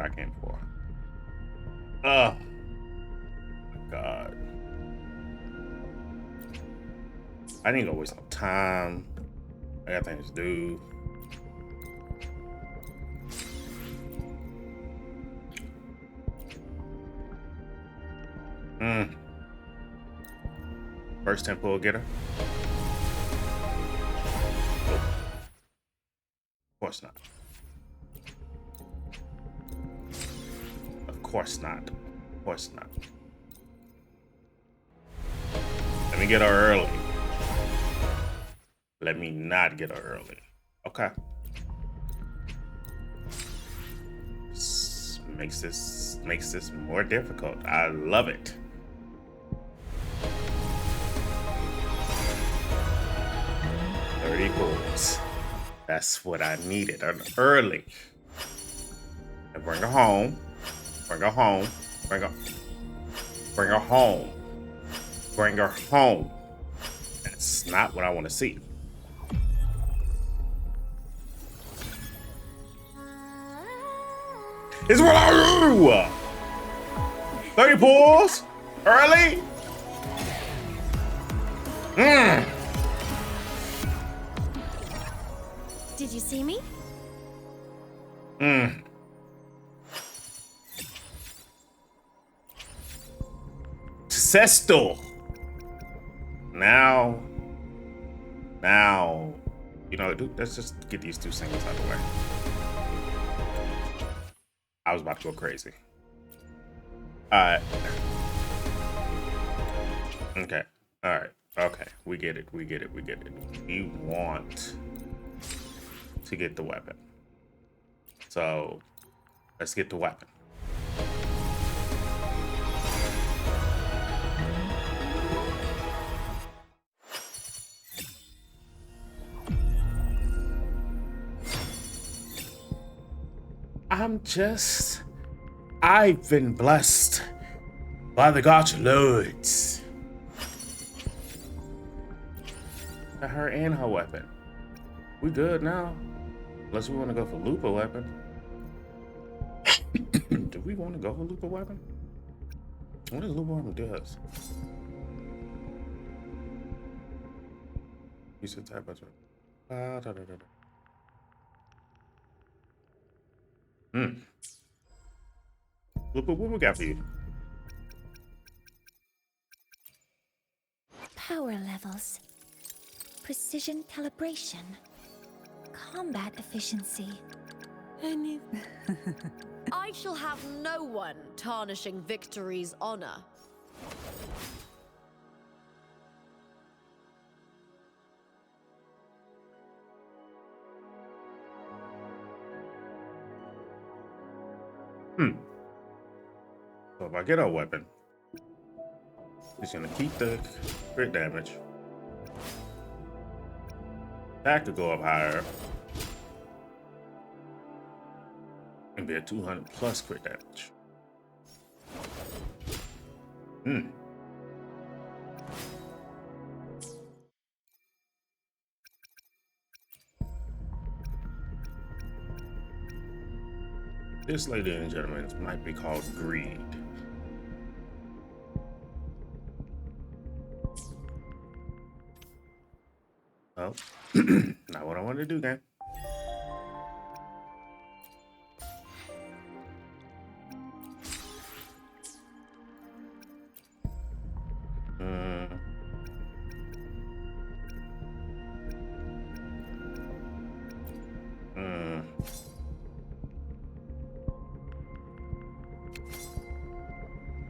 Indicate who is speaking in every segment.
Speaker 1: I came for. Oh my god. I didn't go waste no time. I got things to do. First tempo getter. Nope. Of course not. Of course not. Of course not. Let me get her early. Let me not get her early. Okay. This makes this more difficult. I love it. Equals. That's what I needed. Early. And bring her home. Bring her home. Bring her home. Bring her home. That's not what I want to see. It's what I do. 30 pulls. Early.
Speaker 2: Did you see me?
Speaker 1: Sesto. Now, you know, dude, let's just get these two singles out of the way. I was about to go crazy. Alright. Okay. Alright. Okay. We get it. We get it. We get it. We want to get the weapon. So let's get the weapon. I've been blessed by the GACHA lords. Her and her weapon. We good now. Unless we want to go for Lupa weapon. Do we want to go for Lupa weapon? What does Lupa weapon does? You said type of Lupa, what we got for you?
Speaker 2: Power levels. Precision calibration. Combat efficiency.
Speaker 3: I shall have no one tarnishing victory's honor.
Speaker 1: So if I get a weapon, it's gonna keep the crit damage. Attack to go up higher. And be a 200 plus crit damage. This, ladies and gentlemen, might be called greed. Oh, not what I wanted to do, gang.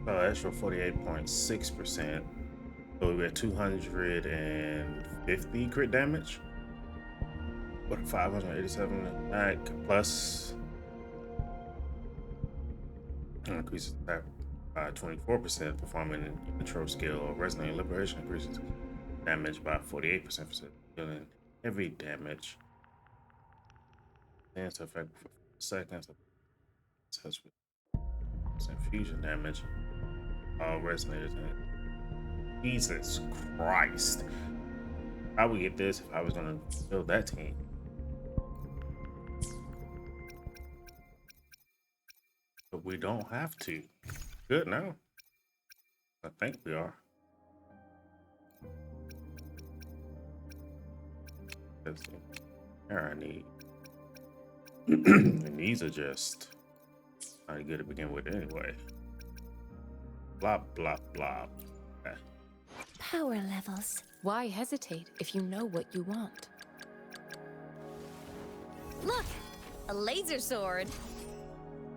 Speaker 1: Extra 48.6%. So we got 250 crit damage. What, 587 attack plus increases attack by 24%, performing in control skill. Resonating liberation increases damage by 48%, dealing heavy damage. Stands to effect for seconds. Touch with infusion damage. All resonators. Jesus Christ. I would get this if I was gonna build that team. But we don't have to. Good now. I think we are. Let's see. Here I need. And these are just not good to begin with anyway. Blah, blah, blah. Okay.
Speaker 2: Power levels.
Speaker 4: Why hesitate if you know what you want?
Speaker 2: Look! A laser sword.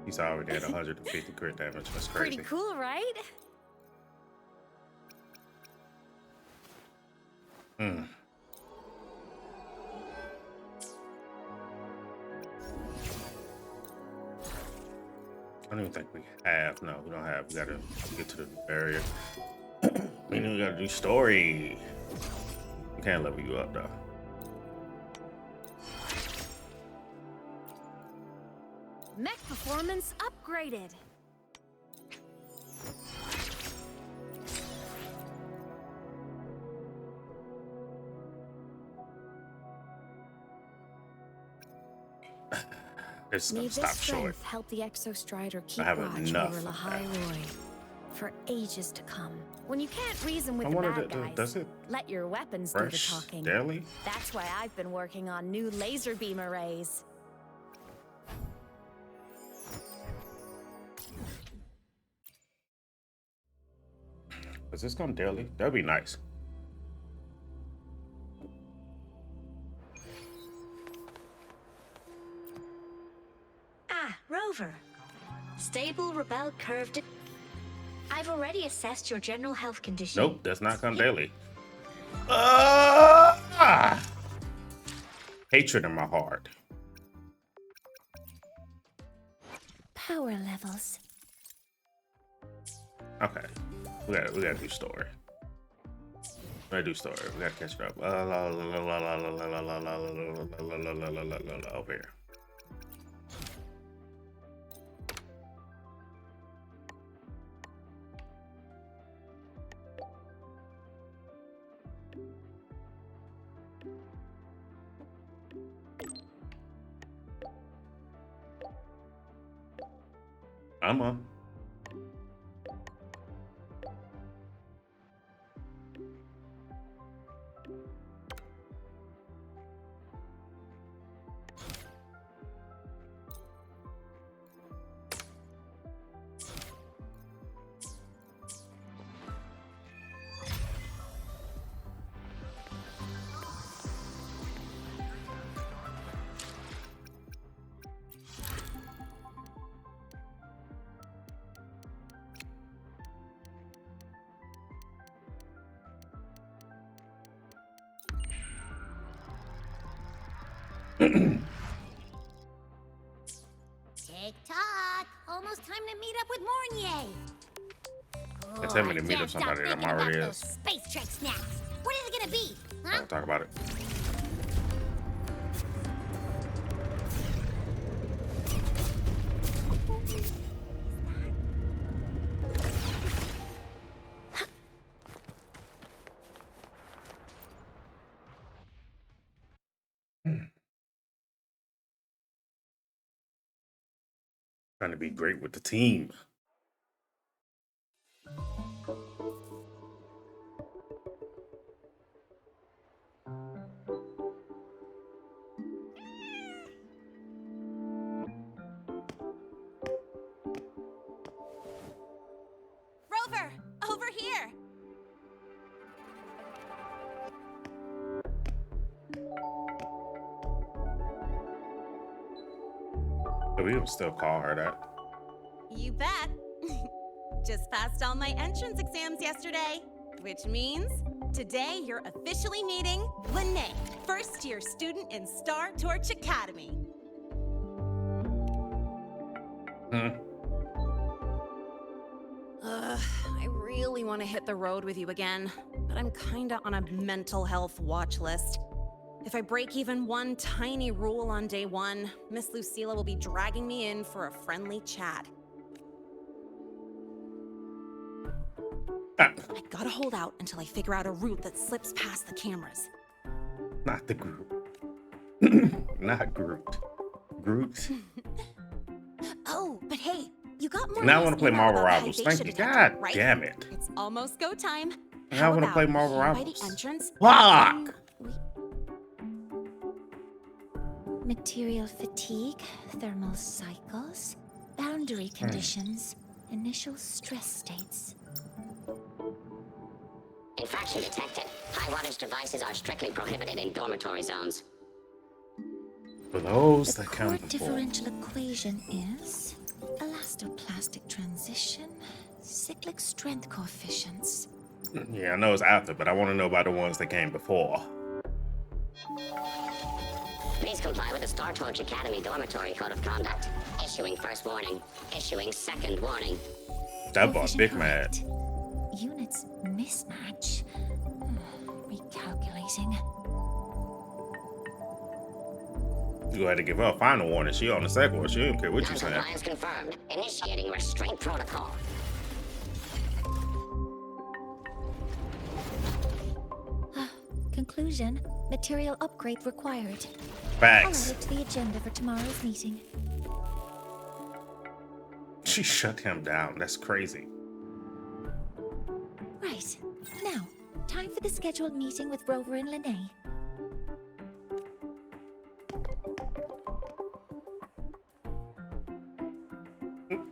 Speaker 1: He's already at 150 crit damage. That's crazy.
Speaker 2: Pretty cool, right?
Speaker 1: Hmm. I don't even think we have. No, we don't have. We gotta get to the barrier. Meaning we gotta do story. We can't level you up though.
Speaker 2: Mech performance upgraded.
Speaker 1: This is
Speaker 2: May
Speaker 1: gonna
Speaker 2: this
Speaker 1: stop short.
Speaker 2: strength help the Exostrider keep
Speaker 1: have
Speaker 2: watch
Speaker 1: enough
Speaker 2: over
Speaker 1: of
Speaker 2: Lahairoi for ages to come. When you can't reason with
Speaker 1: I
Speaker 2: the
Speaker 1: wonder,
Speaker 2: bad guys,
Speaker 1: does it
Speaker 2: let your weapons do the
Speaker 1: fresh
Speaker 2: talking.
Speaker 1: daily?
Speaker 2: That's why I've been working on new laser beam arrays.
Speaker 1: Does this come daily? That'd be nice.
Speaker 5: Ah, Rover. Stable, rebel, curved. I've already assessed your general health condition.
Speaker 1: Nope, does not come daily. Hatred in my heart.
Speaker 2: Power levels.
Speaker 1: Okay, we gotta do story. We gotta do story. We gotta catch it up. Over here. I'm on.
Speaker 2: Tick-tock! Almost time to meet up with Mornier!
Speaker 1: It's him to meet up somebody that I'm already is.
Speaker 2: Space Trek snacks! What is it gonna be?
Speaker 1: I'll talk about it. Trying to be great with the team.
Speaker 2: Rover! Over here!
Speaker 1: But we would still call her that.
Speaker 6: You bet. Just passed all my entrance exams yesterday, which means today you're officially meeting Lene, first-year student in Star Torch Academy. I really want to hit the road with you again, but I'm kinda on a mental health watch list. If I break even one tiny rule on day one, Miss Lucilla will be dragging me in for a friendly chat. I gotta hold out until I figure out a route that slips past the cameras.
Speaker 1: Not the group. Not Groot. Groot.
Speaker 6: Oh, but hey, you You got more.
Speaker 1: Now I want to play Marvel
Speaker 6: about
Speaker 1: Rivals.
Speaker 6: hydration
Speaker 1: Thank you.
Speaker 6: detector,
Speaker 1: God
Speaker 6: right?
Speaker 1: damn it.
Speaker 6: It's almost go time.
Speaker 1: Now I want to
Speaker 6: How
Speaker 1: play
Speaker 6: about
Speaker 1: Marvel
Speaker 6: here by
Speaker 1: Rivals.
Speaker 6: the entrance?
Speaker 1: Fuck!
Speaker 2: Material fatigue, thermal cycles, boundary conditions, initial stress states.
Speaker 7: Infraction detected. High wattage devices are strictly prohibited in dormitory zones.
Speaker 1: For those
Speaker 2: The
Speaker 1: that
Speaker 2: core
Speaker 1: come
Speaker 2: differential equation is elastoplastic transition, cyclic strength coefficients.
Speaker 1: Yeah, I know it's after, but I want to know about the ones that came before.
Speaker 7: Please comply with the Star Torch Academy Dormitory Code of Conduct. Issuing first warning. Issuing second warning.
Speaker 1: That boy
Speaker 2: Coefficient
Speaker 1: big mad.
Speaker 2: correct. Units mismatch. Recalculating.
Speaker 1: You had to give her a final warning. She on the second one. She didn't care what you saying.
Speaker 7: Non-compliance confirmed. Initiating restraint protocol.
Speaker 2: Conclusion. Material upgrade required. I'll
Speaker 1: Facts.
Speaker 2: add it to the agenda for tomorrow's meeting.
Speaker 1: She shut him down. That's crazy.
Speaker 2: Right. Now, time for the scheduled meeting with Rover and Lene.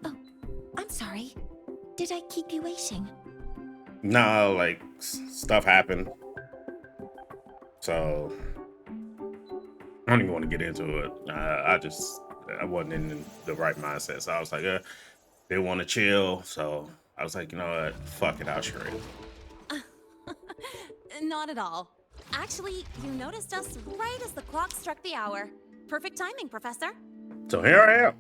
Speaker 2: Oh, I'm sorry. Did I keep you waiting?
Speaker 1: No, like stuff happened. So I don't even want to get into it. I wasn't in the right mindset. So I was like, they want to chill. So I was like, you know what? Fuck it, I'll shred.
Speaker 6: Not at all. Actually, you noticed us right as the clock struck the hour. Perfect timing, Professor.
Speaker 1: So here I am.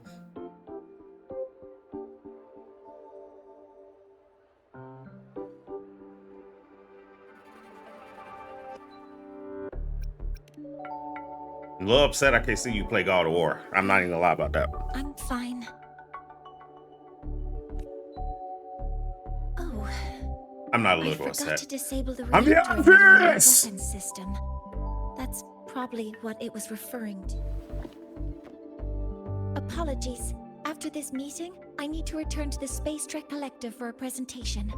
Speaker 1: I'm a little upset I can't see you play God of War. I'm not even gonna lie about that.
Speaker 2: I'm fine. Oh,
Speaker 1: I'm not a
Speaker 2: I
Speaker 1: little
Speaker 2: forgot
Speaker 1: upset.
Speaker 2: to disable the
Speaker 1: I'm
Speaker 2: reactor
Speaker 1: the
Speaker 2: in the remote
Speaker 1: obvious!
Speaker 2: weapons system. That's probably what it was referring to. Apologies. After this meeting, I need to return to the Space Trek Collective for a presentation.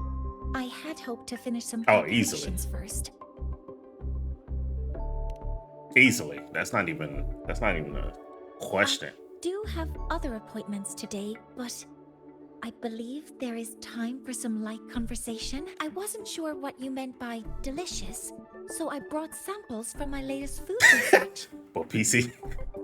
Speaker 2: I had hoped to finish some
Speaker 1: Oh, easily.
Speaker 2: calculations first.
Speaker 1: Easily. That's not even a question.
Speaker 2: I do have other appointments today, but I believe there is time for some light conversation. I wasn't sure what you meant by delicious, so I brought samples from my latest food research.
Speaker 1: Well, PC.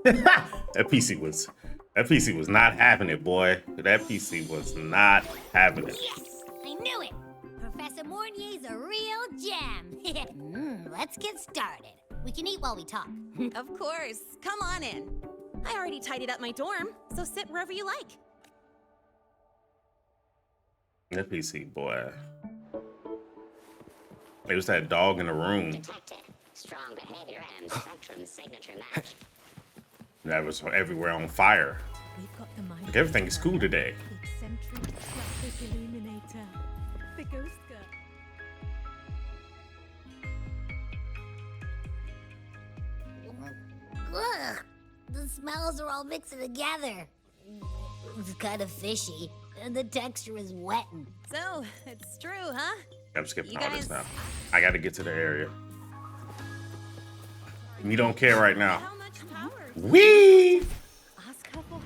Speaker 1: that PC was not having it, boy. That PC was not having it.
Speaker 2: Yes! I knew it! Professor Mornier's a real gem.
Speaker 8: Let's get started. We can eat while we talk.
Speaker 6: Of course. Come on in. I already tidied up my dorm, so sit wherever you like.
Speaker 1: That PC, boy. It was that dog in the room.
Speaker 7: Detected. Strong behavior and spectrum signature match.
Speaker 1: That was everywhere on fire.
Speaker 9: We've got the mind.
Speaker 1: Like everything is cool today.
Speaker 9: The eccentric plastic illuminator. The ghost girl.
Speaker 8: Ugh, the smells are all mixing together. It's kind of fishy, and the texture is wet.
Speaker 6: So, it's true, huh?
Speaker 1: I'm skipping
Speaker 6: You
Speaker 1: all this
Speaker 6: guys-
Speaker 1: now. I got to get to the area. You don't care right now.
Speaker 6: How much power?
Speaker 1: Wee!
Speaker 9: Ask her for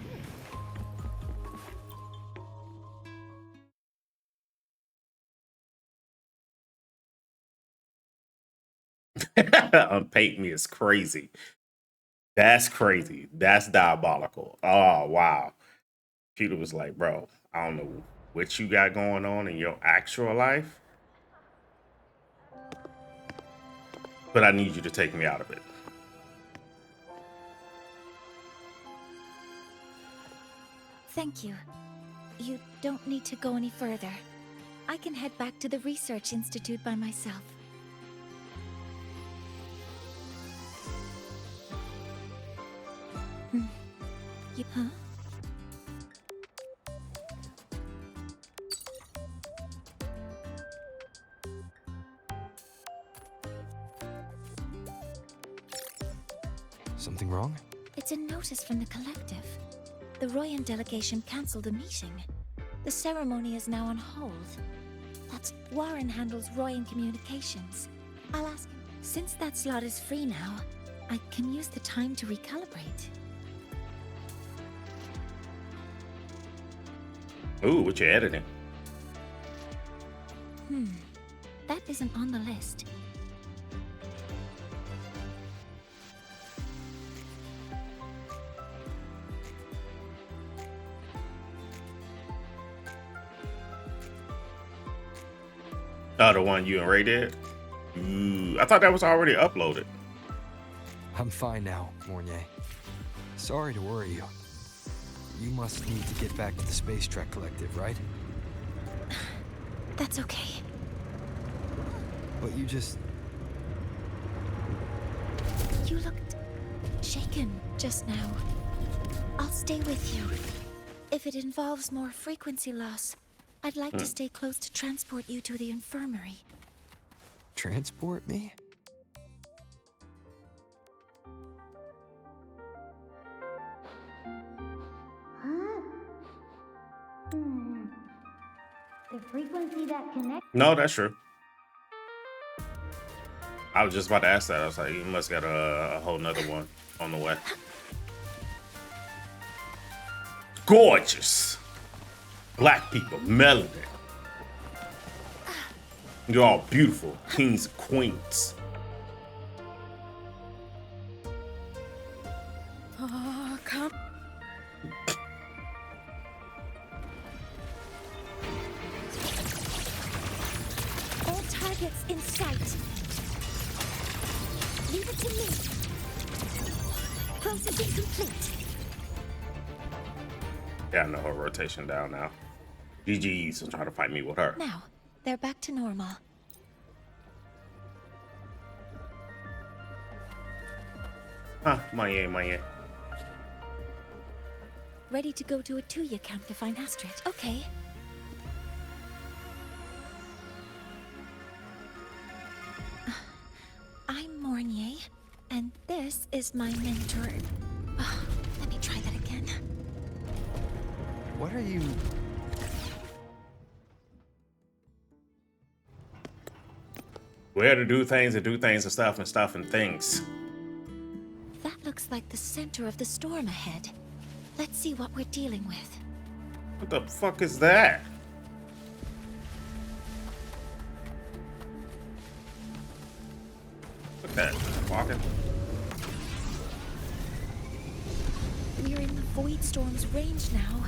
Speaker 1: Unpaint me is crazy. That's crazy. That's diabolical. Oh, wow. Peter was like, bro, I don't know what you got going on in your actual life, but I need you to take me out of it.
Speaker 2: Thank you. You don't need to go any further. I can head back to the Research Institute by myself. Huh?
Speaker 10: Something wrong?
Speaker 2: It's a notice from the collective. The Royan delegation cancelled the meeting. The ceremony is now on hold. That's Warren handles Royan Communications. I'll ask him. Since that slot is free now, I can use the time to recalibrate.
Speaker 1: Ooh, what you editing?
Speaker 2: That isn't on the list.
Speaker 1: Oh, the one you and Ray did? Ooh, I thought that was already uploaded.
Speaker 10: I'm fine now, Mornier. Sorry to worry you. You must need to get back to the Space Trek Collective, right?
Speaker 2: That's okay.
Speaker 10: But you just...
Speaker 2: You looked shaken just now. I'll stay with you. If it involves more frequency loss, I'd like to stay close to transport you to the infirmary.
Speaker 10: Transport me?
Speaker 8: Huh? The frequency that connects.
Speaker 1: No, that's true. I was just about to ask that. I was like, you must got a whole nother one on the way. Gorgeous. Black people, melanin. You're all beautiful, kings and queens.
Speaker 6: Oh, come.
Speaker 2: All targets in sight. Leave it to me. Processing complete.
Speaker 1: Yeah, I know her rotation down now. GG's will try to fight me with her.
Speaker 2: Now, they're back to normal.
Speaker 1: Huh, Maya.
Speaker 2: Ready to go to a Tuya camp to find Astrid. Okay. I'm Mornier, and this is my mentor. Oh, let me try that again.
Speaker 10: What are you...
Speaker 1: Where to do things and stuff and things.
Speaker 2: That looks like the center of the storm ahead. Let's see what we're dealing with.
Speaker 1: What the fuck is that? Look at that. Walking.
Speaker 2: We're in the Void Storm's range now.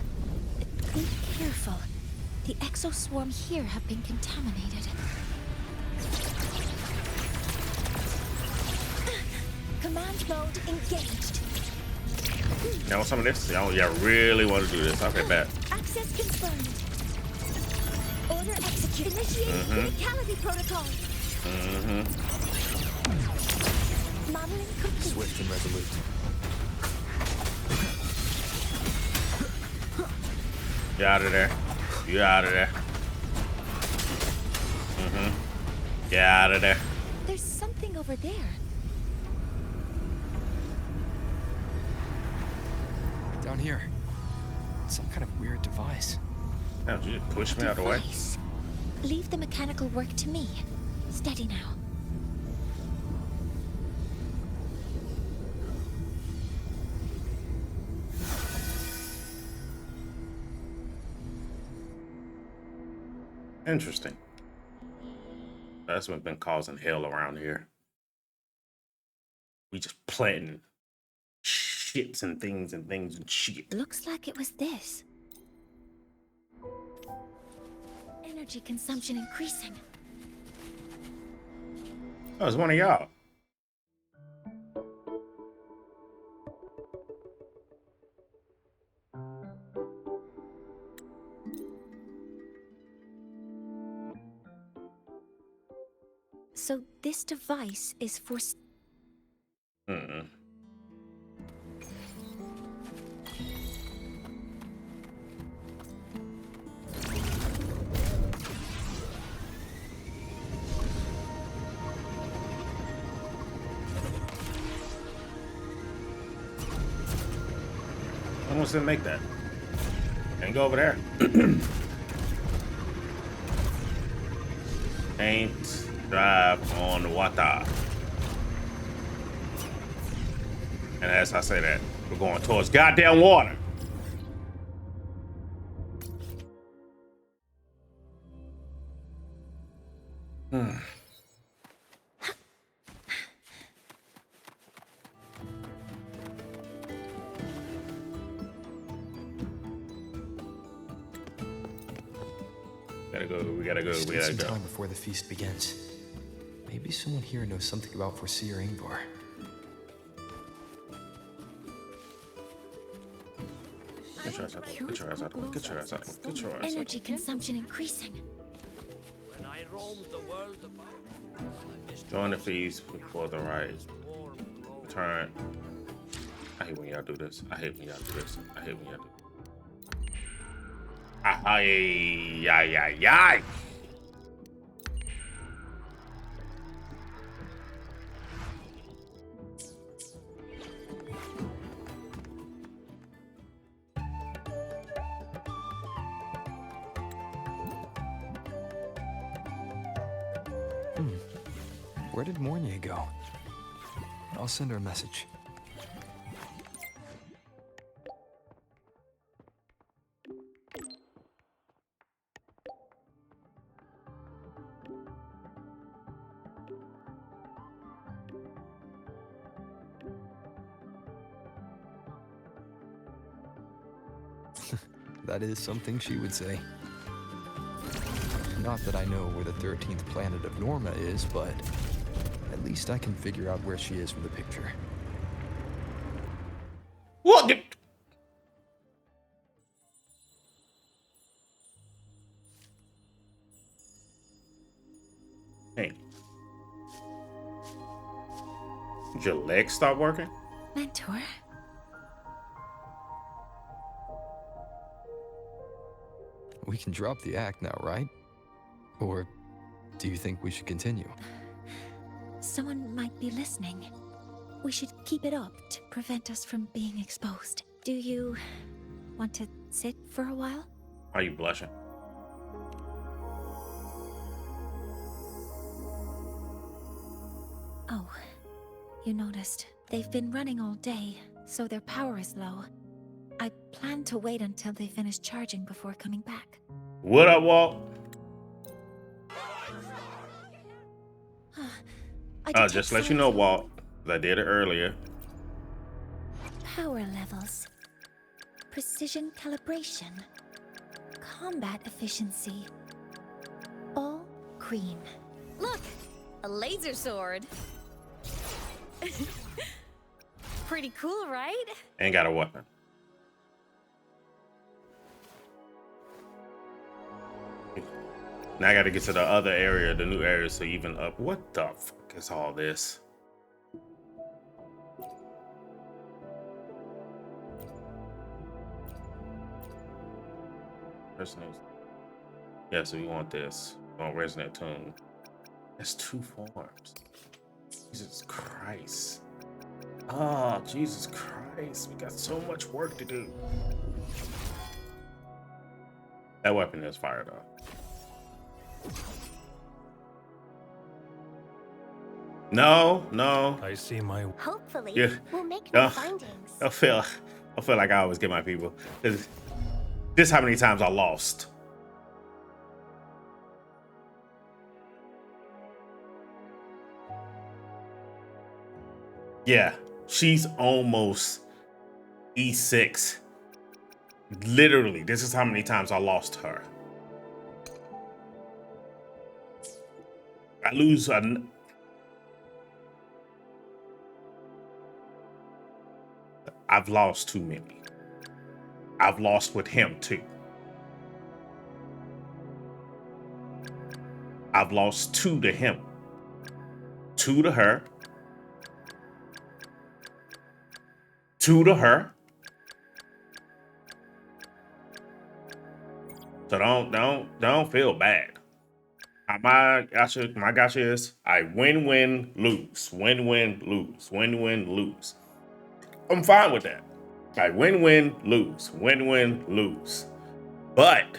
Speaker 2: Be careful. The exoswarm here have been contaminated. Command mode engaged.
Speaker 1: You want some of this? Y'all really want to do this. Okay, bet.
Speaker 2: Access confirmed. Order execute. Initiate criticality protocol. Modeling complete.
Speaker 10: Swift and resolute.
Speaker 1: You out of there. You out of there. Get out of there.
Speaker 2: There's something over there.
Speaker 10: Down here. Some kind of weird device.
Speaker 1: Now, did you just push me out of the way?
Speaker 2: Device. Leave the mechanical work to me. Steady now.
Speaker 1: Interesting. That's what's been causing hell around here. We just planting shits and things and shit.
Speaker 2: Looks like it was this. Energy consumption increasing.
Speaker 1: Oh, it's one of y'all.
Speaker 2: So this device is for...
Speaker 1: Almost didn't make that. Can't go over there. Can't drive on water. And as I say that, we're going towards goddamn water. We gotta go.
Speaker 10: Still some time before the feast begins. Maybe someone here knows something about Foreseer Ingvar.
Speaker 1: Get your ass out. Get your ass out. Get your ass out. Get your ass out.
Speaker 2: Energy consumption increasing.
Speaker 1: Join the feast before the right. Turn. I hate when y'all do this. I hate when y'all do this. I hate when y'all do this. Ay, ay, ay, ay.
Speaker 10: Where did Mornia go? I'll send her a message. That is something she would say. Not that I know where the 13th planet of Norma is, but at least I can figure out where she is from the picture.
Speaker 1: What? Hey. Did your legs stop working?
Speaker 2: Mentor?
Speaker 10: We can drop the act now, right? Or do you think we should continue?
Speaker 2: Someone might be listening. We should keep it up to prevent us from being exposed. Do you want to sit for a while?
Speaker 1: Are you blushing?
Speaker 2: Oh, you noticed. They've been running all day, so their power is low. I plan to wait until they finish charging before coming back.
Speaker 1: What up, Walt? Just let you know, Walt. I did it earlier.
Speaker 2: Power levels. Precision calibration. Combat efficiency. All green.
Speaker 6: Look! A laser sword. Pretty cool, right?
Speaker 1: Ain't got a weapon. Now I gotta get to the other area, the new area, so even up. What the fuck is all this? Resonate. Yeah, so we want this. We want resonate tune. That's 2 forms. Jesus Christ. Oh, Jesus Christ. We got so much work to do. That weapon is fired up. No.
Speaker 11: I see my.
Speaker 8: Hopefully,
Speaker 1: Yeah.
Speaker 8: we'll make new findings.
Speaker 1: I feel like I always get my people. This is how many times I lost. Yeah, she's almost E6. Literally, this is how many times I lost her. I lose I've lost too many. I've lost with him too. I've lost 2 to him. 2 to her. 2 to her. So don't feel bad. My gacha is I win, lose. Win, lose. I'm fine with that. I win, lose. Win, lose. But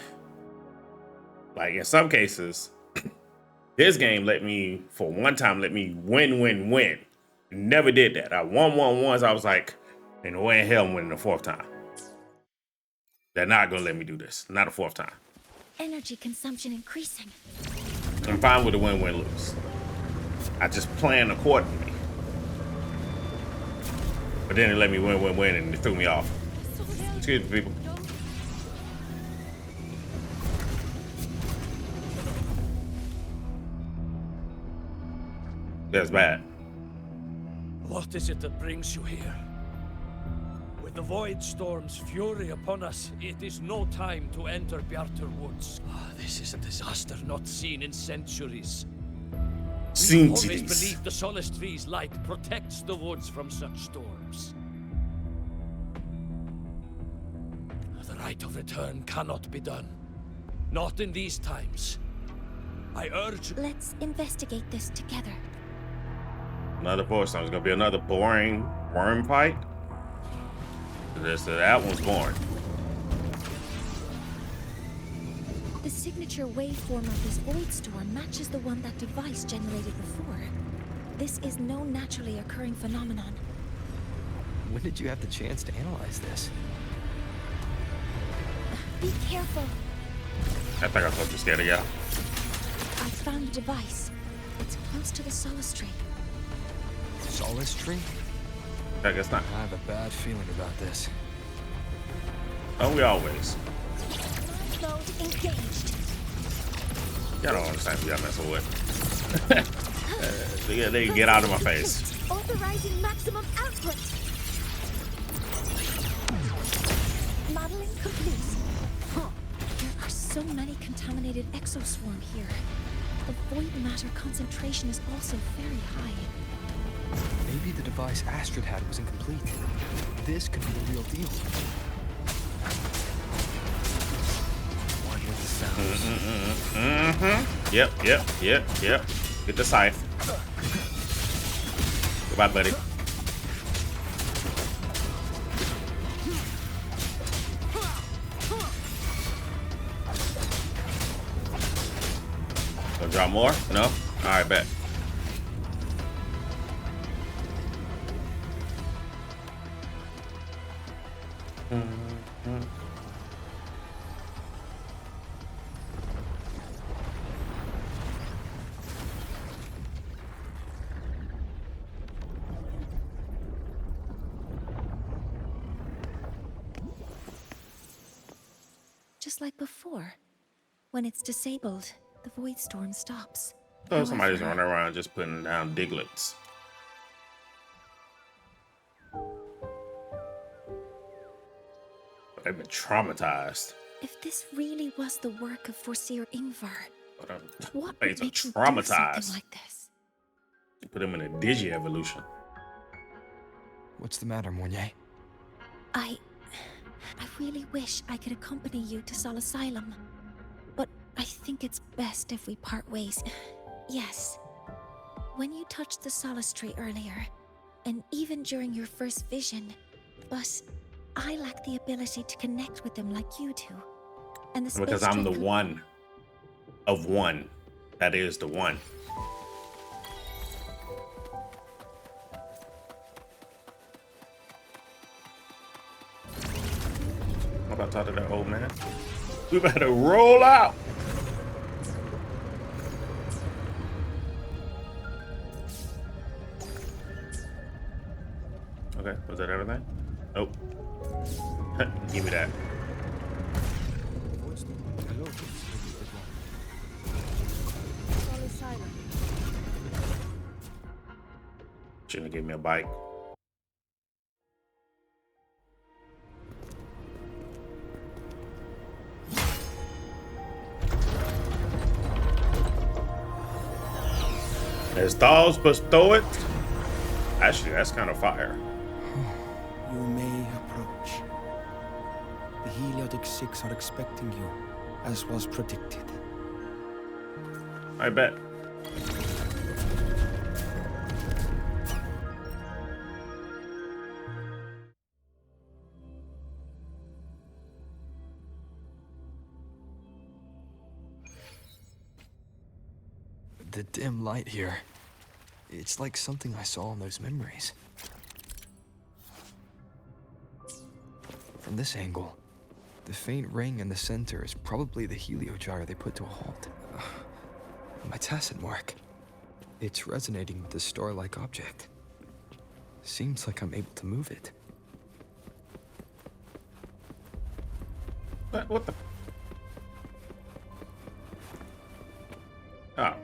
Speaker 1: like in some cases, This game let me, for one time, let me win. Never did that. I won once. I was like, and the way in hell I'm winning the fourth time. They're not gonna let me do this. Not a fourth time.
Speaker 2: Energy consumption increasing.
Speaker 1: I'm fine with a win-lose. I just plan accordingly. But then it let me win, and it threw me off. Excuse me, people. That's bad.
Speaker 11: What is it that brings you here? With the Void Storm's fury upon us, it is no time to enter Bjartur Woods. This is a disaster not seen in centuries. We always believed the Solace Tree's light protects the woods from such storms. The rite of return cannot be done. Not in these times. I urge...
Speaker 2: Let's investigate this together.
Speaker 1: Another voice song. It's gonna be another boring worm fight. That one's boring.
Speaker 2: The signature waveform of this void storm matches the one that device generated before. This is no naturally occurring phenomenon.
Speaker 10: When did you have the chance to analyze this?
Speaker 2: Be careful.
Speaker 1: I think I'm supposed to scared of y'all.
Speaker 2: I found a device. It's close to the Solace Tree.
Speaker 10: Solace Tree?
Speaker 1: I guess not.
Speaker 10: I have a bad feeling about this.
Speaker 1: Oh, we always.
Speaker 2: Mode engaged.
Speaker 1: Y'all don't understand who y'all messing with. They get out of my face.
Speaker 2: Authorizing maximum output. Modeling complete. There are so many contaminated exoswarm here. The void matter concentration is also very high.
Speaker 10: Maybe the device Astrid had was incomplete. This could be the real deal. One with the sounds.
Speaker 1: Yep. Get the scythe. Goodbye, buddy. Gonna draw more? No? Alright, bet.
Speaker 2: Just like before. When it's disabled, the void storm stops.
Speaker 1: So somebody's running around just putting down diglets. They've been traumatized.
Speaker 2: If this really was the work of Foreseer Ingvar, what
Speaker 1: Things
Speaker 2: would
Speaker 1: are
Speaker 2: make him do
Speaker 1: traumatized.
Speaker 2: something like this?
Speaker 1: You put him in a digi-evolution.
Speaker 10: What's the matter, Mornier?
Speaker 2: I really wish I could accompany you to Sol Asylum, but I think it's best if we part ways. Yes. When you touched the Solace Tree earlier, and even during your first vision, but I lack the ability to connect with them like you do. And the
Speaker 1: Because I'm the one of one. That is the one. I'm about to talk to that old man. We better roll out. Okay, was that everything? Nope. Give me that. Shouldn't have given me a bike. As dolls bestow it. Actually, that's kind of fire.
Speaker 12: You may approach. The Heliotic Six are expecting you, as was predicted.
Speaker 1: I bet.
Speaker 10: The dim light here. It's like something I saw in those memories. From this angle, the faint ring in the center is probably the heliogyre they put to a halt. My tacit mark. It's resonating with this star-like object. Seems like I'm able to move it.
Speaker 1: What the? Oh.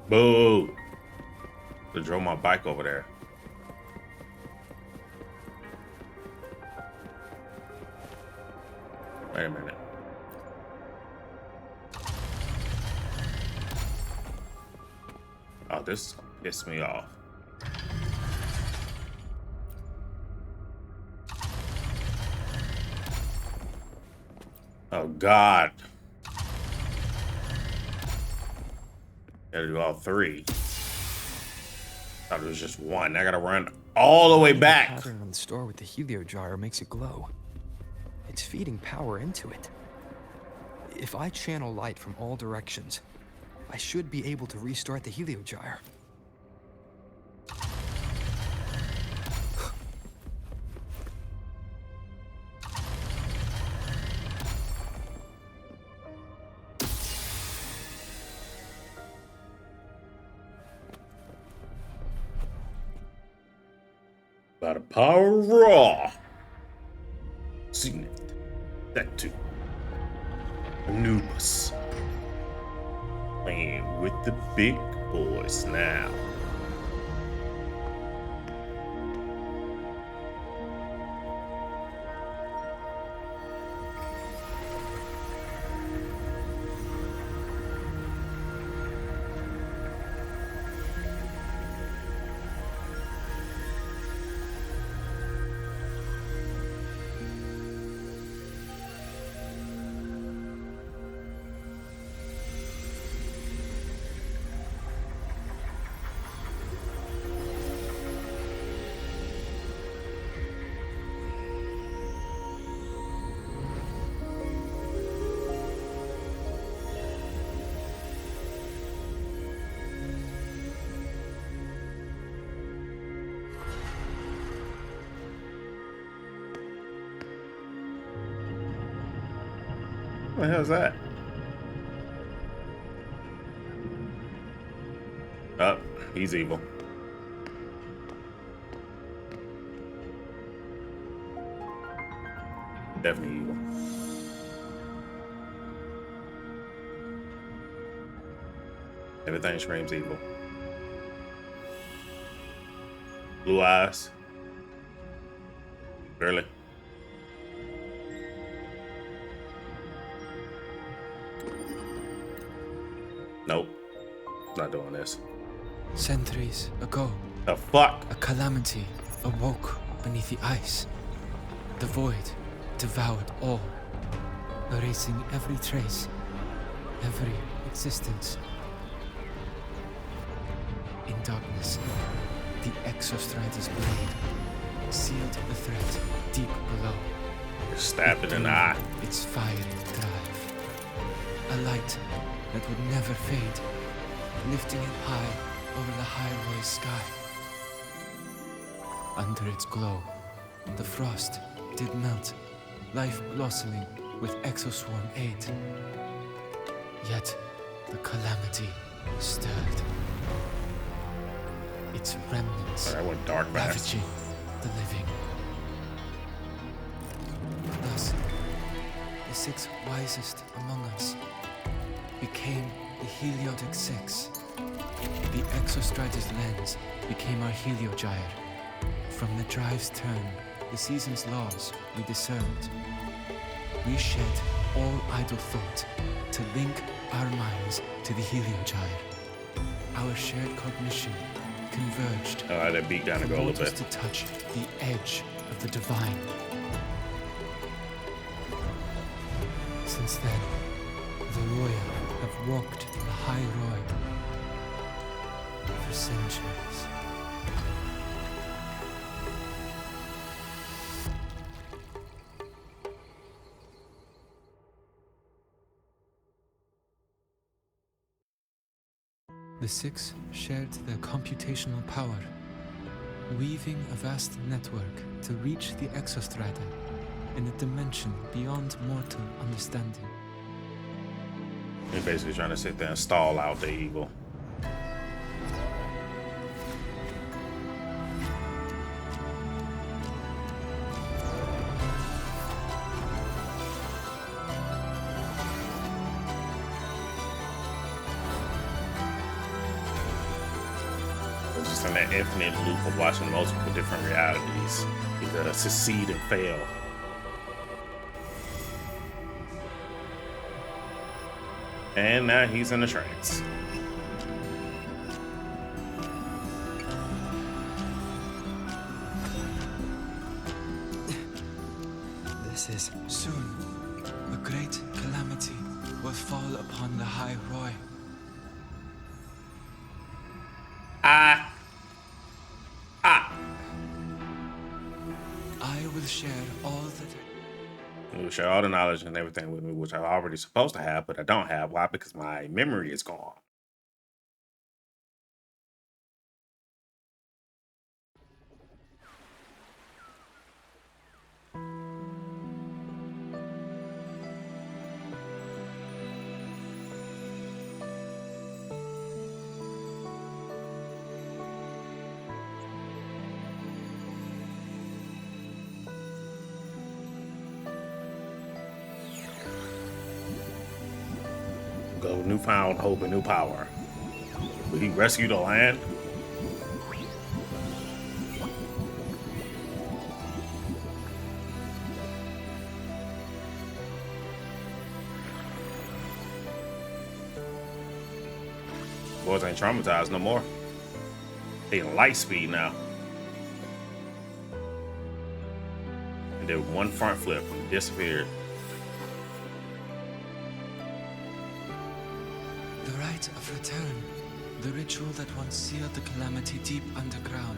Speaker 1: Boo! I drove my bike over there. Wait a minute. Oh, this pissed me off. Oh, God. Gotta do all three. Thought it was just one. I gotta run all the way back.
Speaker 10: The pattern on the star with the heliogyre makes it glow. It's feeding power into it. If I channel light from all directions, I should be able to restart the heliogyre.
Speaker 1: By the power of Raw. Seen it. That too. Anubis. Playing with the big boys now. What the hell is that? Oh, he's evil. Definitely evil. Everything screams evil. Blue eyes. Really? Nope. Not doing this.
Speaker 10: Centuries ago,
Speaker 1: the fuck?
Speaker 10: A calamity awoke beneath the ice. The void devoured all, erasing every trace, every existence. In darkness, the Exostrider's blade sealed the threat deep below.
Speaker 1: Stabbed it in the eye.
Speaker 10: Its fiery drive. A light that would never fade, lifting it high over the highway sky. Under its glow, the frost did melt, life blossoming with exoswarm aid. Yet the calamity stirred. Its remnants ravaging the living. Thus, the six wisest among us became the Heliotic Six. The Exostrider's lens became our heliogyre. From the drive's turn, the season's laws we discerned. We shed all idle thought to link our minds to the heliogyre. Our shared cognition converged.
Speaker 1: That beat down to go a little bit.
Speaker 10: To touch the edge of the divine. Since then, the royal have walked the high road. for centuries. The Six shared their computational power, weaving a vast network to reach the exostrata in a dimension beyond mortal understanding.
Speaker 1: They're basically trying to sit there and stall out the evil. Just in that infinite loop of watching multiple different realities, either succeed and fail. And now he's in the trance.
Speaker 10: This is soon. A great calamity will fall upon the High Roy. I will share all the...
Speaker 1: You share all the knowledge and everything with me, which I'm already supposed to have, but I don't have. Why? Because my memory is gone. Go newfound hope and new power. Will he rescue the land? Boys ain't traumatized no more. They in light speed now. And did one front flip and disappeared.
Speaker 10: The rite of return. The ritual that once sealed the calamity deep underground.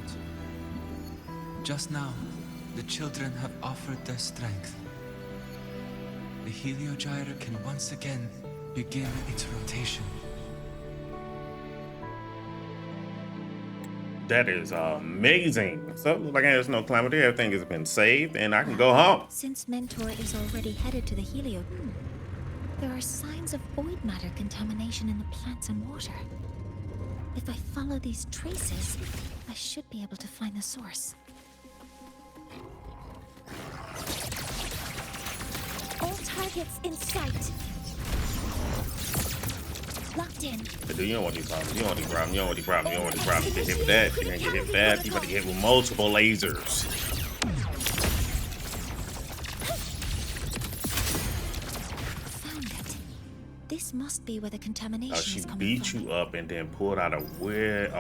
Speaker 10: Just now, the children have offered their strength. The Heliogyre can once again begin its rotation.
Speaker 1: That is amazing. So, like, there's no calamity. Everything has been saved, and I can go home.
Speaker 2: Since Mentor is already headed to the Helio, there are signs of void matter contamination in the plants and water. If I follow these traces, I should be able to find the source. All targets in sight. Locked in.
Speaker 1: But you don't want these problems. You don't want these problems. You don't want these problems. You don't want these problems. Get hit with that. You can't get hit with that. You about to get hit with multiple lasers.
Speaker 2: Found it. This must be where the contamination
Speaker 1: She
Speaker 2: is coming
Speaker 1: beat
Speaker 2: from.
Speaker 1: you up and then pulled out a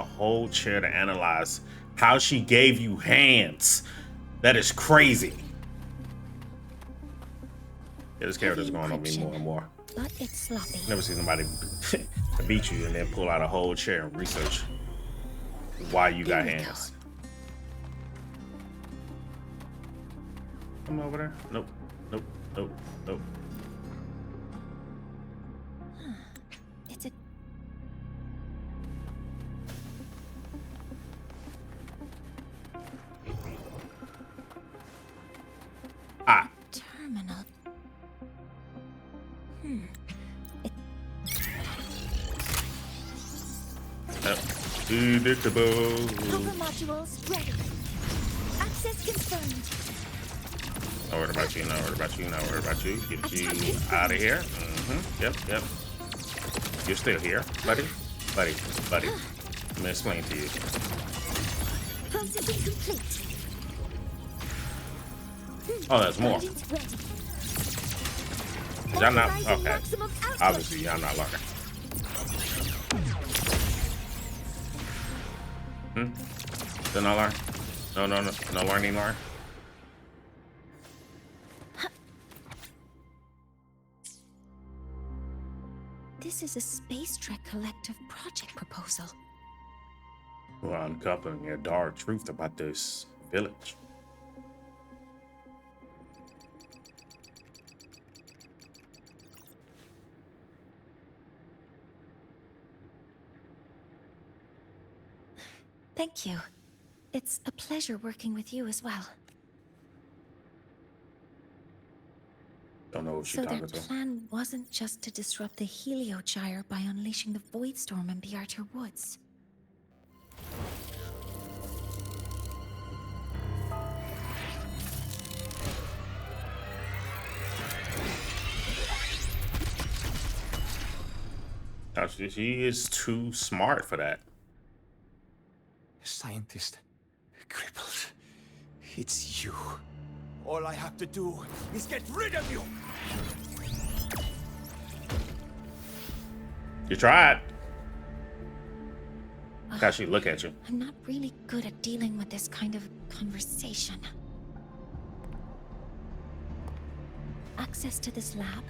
Speaker 1: whole chair to analyze how she gave you hands. That is crazy. Yeah, this character's going on me more and more.
Speaker 2: But it's sloppy.
Speaker 1: Never seen somebody beat you and then pull out a whole chair and research why you got hands. Come over there. Nope. Nope. Nope. Nope.
Speaker 2: It's a... terminal.
Speaker 1: Predictable.
Speaker 2: Cover modules ready. Access confirmed.
Speaker 1: Not worried about you, not worried about you, not worried about you. Get you out of here. Yep, yep. You're still here, buddy. Buddy. Let me explain to you.
Speaker 2: Processing complete.
Speaker 1: Oh, there's more. Y'all not okay. Obviously, y'all not learning. Did not learn? No learning, learn.
Speaker 2: This is a Space Trek Collective project proposal.
Speaker 1: who are uncovering a dark truth about this village.
Speaker 2: Thank you. It's a pleasure working with you as well.
Speaker 1: Don't know what
Speaker 2: So
Speaker 1: you're
Speaker 2: their
Speaker 1: talking to.
Speaker 2: plan wasn't just to disrupt the Heliogyre by unleashing the Voidstorm in the Outer Woods.
Speaker 1: No, she is too smart for that.
Speaker 12: Scientist, crippled. It's you. All I have to do is get rid of you.
Speaker 1: You tried. How she look at you?
Speaker 2: I'm not really good at dealing with this kind of conversation. Access to this lab,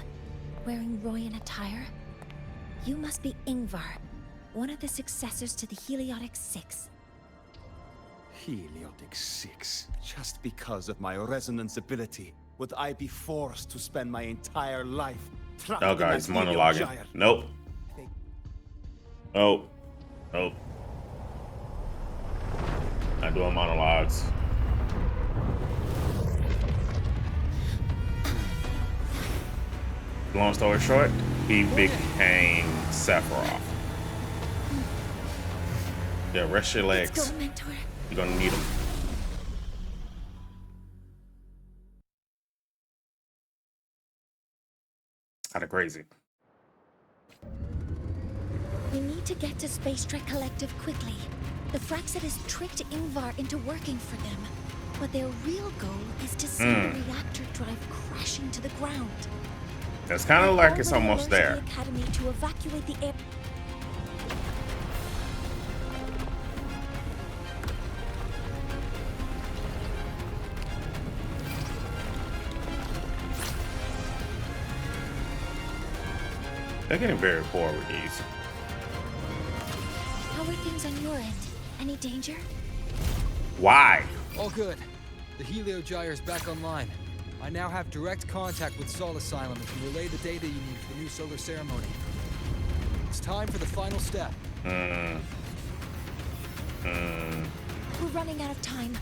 Speaker 2: wearing Royan attire. You must be Ingvar, one of the successors to the Heliotic Six.
Speaker 12: Heliotic 6. Just because of my resonance ability, would I be forced to spend my entire life trapped
Speaker 1: Oh
Speaker 12: in
Speaker 1: god,
Speaker 12: that
Speaker 1: he's monologuing.
Speaker 12: Heliogyre?
Speaker 1: Nope. Nope. Nope. Not doing monologues. Long story short, he became Sephiroth. Yeah, rest your legs.
Speaker 2: Let's go, Mentor.
Speaker 1: You're gonna need them. Kinda crazy.
Speaker 2: We need to get to Space Trek Collective quickly. The Fraxidus tricked Ingvar into working for them, but their real goal is to send the reactor drive crashing to the ground.
Speaker 1: It's kind of like it's almost there.
Speaker 2: The Academy to evacuate the air.
Speaker 1: They're getting very poor with these.
Speaker 2: How are things on your end? Any danger?
Speaker 1: Why?
Speaker 10: All good. The Heliogyre is back online. I now have direct contact with Sol Asylum and can relay the data you need for the new solar ceremony. It's time for the final step.
Speaker 2: We're running out of time.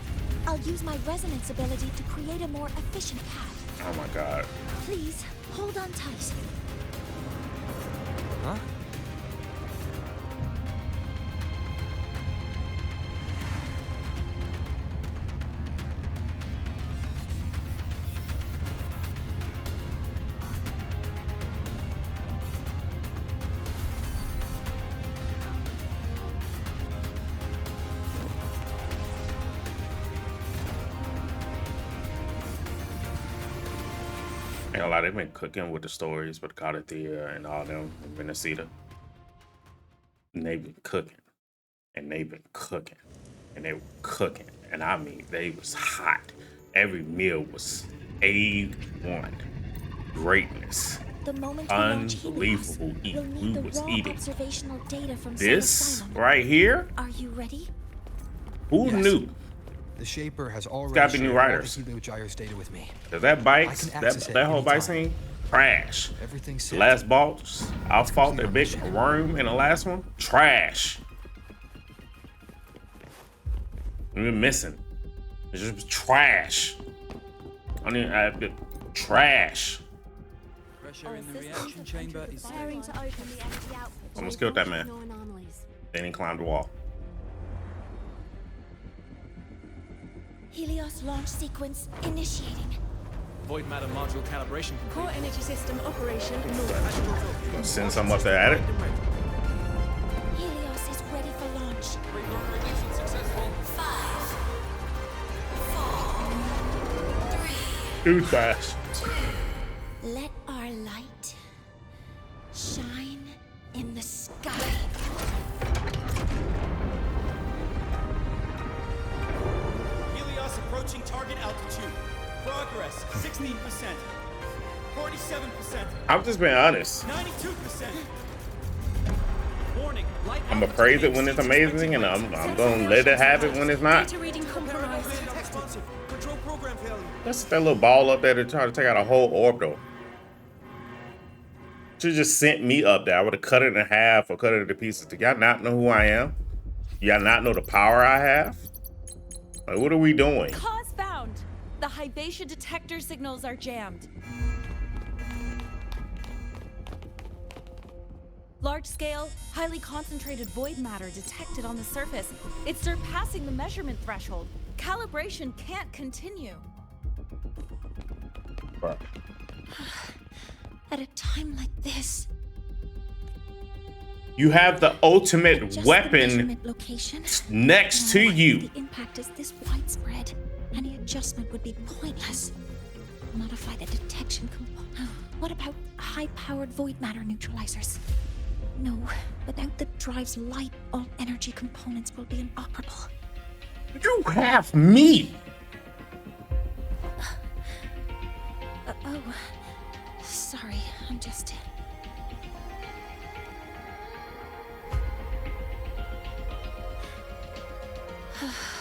Speaker 2: I'll use my resonance ability to create a more efficient path.
Speaker 1: Oh my god.
Speaker 2: Please, hold on tight.
Speaker 10: Huh?
Speaker 1: Ain't a lot. They've been cooking with the stories with Carathea and all them in Minnesota. And they've been cooking. And they've been cooking. And they were cooking. And I mean, they was hot. Every meal was A1. Greatness.
Speaker 2: The moment we launch
Speaker 1: Unbelievable
Speaker 2: Helios,
Speaker 1: eat.
Speaker 2: we'll
Speaker 1: We
Speaker 2: need the
Speaker 1: was
Speaker 2: raw
Speaker 1: eating.
Speaker 2: observational data from
Speaker 1: This
Speaker 2: Sol Asylum.
Speaker 1: right here?
Speaker 2: Are you ready?
Speaker 1: Who
Speaker 10: Yes.
Speaker 1: knew?
Speaker 10: The Shaper has already
Speaker 1: gotta be new
Speaker 10: shared all the
Speaker 1: writers.
Speaker 10: Heliogyre's data with me.
Speaker 1: Cause that bite,
Speaker 10: I can access
Speaker 1: that
Speaker 10: it
Speaker 1: whole bite
Speaker 10: anytime.
Speaker 1: scene, trash.
Speaker 10: Everything's
Speaker 1: The
Speaker 10: set.
Speaker 1: last boss, I fought that big
Speaker 10: mission.
Speaker 1: worm in the last one, trash. We're missing. It's just trash. I mean, trash.
Speaker 10: Pressure in the reaction chamber is
Speaker 9: Preparing to open the energy output.
Speaker 1: Almost killed that man.
Speaker 9: No anomalies.
Speaker 1: They didn't climb the wall.
Speaker 2: Helios launch sequence initiating.
Speaker 13: Void matter module calibration.
Speaker 9: Core energy system operation.
Speaker 1: Gonna send some up there at it.
Speaker 2: Helios is ready for launch.
Speaker 13: Successful.
Speaker 2: 5, 4, 3,
Speaker 1: Too fast.
Speaker 2: 2. Let our light shine in the sky.
Speaker 14: Helios approaching target altitude. Progress 16%. 47%.
Speaker 1: I'm just being honest.
Speaker 14: 92%. Warning,
Speaker 1: I'm gonna praise it when it's amazing, and I'm gonna let it have it when it's not. That's that little ball up there to try to take out a whole orbital. Should just sent me up there. I would have cut it in half or cut it into pieces. Do y'all not know who I am? Y'all not know the power I have? Like, what are we doing?
Speaker 15: Cause found. The Hybatia detector signals are jammed. Large-scale, highly concentrated void matter detected on the surface. It's surpassing the measurement threshold. Calibration can't continue.
Speaker 1: Bruh.
Speaker 2: At a time like this,
Speaker 1: You have the ultimate
Speaker 2: just
Speaker 1: weapon
Speaker 2: the measurement location.
Speaker 1: next to you.
Speaker 2: The impact is this widespread. Any adjustment would be pointless. Modify the detection component. What about high-powered void matter neutralizers? No, without the drive's light, all energy components will be inoperable.
Speaker 1: You have me.
Speaker 2: Oh, sorry, I'm just...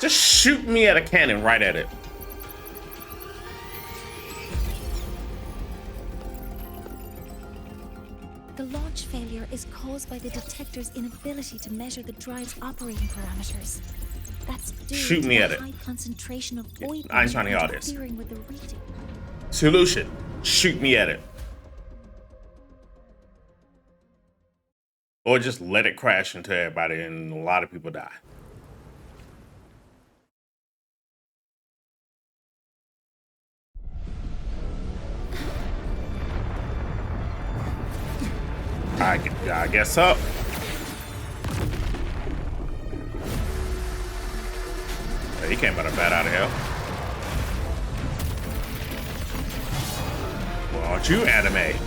Speaker 1: Just shoot me at a cannon right at it.
Speaker 2: The launch failure is caused by the detector's inability to measure the drive's operating parameters. That's due
Speaker 1: Shoot
Speaker 2: to
Speaker 1: me
Speaker 2: the
Speaker 1: at it.
Speaker 2: high concentration of void
Speaker 1: I ain't trying to hear all this.
Speaker 2: interfering with the reading.
Speaker 1: Solution. Shoot me at it. Or just let it crash into everybody and a lot of people die. I guess so. Yeah, he came out of bat out of hell. Well, aren't you anime?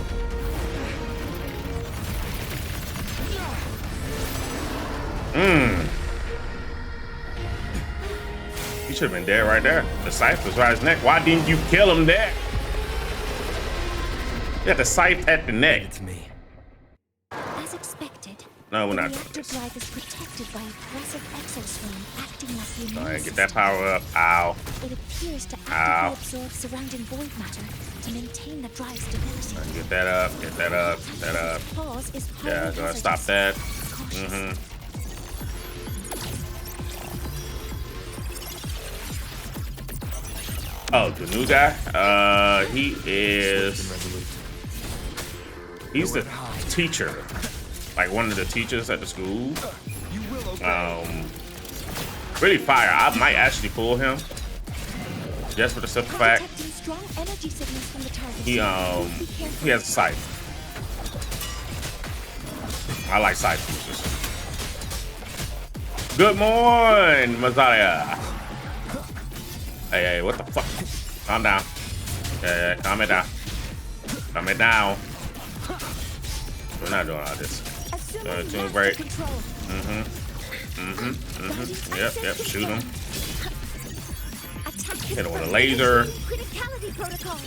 Speaker 1: He should have been dead right there. The scythe was right his neck. Why didn't you kill him there? Yeah, the scythe at the neck.
Speaker 12: It's me.
Speaker 2: As expected,
Speaker 1: No, we're
Speaker 2: the
Speaker 1: not doing
Speaker 2: reactor
Speaker 1: this.
Speaker 2: drive is protected by a aggressive exoskeleton acting as the
Speaker 1: Go
Speaker 2: immune
Speaker 1: ahead, get that
Speaker 2: system.
Speaker 1: power up. Ow.
Speaker 2: It appears to
Speaker 1: Ow.
Speaker 2: actively absorb surrounding void matter to maintain the drive's stability.
Speaker 1: Get that up, get that up, get that up.
Speaker 2: Pause is highly
Speaker 1: Yeah, go ahead, stop
Speaker 2: hazardous.
Speaker 1: that.
Speaker 2: Cautious.
Speaker 1: Oh, the new guy? He's the teacher. Like one of the teachers at the school. Really fire. I might actually pull him. Just for the simple fact
Speaker 2: Detecting strong energy signals from the target.
Speaker 1: he has a sight. I like sight users. Good morning, Mazaya. Hey, what the fuck? Calm down. Yeah, calm it down. Calm it down. We're not doing all this. Tune break. Yep, shoot him. Hit him with a laser.
Speaker 2: Criticality protocol.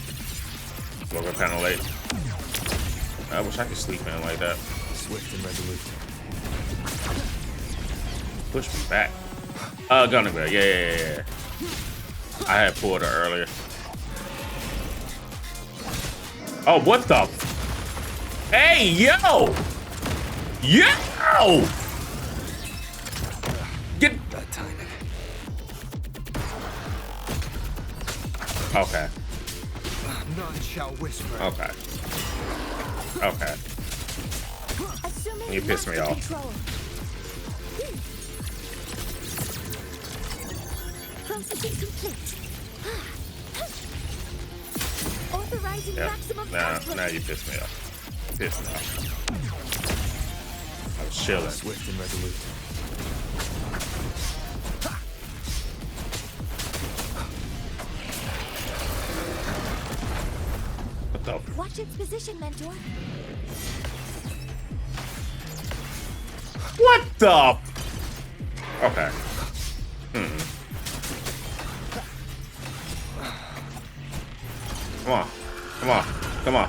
Speaker 1: Look kind of late. I wish I could sleep in like that.
Speaker 12: Swift and resolute.
Speaker 1: Push me back. Gunner Bear. Yeah. I had pulled her earlier. Oh, what the? Hey, yo! Yo! Get
Speaker 12: that timing.
Speaker 1: Okay.
Speaker 12: None shall whisper.
Speaker 1: Okay. You pissed me off.
Speaker 2: Processing complete. Authorizing
Speaker 1: Yeah.
Speaker 2: maximum output.
Speaker 1: Now you pissed me off. I was chilling.
Speaker 12: Swift and resolute.
Speaker 1: What the?
Speaker 2: Watch its position, Mentor.
Speaker 1: What the? Okay. Come on.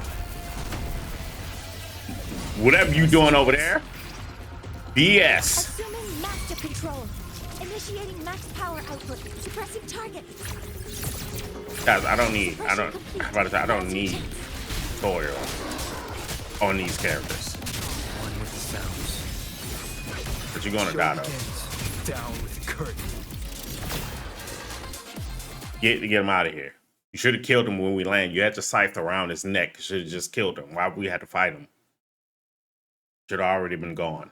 Speaker 1: Whatever you doing over there, BS.
Speaker 2: Assuming master control. Initiating max power output. Suppressing target.
Speaker 1: Guys, I don't need tutorial on these characters.
Speaker 10: One with the sounds.
Speaker 1: But you're gonna die though.
Speaker 10: Down with the curtain.
Speaker 1: Get him out of here. You should have killed him when we land. You had to scythe around his neck. You should have just killed him. Why we had to fight him? Should have already been gone.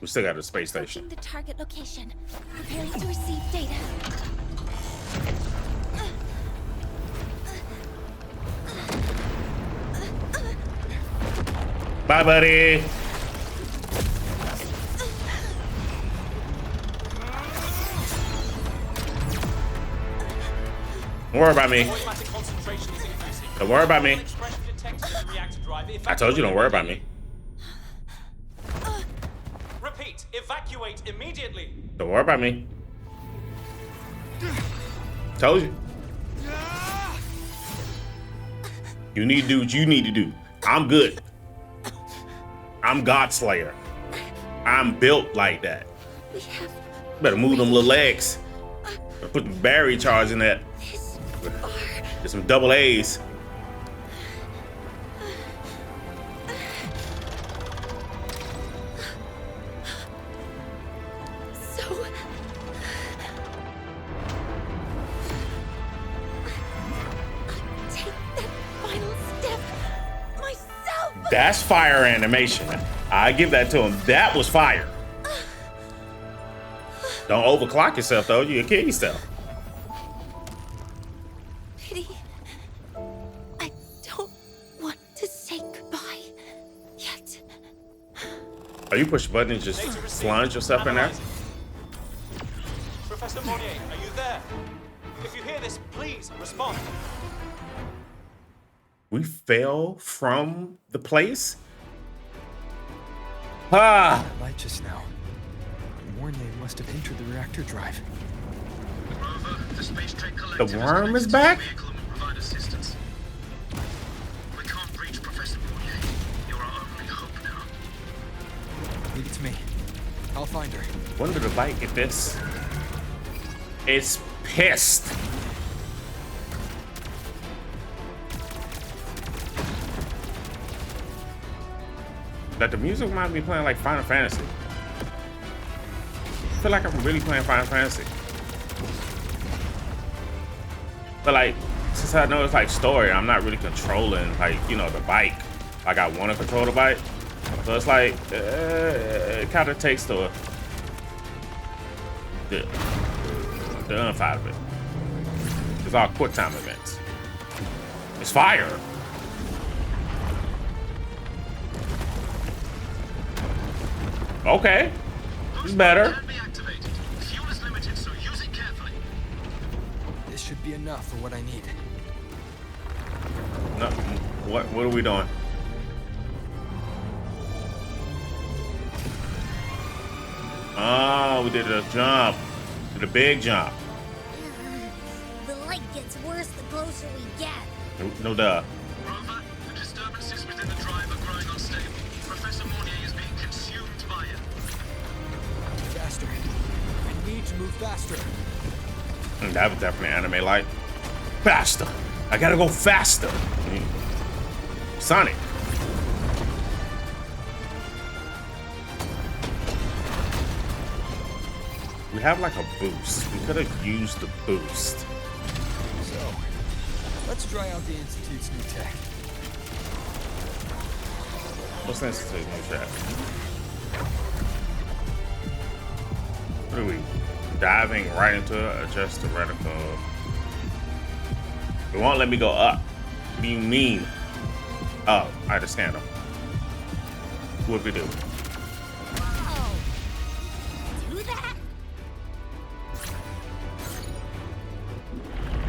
Speaker 1: We still got a space station.
Speaker 2: The target location. Preparing to receive data.
Speaker 1: Bye, buddy. Don't worry about me. Don't worry about me. I told you don't worry about me.
Speaker 14: Repeat, evacuate immediately.
Speaker 1: Don't worry about me. Told you. You need to do what you need to do. I'm good. I'm God Slayer. I'm built like that. Better move them little legs. Put the battery charge in that. Get some double A's. That's fire animation. I give that to him. That was fire. Don't overclock yourself though. You'll kill yourself.
Speaker 2: Pity. I don't want to say goodbye yet.
Speaker 1: Are you push a button and just plunge yourself in there?
Speaker 14: Professor Monnier, are you there? If you hear this, please respond.
Speaker 1: We fell from the place? Ah!
Speaker 10: Light just now. Mornay must have entered the reactor drive.
Speaker 16: Rover, the space train
Speaker 1: The worm is back?
Speaker 16: Provide assistance. We can't reach Professor Monnier. You're our only hope now.
Speaker 10: Leave it to me. I'll find her.
Speaker 1: When did the bike get this? It's pissed. That the music might be playing like Final Fantasy. I feel like I'm really playing Final Fantasy. But like, since I know it's like story, I'm not really controlling like, you know, the bike. Like I want to control the bike. So it's like, it kind of takes the fun out of it. It's all quick time events. It's fire. Okay, it's better.
Speaker 16: Fuel is limited, so use it carefully.
Speaker 10: This should be enough for what I need.
Speaker 1: No, what are we doing? Oh, we did a jump. Did a big jump.
Speaker 8: The light gets worse the closer we get.
Speaker 1: No duh.
Speaker 16: Rover, the disturbances within the drive are growing unstable. Professor Monnier is being consumed by it.
Speaker 10: Faster. I need to move faster.
Speaker 1: That was definitely anime like. Faster. I gotta go faster. Sonic. We have like a boost. We could have used the boost.
Speaker 10: So, let's try out the Institute's new tech.
Speaker 1: What's the Institute's new tech? What are we? Diving right into it, adjust the reticle. It won't let me go up. What do you mean? Oh, I just scanned them. What do we do?
Speaker 8: Oh, do that?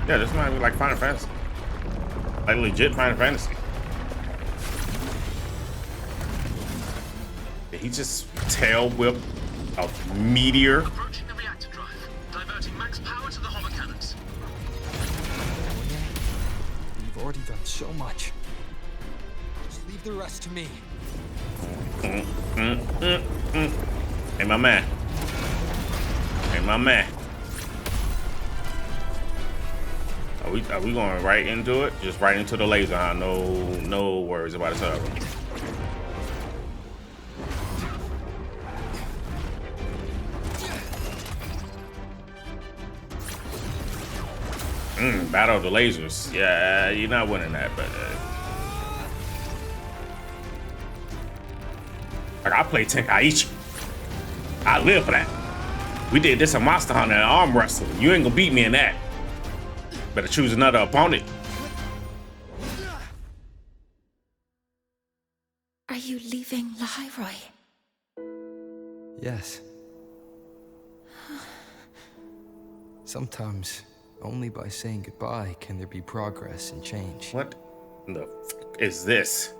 Speaker 1: Yeah, this might be like Final Fantasy. Like legit Final Fantasy. Did he just tail whip a meteor?
Speaker 16: Approaching the reactor drive, diverting max power to the hover cannons.
Speaker 10: I've already done so much. Just leave the rest to me.
Speaker 1: Hey, my man. Hey, my man. Are we going right into it? Just right into the laser, huh? No worries about it. Battle of the lasers. Yeah, you're not winning that, but like I play Tenkaichi. I live for that. We did this in Monster Hunter and arm wrestle. You ain't gonna beat me in that. Better choose another opponent.
Speaker 2: Are you leaving Lahairoi?
Speaker 10: Yes. Sometimes, only by saying goodbye can there be progress and change.
Speaker 1: What the f is this?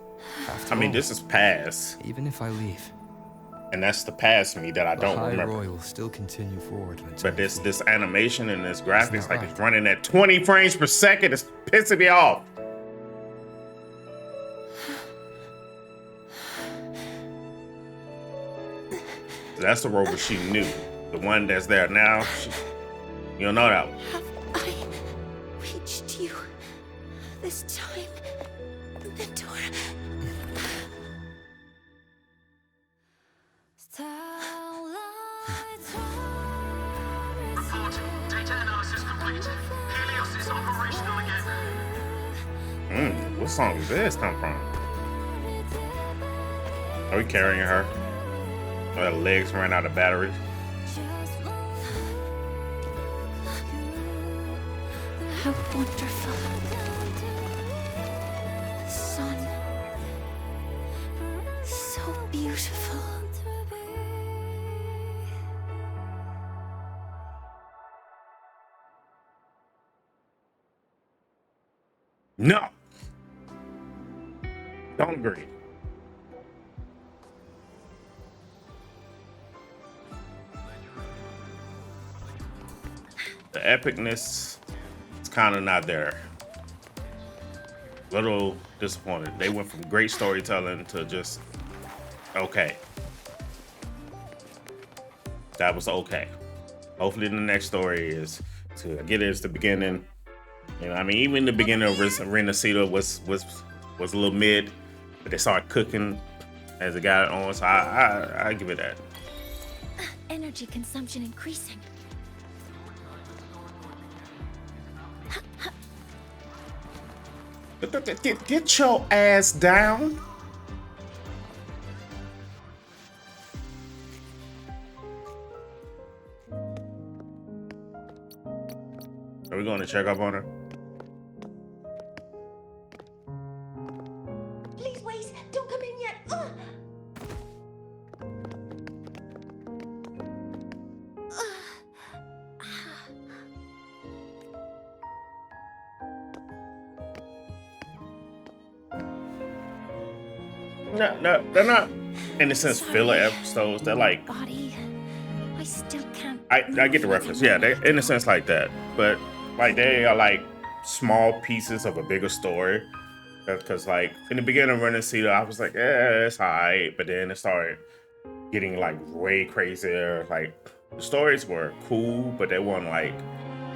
Speaker 1: I mean, this is past.
Speaker 10: Even if I leave.
Speaker 1: And that's the past me that I don't remember.
Speaker 10: Lahairoi will still continue forward.
Speaker 1: But this animation and this graphics, like it's running at 20 frames per second, it's pissing me off. That's the Rover she knew. The one that's there now, you don't know that one.
Speaker 2: Have I reached you this time, Mentor?
Speaker 16: Report. Data analysis complete. Helios is operational again.
Speaker 1: What song does this come from? Are we carrying her? Her legs ran out of battery.
Speaker 2: How wonderful. The sun. So beautiful.
Speaker 1: No. Don't agree. The epicness is kind of not there. Little disappointed. They went from great storytelling to just okay. That was okay. Hopefully the next story is to get it as the beginning. You know, I mean, even the beginning of Renacida was a little mid, but they started cooking as it got on. So I give it that.
Speaker 2: Energy consumption increasing.
Speaker 1: Get your ass down. Are we going to check up on her?
Speaker 2: Please wait. Don't come in yet.
Speaker 1: No, they're not, in a sense, filler episodes. They're like,
Speaker 2: Body. I still can't.
Speaker 1: I get the reference. Yeah, they in a sense like that, but like they are like small pieces of a bigger story. Because like in the beginning of Renacida, I was like, yeah, it's alright, but then it started getting like way crazier. Like the stories were cool, but they weren't like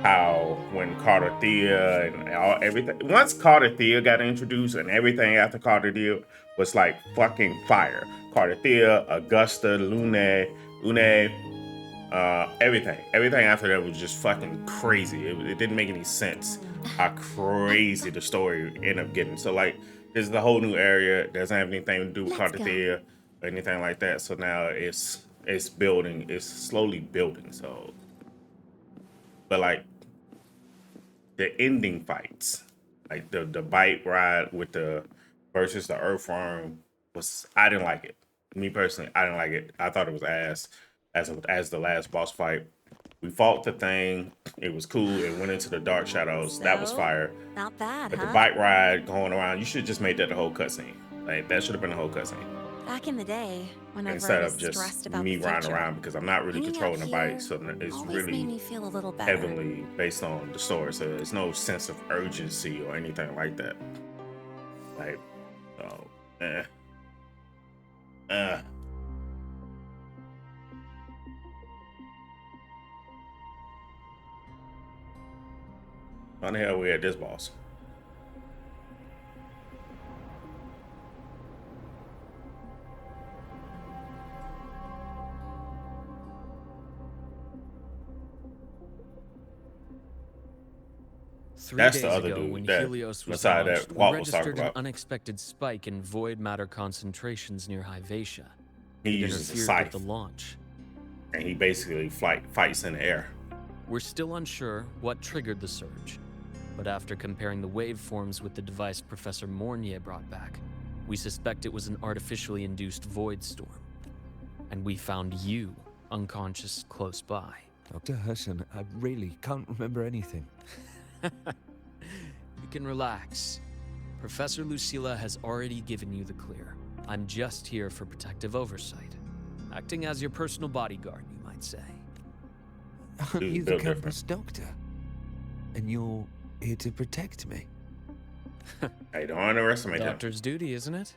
Speaker 1: how when Carter Thea and everything. Once Carter Thea got introduced and everything after Carter Thea was like fucking fire. Carter Thea, Augusta, Une, everything after that was just fucking crazy. It didn't make any sense how crazy the story ended up getting. So like, this is the whole new area. It doesn't have anything to do with Carter Thea or anything like that. So now it's building. It's slowly building. So, but like the ending fights, like the bike ride with the versus the Earthworm I didn't like it. Me personally, I didn't like it. I thought it was ass as the last boss fight. We fought the thing. It was cool. It went into the dark shadows. So, that was fire.
Speaker 6: Not bad,
Speaker 1: But
Speaker 6: huh?
Speaker 1: the bike ride going around, you should just make that the whole cutscene. Like that should have been the whole cutscene.
Speaker 6: Back in the day, whenever
Speaker 1: instead
Speaker 6: I was
Speaker 1: of just
Speaker 6: stressed about
Speaker 1: me
Speaker 6: the
Speaker 1: riding
Speaker 6: future,
Speaker 1: around, because I'm not really
Speaker 6: hanging
Speaker 1: controlling
Speaker 6: out
Speaker 1: the bike,
Speaker 6: here
Speaker 1: so it's
Speaker 6: always
Speaker 1: really
Speaker 6: made me feel a little better.
Speaker 1: heavily based on the story. So there's no sense of urgency or anything like that. Like, oh, How the hell we at this boss?
Speaker 10: That's
Speaker 17: days
Speaker 10: the other
Speaker 17: ago,
Speaker 10: dude
Speaker 17: when
Speaker 10: that
Speaker 17: Helios was
Speaker 10: beside
Speaker 17: launched,
Speaker 10: that
Speaker 17: we
Speaker 10: Walt was talking
Speaker 17: registered an
Speaker 10: about.
Speaker 17: unexpected spike in void matter concentrations near Hyvatia.
Speaker 1: He
Speaker 17: It
Speaker 1: uses a
Speaker 17: interfered
Speaker 1: scythe,
Speaker 17: with the launch.
Speaker 1: and he basically fights in the air.
Speaker 17: We're still unsure what triggered the surge, but after comparing the waveforms with the device Professor Mornier brought back, we suspect it was an artificially induced void storm. And we found you unconscious close by.
Speaker 10: Dr. Herson, I really can't remember anything.
Speaker 17: You can relax. Professor Lucilla has already given you the clear. I'm just here for protective oversight. Acting as your personal bodyguard, you might say.
Speaker 10: Aren't you the campus doctor? And you're here to protect me?
Speaker 1: Hey, don't underestimate him.
Speaker 17: Doctor's duty, isn't it?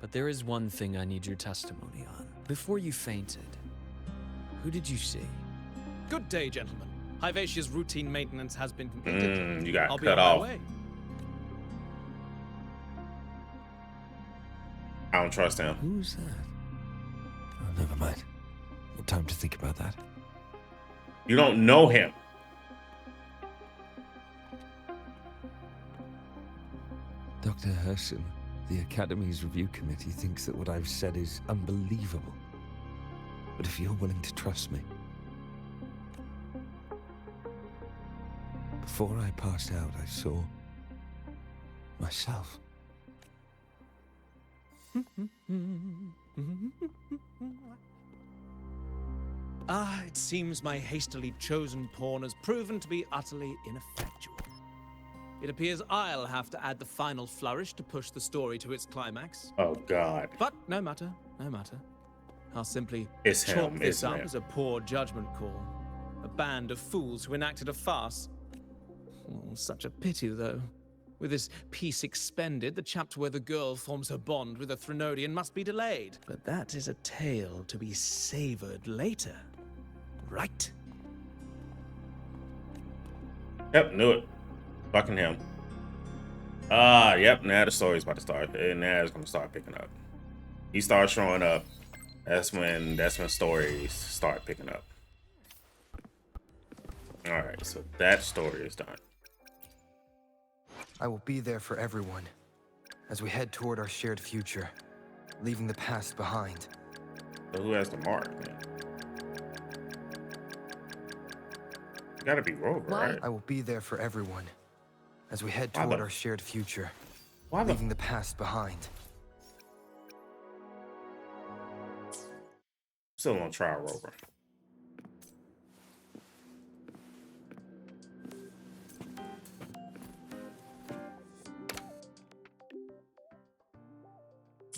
Speaker 17: But there is one thing I need your testimony on. Before you fainted, who did you see?
Speaker 13: Good day, gentlemen. Hyvatia's routine maintenance has been completed.
Speaker 1: You got
Speaker 13: I'll be
Speaker 1: cut
Speaker 13: on my
Speaker 1: off.
Speaker 13: way.
Speaker 1: I don't trust him.
Speaker 10: Who's that? Oh, never mind. No time to think about that.
Speaker 1: You don't know him.
Speaker 10: Dr. Herson, the Academy's review committee thinks that what I've said is unbelievable. But if you're willing to trust me... Before I passed out, I saw... myself.
Speaker 13: It seems my hastily chosen pawn has proven to be utterly ineffectual. It appears I'll have to add the final flourish to push the story to its climax.
Speaker 1: Oh, God.
Speaker 13: But no matter, no matter. I'll simply
Speaker 1: It's
Speaker 13: chalk
Speaker 1: him,
Speaker 13: this
Speaker 1: isn't
Speaker 13: up
Speaker 1: it?
Speaker 13: as a poor judgment call. A band of fools who enacted a farce. Oh, such a pity, though. With this piece expended, the chapter where the girl forms her bond with a Threnodian must be delayed. But that is a tale to be savored later. Right?
Speaker 1: Yep, knew it. Fucking him. Yep, now the story's about to start. And now it's gonna start picking up. He starts showing up. That's when stories start picking up. Alright, so that story is done.
Speaker 12: I will be there for everyone as we head toward our shared future, leaving the past behind.
Speaker 1: So who has the mark, man? You gotta be Rover, right?
Speaker 12: I will be there for everyone as we head
Speaker 1: Why
Speaker 12: toward
Speaker 1: the-
Speaker 12: our shared future,
Speaker 1: Why the-
Speaker 12: leaving the past behind.
Speaker 1: Still on trial, Rover.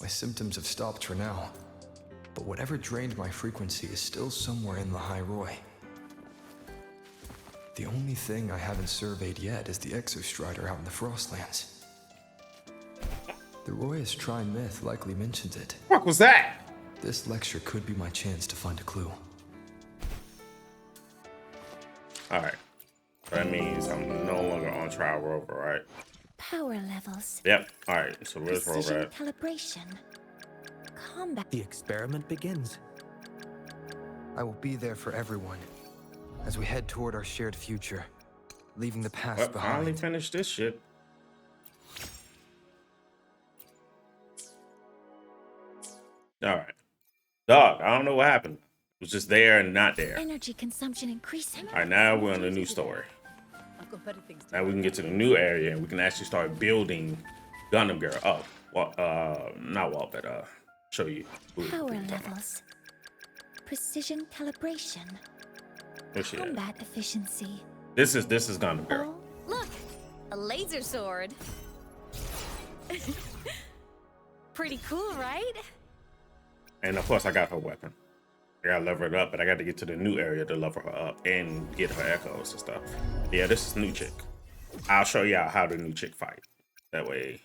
Speaker 18: My symptoms have stopped for now, but whatever drained my frequency is still somewhere in the High Roy. The only thing I haven't surveyed yet is the Exostrider out in the Frostlands. The Royus Trine myth likely mentions it.
Speaker 1: What was that?
Speaker 18: This lecture could be my chance to find a clue.
Speaker 1: Alright. That means I'm no longer on trial, Rover, right?
Speaker 2: Power levels.
Speaker 1: Yep. Alright, so where's Rover
Speaker 2: Precision
Speaker 1: at?
Speaker 2: calibration. Combat.
Speaker 12: The experiment begins. I will be there for everyone as we head toward our shared future, leaving the past
Speaker 1: Well,
Speaker 12: behind.
Speaker 1: finally finished this shit. Alright. Dog, I don't know what happened. It was just there and not there.
Speaker 2: Energy consumption increasing.
Speaker 1: Alright, now we're on the new story. Now we can get to the new area and we can actually start building Gundam Girl. Oh, well, not Walt, but show you.
Speaker 2: Power levels. Precision calibration.
Speaker 1: Where's she at?
Speaker 2: Combat efficiency.
Speaker 1: This is Gundam Girl.
Speaker 6: Look, a laser sword. Pretty cool, right?
Speaker 1: And of course, I got her weapon. I gotta level it up, but I got to get to the new area to level her up and get her echoes and stuff. Yeah, this is new chick. I'll show y'all how the new chick fight. That way.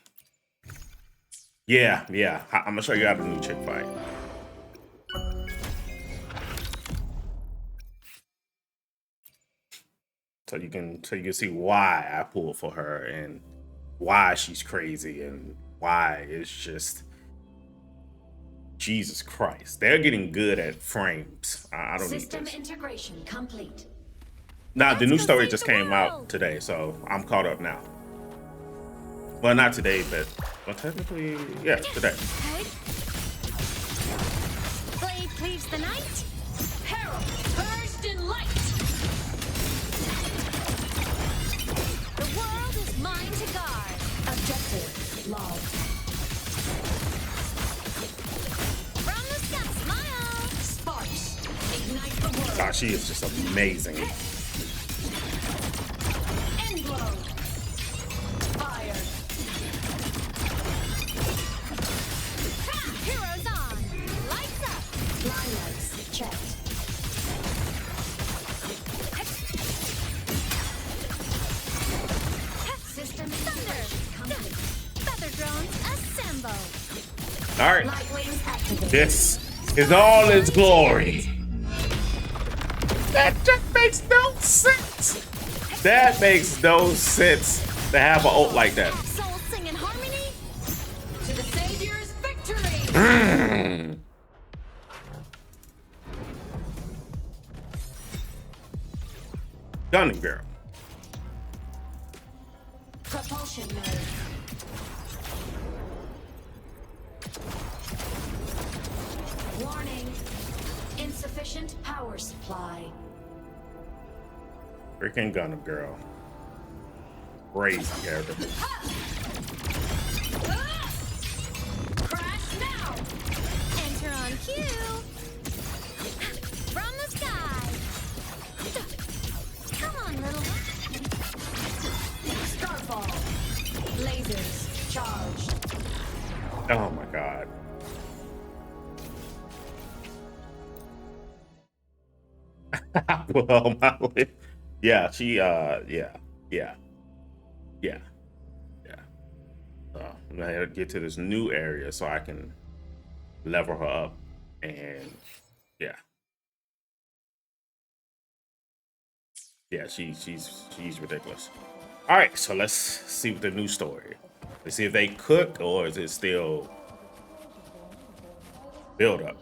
Speaker 1: Yeah. I'm gonna show you how the new chick fight. So you can see why I pulled for her and why she's crazy and why it's just Jesus Christ. They're getting good at frames. I don't need
Speaker 5: System
Speaker 1: this.
Speaker 5: integration complete.
Speaker 1: Now the new story just came out today, so I'm caught up now. Well, not today, but technically, yeah, today.
Speaker 5: Blade cleaves the night. Herald burst in light. The world is mine to guard. Objective logged. From the sky, smile. Sparks ignite the world.
Speaker 1: Ah, she is just amazing.
Speaker 5: End blow. Fire. Heroes on! Lights up! Lilacs checked. System thunder! Feather drones assemble!
Speaker 1: Alright. This is all its glory. That just makes no sense. That makes no sense to have an ult like that.
Speaker 5: Souls sing in harmony to the Savior's victory!
Speaker 1: Gunning girl.
Speaker 5: Propulsion mode. Warning. Insufficient power supply.
Speaker 1: Freaking Gunning girl. Crazy character.
Speaker 5: Crash now! Enter on cue! From the sky! Come on, little one! Starfall! Lasers charged!
Speaker 1: Oh my god. Well, Molly. Yeah, she yeah. I'm gonna get to this new area so I can level her up and yeah. Yeah, she's ridiculous. Alright, so let's see what the new story. Let's see if they cook or is it still build up.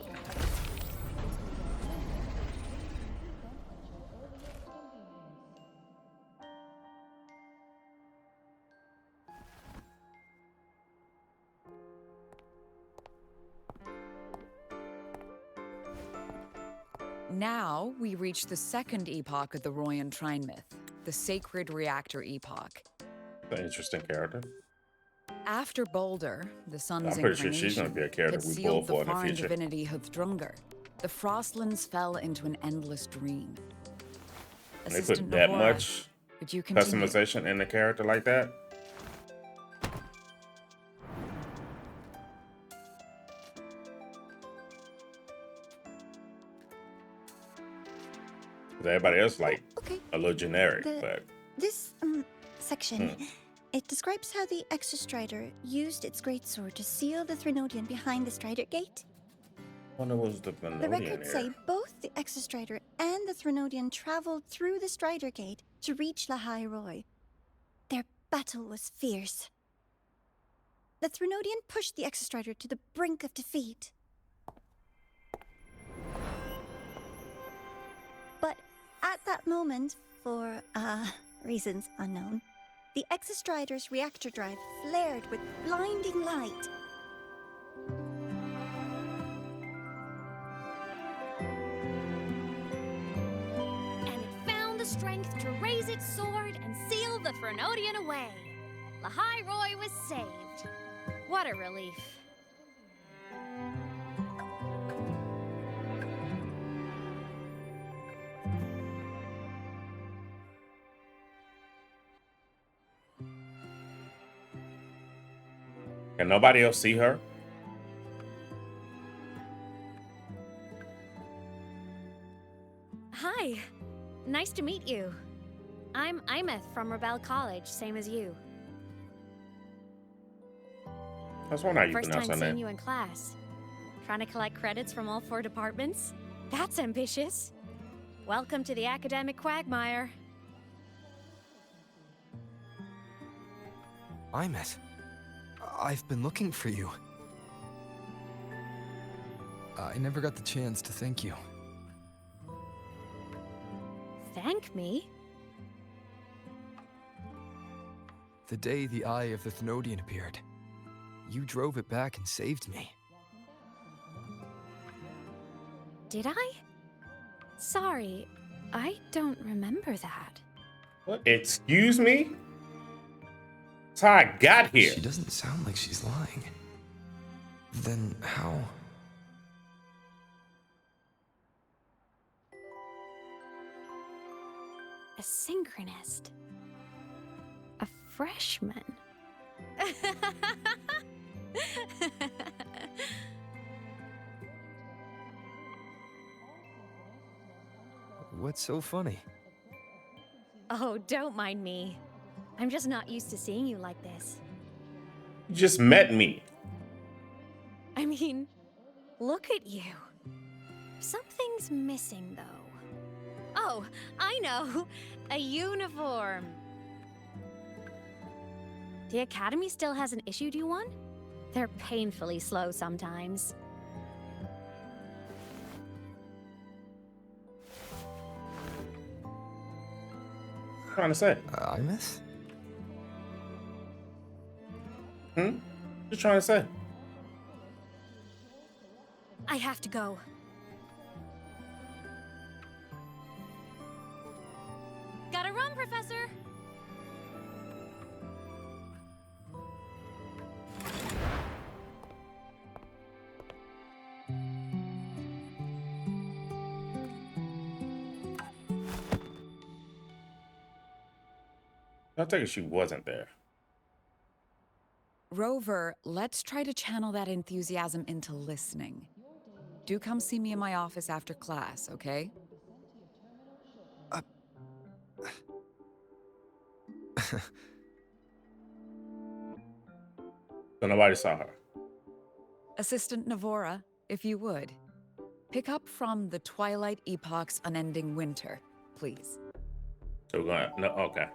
Speaker 19: Now we reach the second epoch of the Royan Trine myth, the Sacred Reactor Epoch.
Speaker 1: An interesting character.
Speaker 19: After Boulder, the sun's
Speaker 1: I'm pretty sure she's going to be a character
Speaker 19: had
Speaker 1: we pull
Speaker 19: sealed
Speaker 1: for
Speaker 19: the
Speaker 1: in the
Speaker 19: foreign
Speaker 1: future.
Speaker 19: divinity Huthdrungar, the Frostlands fell into an endless dream.
Speaker 1: When they put
Speaker 19: Assistant
Speaker 1: that
Speaker 19: Navora,
Speaker 1: much
Speaker 19: would you continue?
Speaker 1: customization in a character like that? Everybody else like a little generic, but
Speaker 20: This section, it describes how the Exostrider used its greatsword to seal the Threnodian behind the Strider Gate.
Speaker 1: I wonder what was the
Speaker 20: The
Speaker 1: Venodian
Speaker 20: records say
Speaker 1: here.
Speaker 20: both the Exostrider and the Threnodian traveled through the Strider Gate to reach Lahai Roy. Their battle was fierce. The Threnodian pushed the Exostrider to the brink of defeat. But at that moment, for reasons unknown, the Exostrider's reactor drive flared with blinding light.
Speaker 2: And it found the strength to raise its sword and seal the Threnodian away. Lahai Roy was saved. What a relief.
Speaker 1: Can nobody else see her?
Speaker 21: Nice to meet you. I'm Aemeath from Rebel College, same as you.
Speaker 1: That's one how you
Speaker 21: First
Speaker 1: pronounce
Speaker 21: time
Speaker 1: her
Speaker 21: seeing
Speaker 1: name.
Speaker 21: you in class. Trying to collect credits from all 4 departments? That's ambitious. Welcome to the academic quagmire.
Speaker 18: Aemeath, I've been looking for you. I never got the chance to thank you.
Speaker 21: Thank me?
Speaker 18: The day the Eye of the Thenodian appeared, you drove it back and saved me.
Speaker 21: Did I? Sorry, I don't remember that.
Speaker 1: What? Excuse me? That's how I got here.
Speaker 18: She doesn't sound like she's lying. Then how?
Speaker 21: A synchronist. A freshman.
Speaker 18: What's so funny?
Speaker 21: Oh, don't mind me. I'm just not used to seeing you like this.
Speaker 1: You just met me.
Speaker 21: I mean, look at you. Something's missing, though. Oh, I know. A uniform. The Academy still hasn't issued you one? They're painfully slow sometimes.
Speaker 1: What you trying to say?
Speaker 18: Aemeath?
Speaker 1: What you trying to say?
Speaker 21: I have to go. Gotta run, Professor!
Speaker 1: I take it she wasn't there.
Speaker 19: Rover, let's try to channel that enthusiasm into listening. Do come see me in my office after class, okay?
Speaker 1: So nobody saw her.
Speaker 19: Assistant Navora, if you would. Pick up from the Twilight Epoch's Unending Winter, please.
Speaker 1: So we're gonna, no, okay.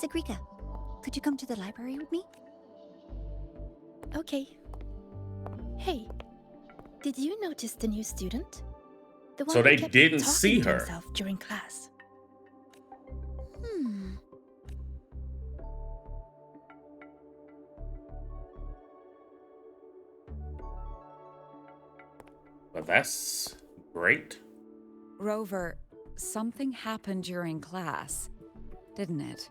Speaker 20: Sagrika, could you come to the library with me?
Speaker 22: Okay. Hey, did you notice the new student? The one
Speaker 1: So they
Speaker 22: who kept
Speaker 1: didn't
Speaker 22: talking
Speaker 1: see
Speaker 22: to
Speaker 1: her.
Speaker 22: himself during class.
Speaker 1: Well, that's great.
Speaker 19: Rover, something happened during class, didn't it?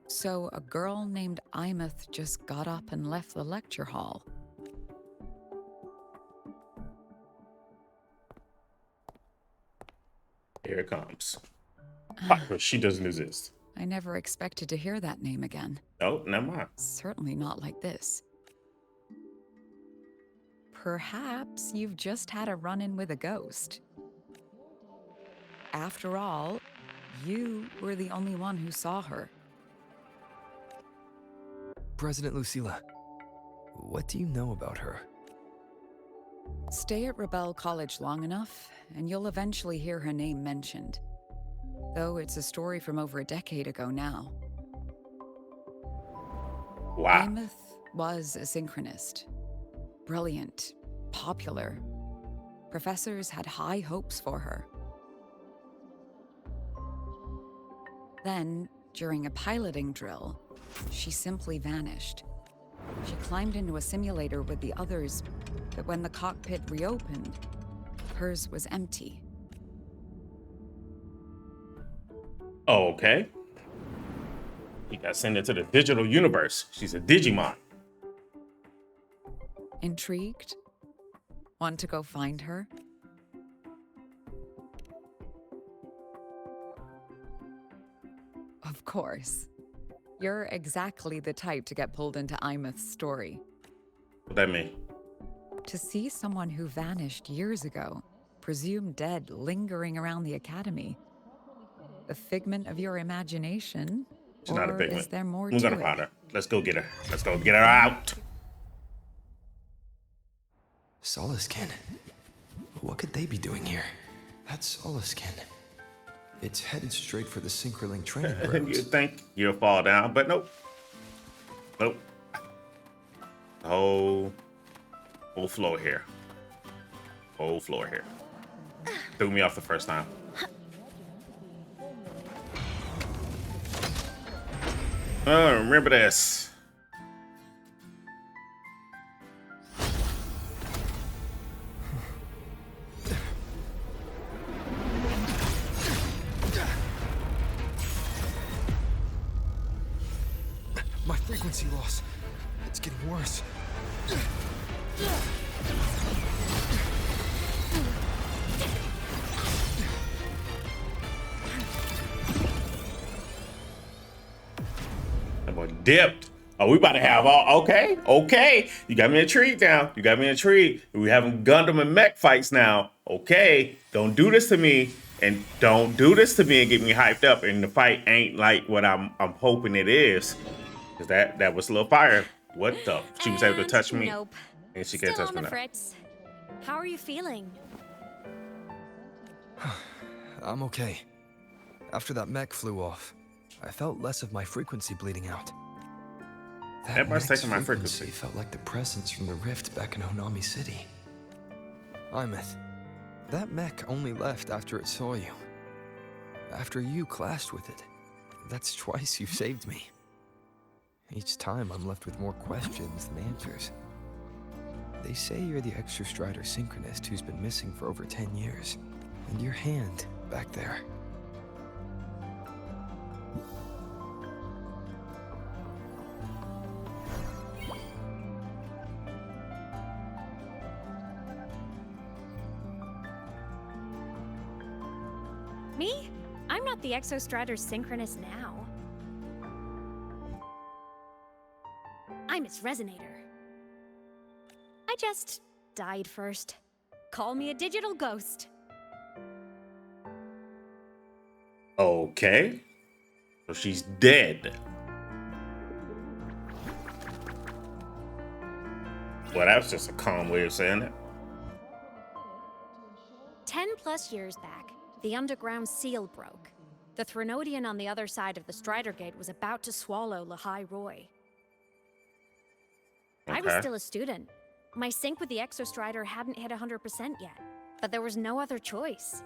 Speaker 19: So a girl named Aemeath just got up and left the lecture hall.
Speaker 1: Here it comes. But she doesn't exist.
Speaker 19: I never expected to hear that name again.
Speaker 1: Oh, never mind.
Speaker 19: Certainly not like this. Perhaps you've just had a run-in with a ghost. After all, you were the only one who saw her.
Speaker 18: President Lucilla, what do you know about her?
Speaker 19: Stay at Rebel College long enough, and you'll eventually hear her name mentioned. Though it's a story from over a decade ago now.
Speaker 1: Wow.
Speaker 19: Aemeath was a synchronist. Brilliant, popular. Professors had high hopes for her. Then, during a piloting drill, she simply vanished. She climbed into a simulator with the others, but when the cockpit reopened, hers was empty.
Speaker 1: Oh, okay. He got sent into the digital universe. She's a Digimon.
Speaker 19: Intrigued? Want to go find her? Of course. You're exactly the type to get pulled into Aemeath's story.
Speaker 1: What that mean?
Speaker 19: To see someone who vanished years ago, presumed dead, lingering around the academy. A figment of your imagination?
Speaker 1: She's not a
Speaker 19: or
Speaker 1: figment.
Speaker 19: is there more
Speaker 1: We're
Speaker 19: to
Speaker 1: gonna
Speaker 19: it?
Speaker 1: find her. Let's go get her. Let's go get her out.
Speaker 18: Solaskin? What could they be doing here? That's Solaskin. It's headed straight for the Synchroling training
Speaker 1: You
Speaker 18: grounds.
Speaker 1: think you'll fall down, but nope. Nope. Whole floor here. Whole floor here. Threw me off the first time. Oh, remember this.
Speaker 18: My frequency loss. It's getting worse.
Speaker 1: That boy dipped. Oh, we about to have all okay. You got me intrigued now. You got me intrigued. We having Gundam and mech fights now. Okay, don't do this to me, and don't do this to me and get me hyped up. And the fight ain't like what I'm hoping it is. Cause that was a little fire. What the? She was able to touch me,
Speaker 21: Nope.
Speaker 1: and she can't
Speaker 21: Still
Speaker 1: touch
Speaker 21: on
Speaker 1: me
Speaker 21: the
Speaker 1: now.
Speaker 21: fritz. How are you feeling?
Speaker 18: I'm okay. After that mech flew off, I felt less of my frequency bleeding out. That
Speaker 1: Everybody's
Speaker 18: mech's
Speaker 1: taking my frequency.
Speaker 18: felt like the presence from the rift back in Honami City. Aemeath, that mech only left after it saw you. After you clashed with it. That's twice you've saved me. Each time I'm left with more questions than answers. They say you're the Extra Strider Synchronist who's been missing for over 10 years. And your hand back there.
Speaker 21: Me? I'm not the Exostrider Synchronist now. I'm its Resonator. I just died first. Call me a digital ghost.
Speaker 1: Okay. So she's dead. Well, that's just a calm way of saying it.
Speaker 21: 10+ years back, the underground seal broke. The Threnodian on the other side of the Strider Gate was about to swallow Lahai Roy. I was
Speaker 1: Okay.
Speaker 21: still a student. My sync with the Exostrider hadn't hit 100% yet, but there was no other choice.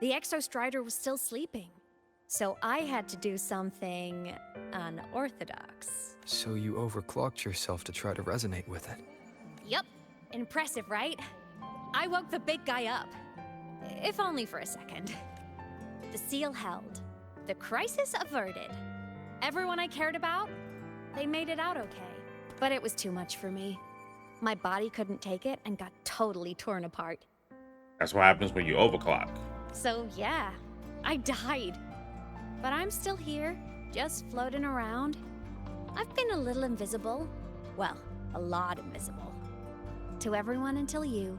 Speaker 21: The Exostrider was still sleeping, so I had to do something unorthodox.
Speaker 18: So you overclocked yourself to try to resonate with it.
Speaker 21: Yup, impressive, right? I woke the big guy up. If only for a second. The seal held. The crisis averted. Everyone I cared about, they made it out okay. But it was too much for me. My body couldn't take it and got totally torn apart.
Speaker 1: That's what happens when you overclock.
Speaker 21: So yeah, I died. But I'm still here, just floating around. I've been a little invisible. Well, a lot invisible. To everyone until you.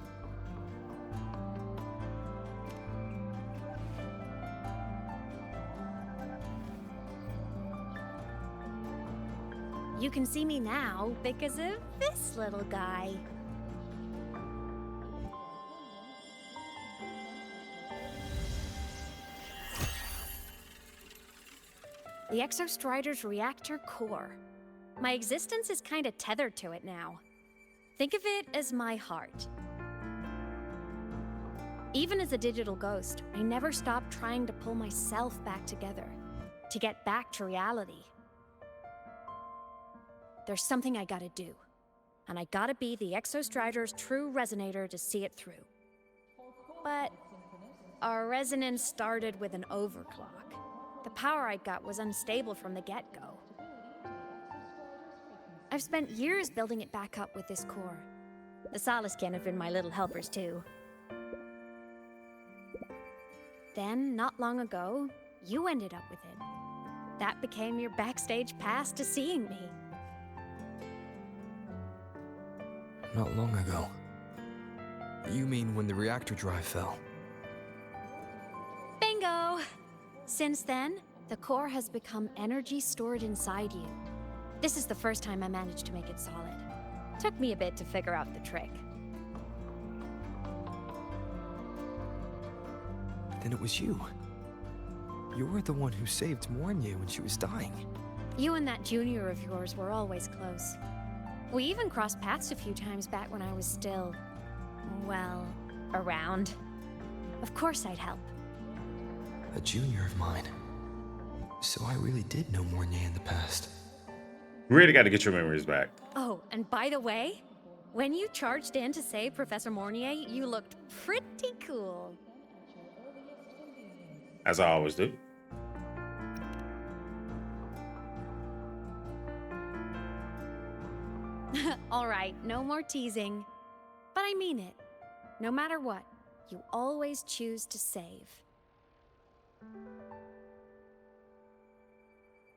Speaker 21: You can see me now because of this little guy. The Exostrider's reactor core. My existence is kind of tethered to it now. Think of it as my heart. Even as a digital ghost, I never stopped trying to pull myself back together, to get back to reality. There's something I gotta do, and I gotta be the Exostrider's true resonator to see it through. But our resonance started with an overclock. The power I got was unstable from the get-go. I've spent years building it back up with this core. The Soliskin have been my little helpers too. Then, not long ago, you ended up with it. That became your backstage pass to seeing me.
Speaker 18: Not long ago. You mean when the reactor drive fell?
Speaker 21: Bingo! Since then, the core has become energy stored inside you. This is the first time I managed to make it solid. Took me a bit to figure out the trick.
Speaker 18: Then it was you. You were the one who saved Mornia when she was dying.
Speaker 21: You and that junior of yours were always close. We even crossed paths a few times back when I was still, well, around. Of course I'd help.
Speaker 18: A junior of mine. So I really did know Mornia in the past.
Speaker 1: You really got to get your memories back.
Speaker 21: Oh, and by the way, when you charged in to save Professor Mornier, you looked pretty cool.
Speaker 1: As I always do.
Speaker 21: All right, no more teasing. But I mean it. No matter what, you always choose to save.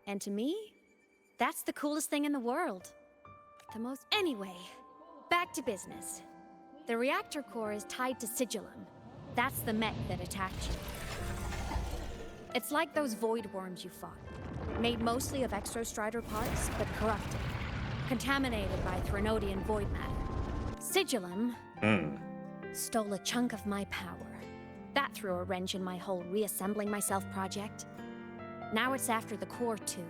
Speaker 21: And to me, that's the coolest thing in the world. The most... Anyway, back to business. The reactor core is tied to Sigillum. That's the mech that attacked you. It's like those void worms you fought. Made mostly of Exostrider parts, but corrupted. Contaminated by Threnodian void matter. Sigillum stole a chunk of my power. That threw a wrench in my whole reassembling myself project. Now it's after the core too.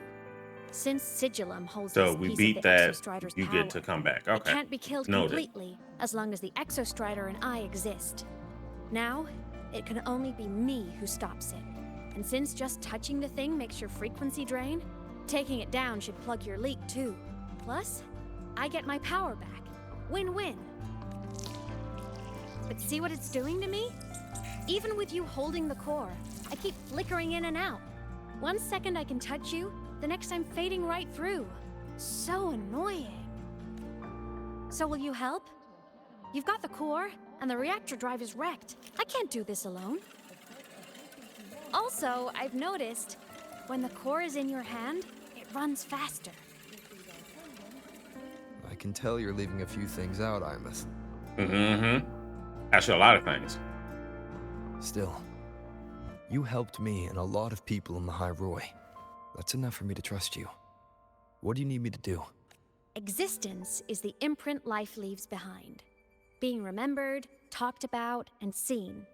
Speaker 21: Since Sigillum holds
Speaker 1: So
Speaker 21: this
Speaker 1: we
Speaker 21: piece
Speaker 1: beat
Speaker 21: of the
Speaker 1: that,
Speaker 21: Exostrider's
Speaker 1: you
Speaker 21: power,
Speaker 1: get to come back.
Speaker 21: it
Speaker 1: Okay.
Speaker 21: can't be killed
Speaker 1: Noted.
Speaker 21: completely as long as the Exostrider and I exist. Now, it can only be me who stops it. And since just touching the thing makes your frequency drain, taking it down should plug your leak too. Plus, I get my power back. Win-win. But see what it's doing to me? Even with you holding the core, I keep flickering in and out. 1 second I can touch you, the next I'm fading right through. So annoying. So will you help? You've got the core, and the reactor drive is wrecked. I can't do this alone. Also, I've noticed, when the core is in your hand, it runs faster.
Speaker 18: I can tell you're leaving a few things out, Aemeath.
Speaker 1: Mm-hmm. Actually, a lot of things.
Speaker 18: Still, you helped me and a lot of people in the High Roy. That's enough for me to trust you. What do you need me to do?
Speaker 21: Existence is the imprint life leaves behind. Being remembered, talked about, and seen.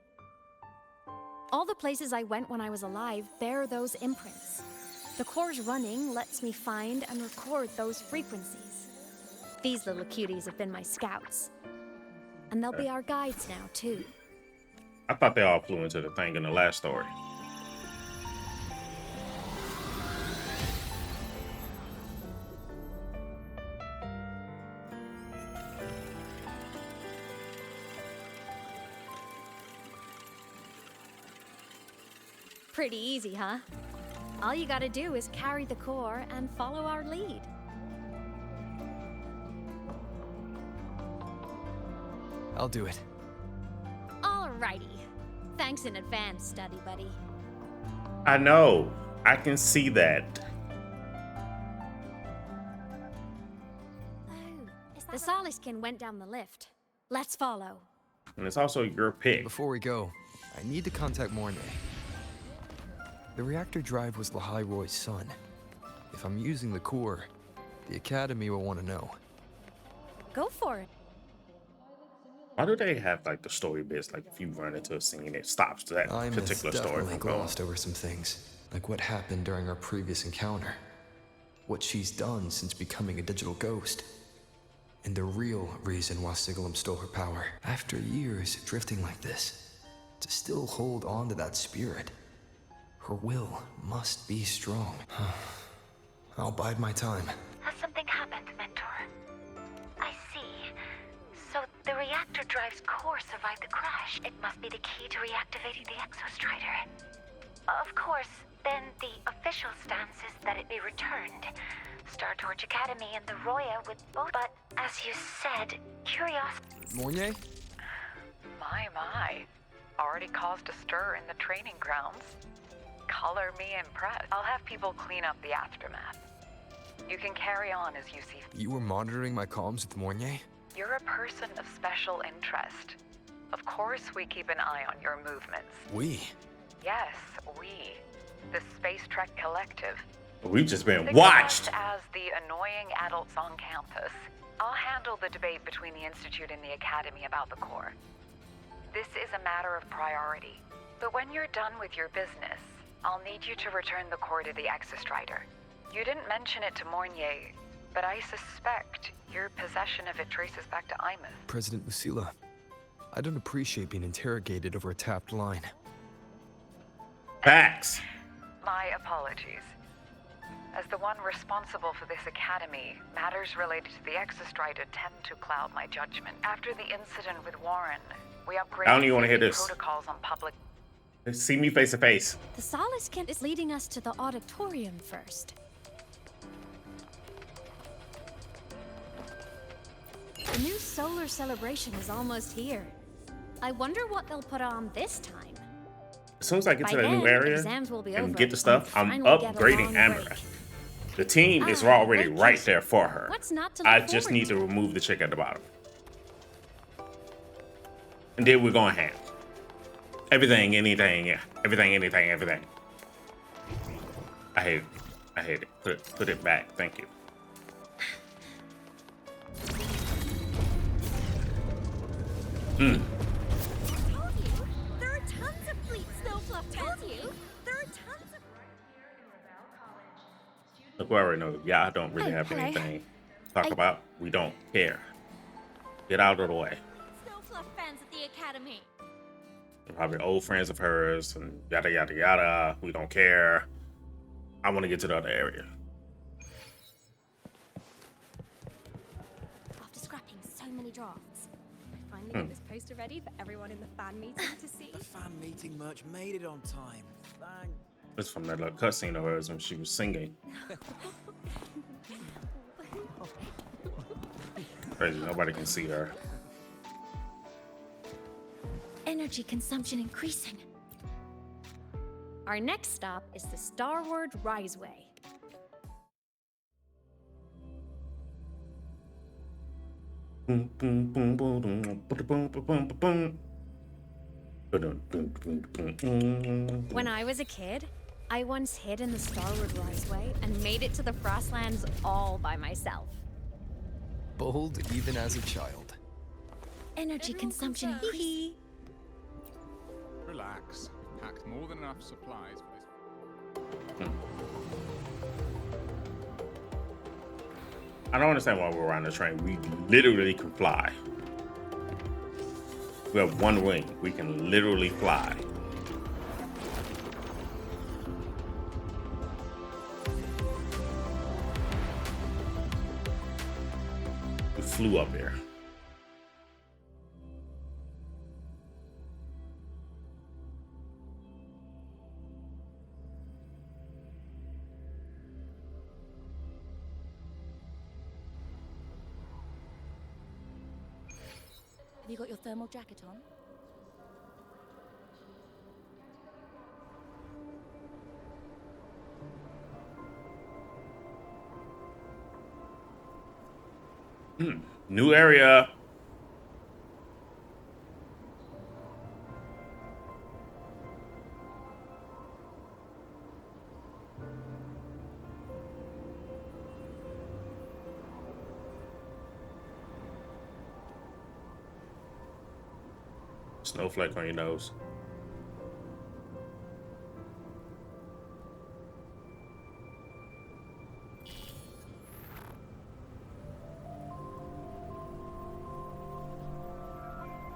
Speaker 21: All the places I went when I was alive bear those imprints. The core's running lets me find and record those frequencies. These little cuties have been my scouts. And they'll be our guides now, too.
Speaker 1: I thought they all flew into the thing in the last story.
Speaker 21: Pretty easy, huh? All you gotta do is carry the core and follow our lead.
Speaker 18: I'll do it.
Speaker 21: Alrighty. Thanks in advance, study buddy.
Speaker 1: I know. I can see that.
Speaker 21: The Soliskin went down the lift. Let's follow.
Speaker 1: And it's also your pick.
Speaker 18: Before we go, I need to contact Mornay. The reactor drive was Lahai Roy's son. If I'm using the core, the Academy will want to know.
Speaker 21: Go for it.
Speaker 1: Why do they have like the story bits? Like if you run into a scene, it stops that particular story
Speaker 18: definitely
Speaker 1: from going.
Speaker 18: glossed over some things, like what happened during our previous encounter, what she's done since becoming a digital ghost, and the real reason why Sigillum stole her power. After years drifting like this, to still hold on to that spirit, her will must be strong. I'll bide my time.
Speaker 2: Has something happened, Mentor? I see. So the reactor drive's core survived the crash. It must be the key to reactivating the Exostrider. Of course, then the official stance is that it be returned.
Speaker 3: Star Torch Academy and the Roya with both, but as you said, curiosity.
Speaker 18: Mornier?
Speaker 4: My. Already caused a stir in the training grounds. Color me impressed. I'll have people clean up the aftermath. You can carry on as you see.
Speaker 18: You were monitoring my comms with Mornier?
Speaker 4: You're a person of special interest. Of course we keep an eye on your movements.
Speaker 18: We?
Speaker 4: Yes, we. The Space Trek Collective.
Speaker 1: We've just been
Speaker 4: Think of
Speaker 1: watched.
Speaker 4: us as the annoying adults on campus. I'll handle the debate between the Institute and the Academy about the Corps. This is a matter of priority. But when you're done with your business, I'll need you to return the core to the Exostrider. You didn't mention it to Mornier, but I suspect your possession of it traces back to Aemeath.
Speaker 18: President Lucilla, I don't appreciate being interrogated over a tapped line.
Speaker 1: Facts.
Speaker 4: My apologies. As the one responsible for this academy, matters related to the Exostrider tend to cloud my judgment. After the incident with Warren, we upgraded
Speaker 1: I don't even want to hear
Speaker 4: safety
Speaker 1: this.
Speaker 4: protocols on public.
Speaker 1: See me face to face.
Speaker 21: The Solace Camp is leading us to the auditorium first. The new solar celebration is almost here. I wonder what they'll put on this time.
Speaker 1: As soon as I get
Speaker 21: By
Speaker 1: to that
Speaker 21: then,
Speaker 1: new area
Speaker 21: exams will be
Speaker 1: and
Speaker 21: over,
Speaker 1: get the stuff,
Speaker 21: and
Speaker 1: I'm
Speaker 21: finally get a
Speaker 1: upgrading
Speaker 21: long
Speaker 1: Aemeath. The team is already right there for her.
Speaker 21: What's not to
Speaker 1: I
Speaker 21: look
Speaker 1: just
Speaker 21: forward
Speaker 1: need to remove the chick at the bottom. And then we're going ham. Everything, anything, everything, anything, everything. I hate it. I hate it. Put it back. Thank you. Hmm.
Speaker 5: Told you, there are tons of fleet snowfluff. Told you, there are tons of.
Speaker 1: Look, we already know y'all don't really have
Speaker 5: Okay.
Speaker 1: anything to talk about. We don't care. Get out of the way.
Speaker 3: Snowfluff fans at the Academy.
Speaker 1: They're probably old friends of hers and yada yada yada. We don't care. I want to get to the other area.
Speaker 3: After scrapping so many drafts, I finally
Speaker 1: Hmm.
Speaker 3: got this poster ready for everyone in the fan meeting to see.
Speaker 12: The fan meeting merch made it on time. Thank.
Speaker 1: This is from that little cutscene of hers when she was singing. Crazy, nobody can see her.
Speaker 2: Energy consumption increasing.
Speaker 21: Our next stop is the Starward Riseway.
Speaker 1: Boom, boom, boom, boom, boom, boom, boom, boom, boom.
Speaker 21: When I was a kid, I once hid in the Starward Riseway and made it to the Frostlands all by myself.
Speaker 18: Bold even as a child.
Speaker 2: Energy consumption increasing.
Speaker 23: Relax. We've packed more than enough supplies for this.
Speaker 1: I don't understand why we're on the train. We literally can fly. We have one wing. We can literally fly. We flew up there.
Speaker 22: Have you got your thermal jacket on?
Speaker 1: New area. Snowflake on your nose.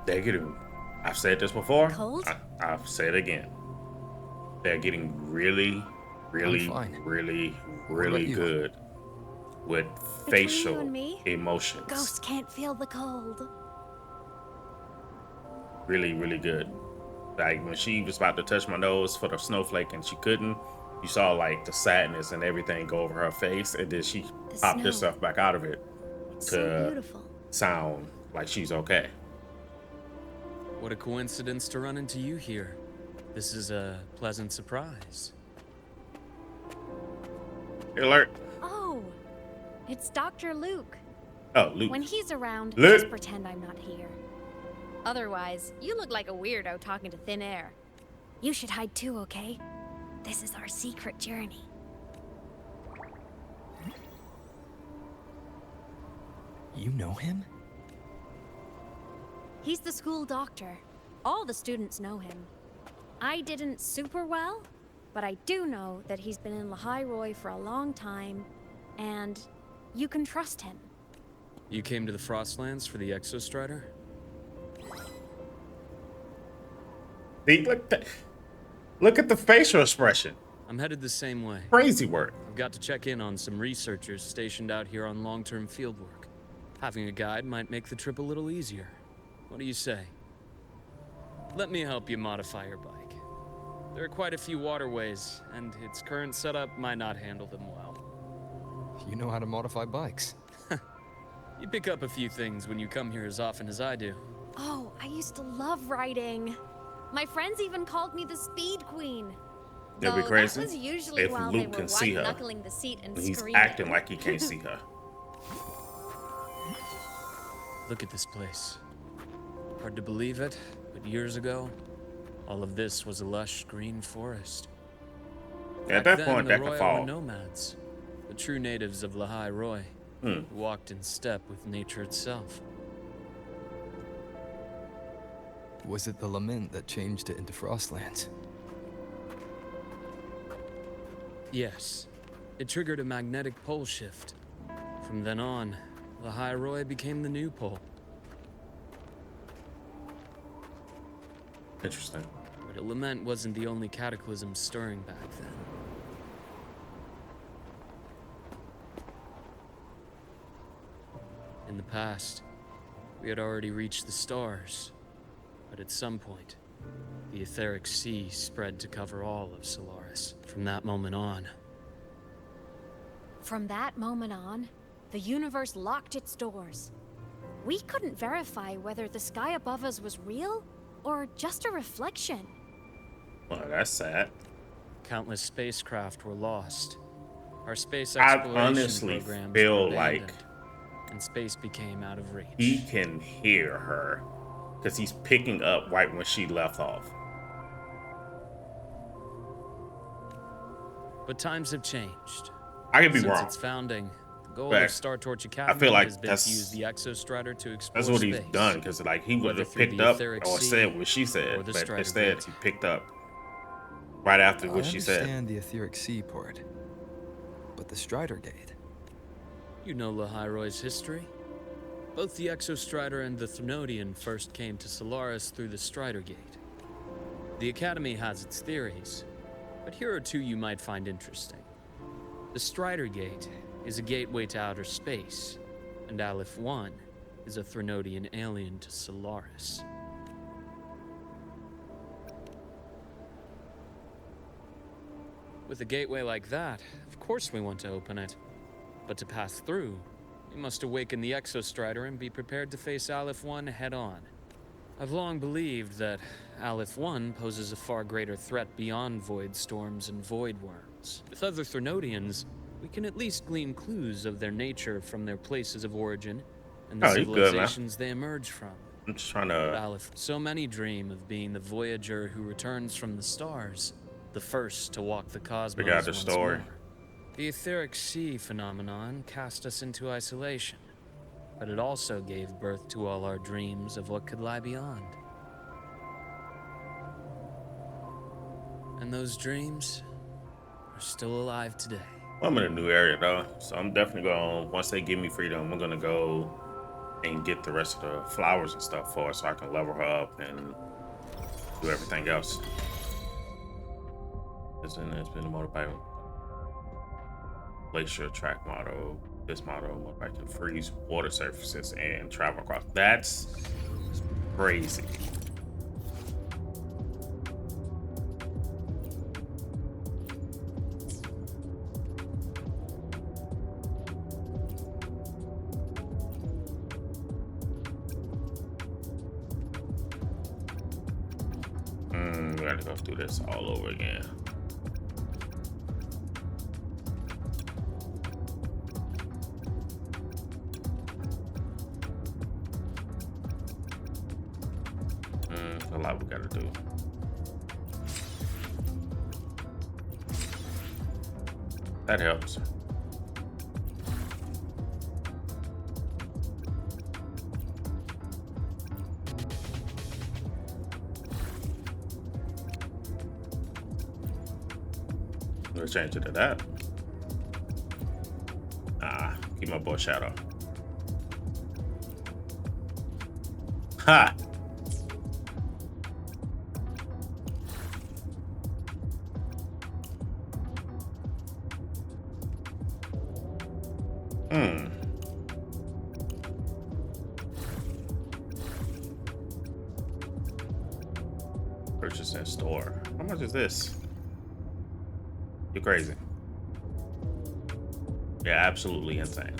Speaker 1: They're getting, I've said this before.
Speaker 2: Cold?
Speaker 1: I've said it again. They're getting really, really, really, really
Speaker 2: you?
Speaker 1: good with
Speaker 2: Between you
Speaker 1: facial
Speaker 2: and me,
Speaker 1: emotions.
Speaker 2: Ghosts can't feel the cold.
Speaker 1: Really, really good. Like when she was about to touch my nose for the snowflake and she couldn't, You saw like the sadness and everything go over her face, and then she popped
Speaker 22: snow.
Speaker 1: herself back out of it
Speaker 22: So
Speaker 1: to
Speaker 22: beautiful.
Speaker 1: sound like she's okay.
Speaker 17: What a coincidence to run into you here. This is a pleasant surprise.
Speaker 1: Alert.
Speaker 21: Oh, it's Dr. Luke.
Speaker 1: Oh, Luke.
Speaker 21: When he's around,
Speaker 1: Luke.
Speaker 21: just pretend I'm not here. Otherwise, you look like a weirdo talking to thin air. You should hide too, okay? This is our secret journey.
Speaker 18: You know him?
Speaker 21: He's the school doctor. All the students know him. I didn't super well, but I do know that he's been in Lahairoi for a long time, and you can trust him.
Speaker 17: You came to the Frostlands for the Exostrider?
Speaker 1: See, look at the facial expression.
Speaker 17: I'm headed the same way.
Speaker 1: Crazy work.
Speaker 17: I've got to check in on some researchers stationed out here on long-term fieldwork. Having a guide might make the trip a little easier. What do you say? Let me help you modify your bike. There are quite a few waterways, and its current setup might not handle them well.
Speaker 18: You know how to modify bikes.
Speaker 17: You pick up a few things when you come here as often as I do.
Speaker 21: Oh, I used to love riding. My friends even called me the Speed Queen.
Speaker 1: That'd be
Speaker 21: Though
Speaker 1: crazy
Speaker 21: That was usually
Speaker 1: if
Speaker 21: while
Speaker 1: Luke
Speaker 21: they were
Speaker 1: can see her.
Speaker 21: white-knuckling the seat and
Speaker 1: He's
Speaker 21: screaming.
Speaker 1: acting like he can't see her.
Speaker 17: Look at this place. Hard to believe it, but years ago, all of this was a lush green forest.
Speaker 1: Yeah, at
Speaker 17: Back
Speaker 1: that
Speaker 17: then,
Speaker 1: point,
Speaker 17: the
Speaker 1: that could
Speaker 17: Roya
Speaker 1: fall.
Speaker 17: were nomads, the true natives of Lahairoi, who walked in step with nature itself.
Speaker 18: Was it the lament that changed it into Frostlands?
Speaker 17: Yes, it triggered a magnetic pole shift. From then on, Lahairoi became the new pole.
Speaker 1: Interesting.
Speaker 17: But a lament wasn't the only cataclysm stirring back then. In the past, we had already reached the stars, but at some point, the etheric sea spread to cover all of Solaris. From that moment on,
Speaker 21: From that moment on, the universe locked its doors. We couldn't verify whether the sky above us was real or just a reflection.
Speaker 1: Well, that's sad.
Speaker 17: countless spacecraft were lost. Our space
Speaker 1: I
Speaker 17: exploration
Speaker 1: honestly
Speaker 17: programs
Speaker 1: feel
Speaker 17: were
Speaker 1: like
Speaker 17: abandoned, and space became out of reach.
Speaker 1: he can hear her because he's picking up right when she left off.
Speaker 17: But times have changed.
Speaker 1: I could be
Speaker 17: Since
Speaker 1: wrong.
Speaker 17: its founding, the goal
Speaker 1: But
Speaker 17: of Star Torch Academy
Speaker 1: feel like
Speaker 17: has been
Speaker 1: that's-
Speaker 17: to use the Exostrider to explore
Speaker 1: That's what he's
Speaker 17: space.
Speaker 1: done because like he would
Speaker 17: Whether
Speaker 1: have
Speaker 17: through
Speaker 1: picked
Speaker 17: the
Speaker 1: up
Speaker 17: etheric
Speaker 1: or
Speaker 17: sea
Speaker 1: said what she said,
Speaker 17: or the
Speaker 1: but
Speaker 17: Strider
Speaker 1: instead
Speaker 17: Gate.
Speaker 1: he picked up right after what
Speaker 18: I
Speaker 1: she said.
Speaker 18: understand the etheric sea part, but the Strider Gate.
Speaker 17: You know Lahairoi's history? Both the Exostrider and the Threnodian first came to Solaris through the Strider Gate. The Academy has its theories, but here are two you might find interesting. The Strider Gate is a gateway to outer space, and Aleph 1 is a Threnodian alien to Solaris. With a gateway like that, of course we want to open it. But to pass through, we must awaken the Exostrider and be prepared to face Aleph 1 head-on. I've long believed that Aleph 1 poses a far greater threat beyond void storms and void worms. With other Threnodians, we can at least glean clues of their nature from their places of origin and the
Speaker 1: Oh, you good, man.
Speaker 17: civilizations they emerge from.
Speaker 1: I'm just trying
Speaker 17: But
Speaker 1: to.
Speaker 17: Aleph, so many dream of being the voyager who returns from the stars, the first to walk the cosmos
Speaker 1: Figure out the
Speaker 17: once
Speaker 1: story.
Speaker 17: more. The etheric sea phenomenon cast us into isolation, but it also gave birth to all our dreams of what could lie beyond. And those dreams are still alive today.
Speaker 1: I'm in a new area though, so I'm definitely going. Once they give me freedom, I'm gonna go and get the rest of the flowers and stuff for her, so I can level her up and do everything else. It's been a motorbike. Glacier track model. This model motorbike can freeze water surfaces and travel across. That's crazy. We gotta go through this all over again. A lot we gotta do. That helps. Let's change it to that. Keep my boy Shadow. Ha! Purchase in store. How much is this? You're crazy. Yeah, absolutely insane.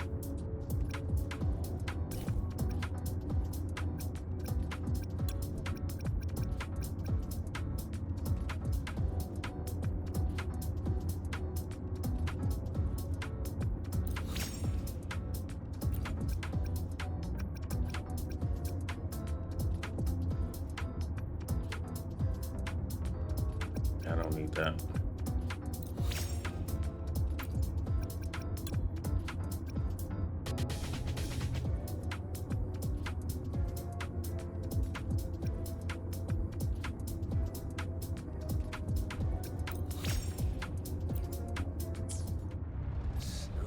Speaker 1: I don't need that.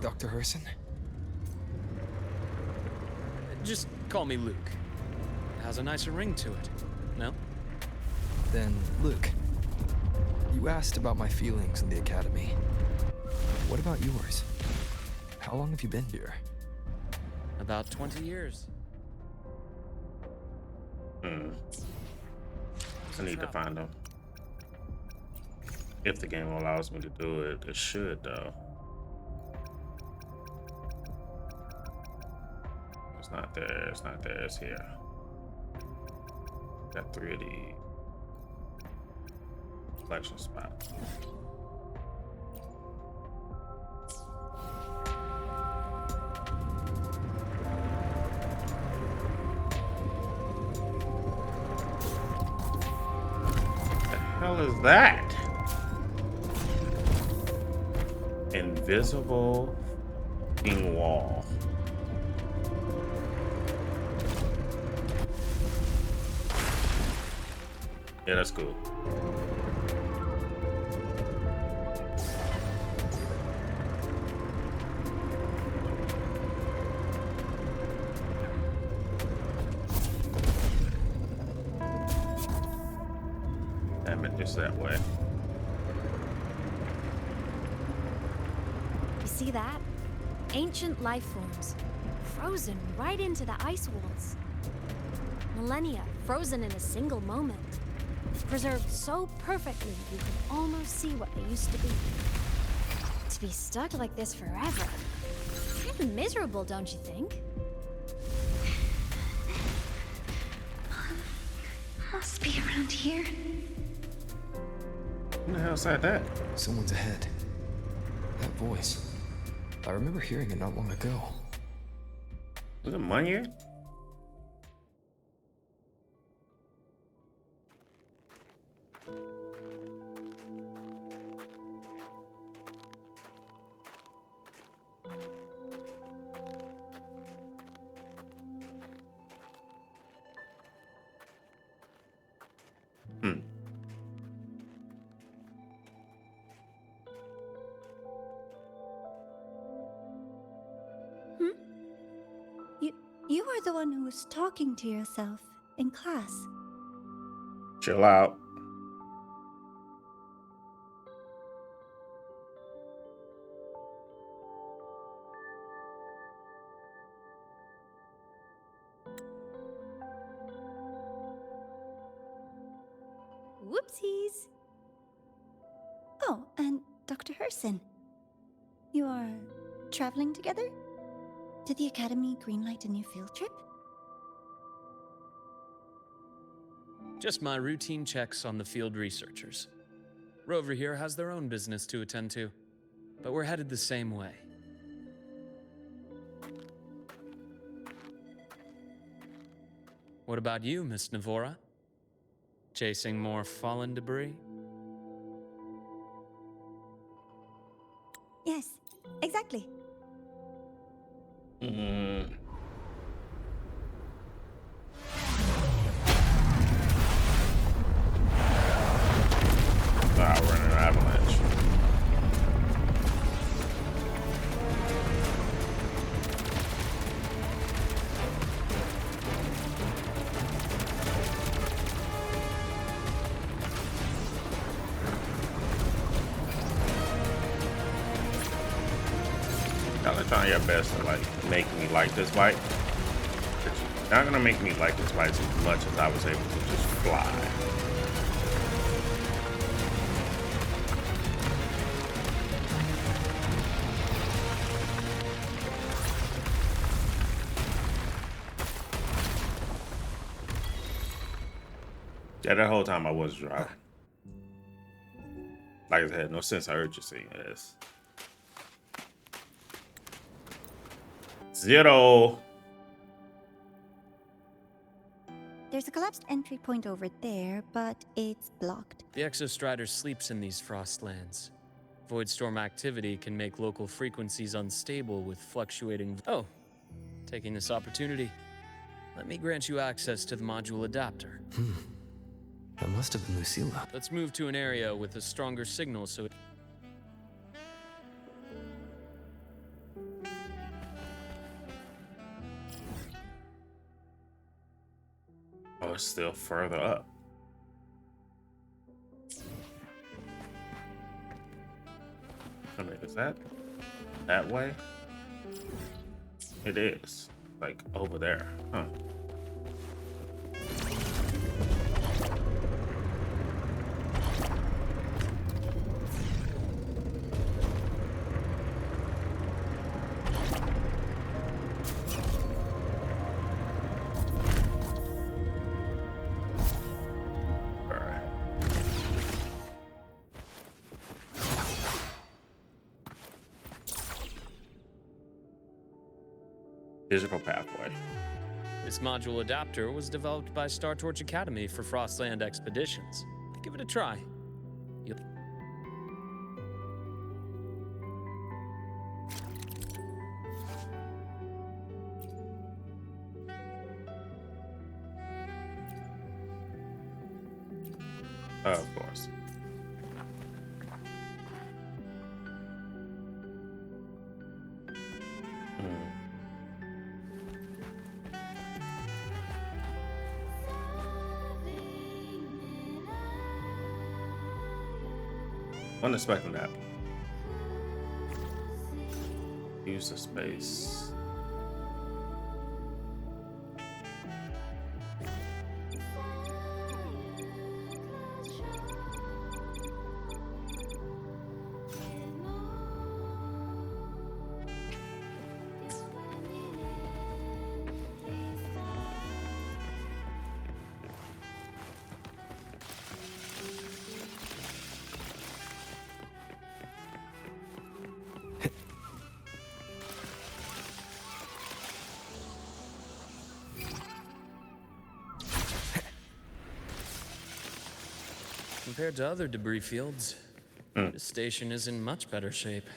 Speaker 18: Dr. Herson?
Speaker 17: Just call me Luke. It has a nicer ring to it. No?
Speaker 18: Then, Luke, you asked about my feelings in the academy. What about yours? How long have you been here?
Speaker 17: About 20 years.
Speaker 1: I need to find them. If the game allows me to do it, it should though. It's not there, it's not there, it's here. Got 3 of these. Collection spot. What the hell is that? Invisible fucking wall. Yeah, that's cool. Damn it, it's that way.
Speaker 21: You see that? Ancient life forms, frozen right into the ice walls. Millennia frozen in a single moment. Preserved so perfectly you can almost see what they used to be. To be stuck like this forever. Kind of miserable, don't you think?
Speaker 3: Must be around here.
Speaker 1: Who the hell said that?
Speaker 18: Someone's ahead. That voice. I remember hearing it not long ago.
Speaker 1: Was it Munyer?
Speaker 20: You are the one who was talking to yourself in class.
Speaker 1: Chill out.
Speaker 21: Whoopsies.
Speaker 20: Oh, and Dr. Herson. You are traveling together? Did the Academy greenlight a new field trip?
Speaker 17: Just my routine checks on the field researchers. Rover here has their own business to attend to, but we're headed the same way. What about you, Miss Navora? Chasing more fallen debris?
Speaker 20: Yes, exactly.
Speaker 1: We're in an avalanche. Y'all are trying your best to like make me like this bike. But you're not gonna make me like this bike as much as I was able to just fly. Yeah, that whole time I was driving. Like I said, no sense of urgency in this. 0.
Speaker 20: There's a collapsed entry point over there, but it's blocked.
Speaker 17: The Exostrider sleeps in these frostlands. Void storm activity can make local frequencies unstable with fluctuating... Oh, taking this opportunity, let me grant you access to the module adapter.
Speaker 18: That must have been Lucilla.
Speaker 17: Let's move to an area with a stronger signal so it...
Speaker 1: Oh, it's still further up. I mean, is that way? It is. Like over there. Huh. Digital pathway.
Speaker 17: This module adapter was developed by Star Torch Academy for Frostland expeditions. Give it a try.
Speaker 1: Of course. Wasn't expecting that. Use the space.
Speaker 17: Compared to other debris fields, this station is in much better shape.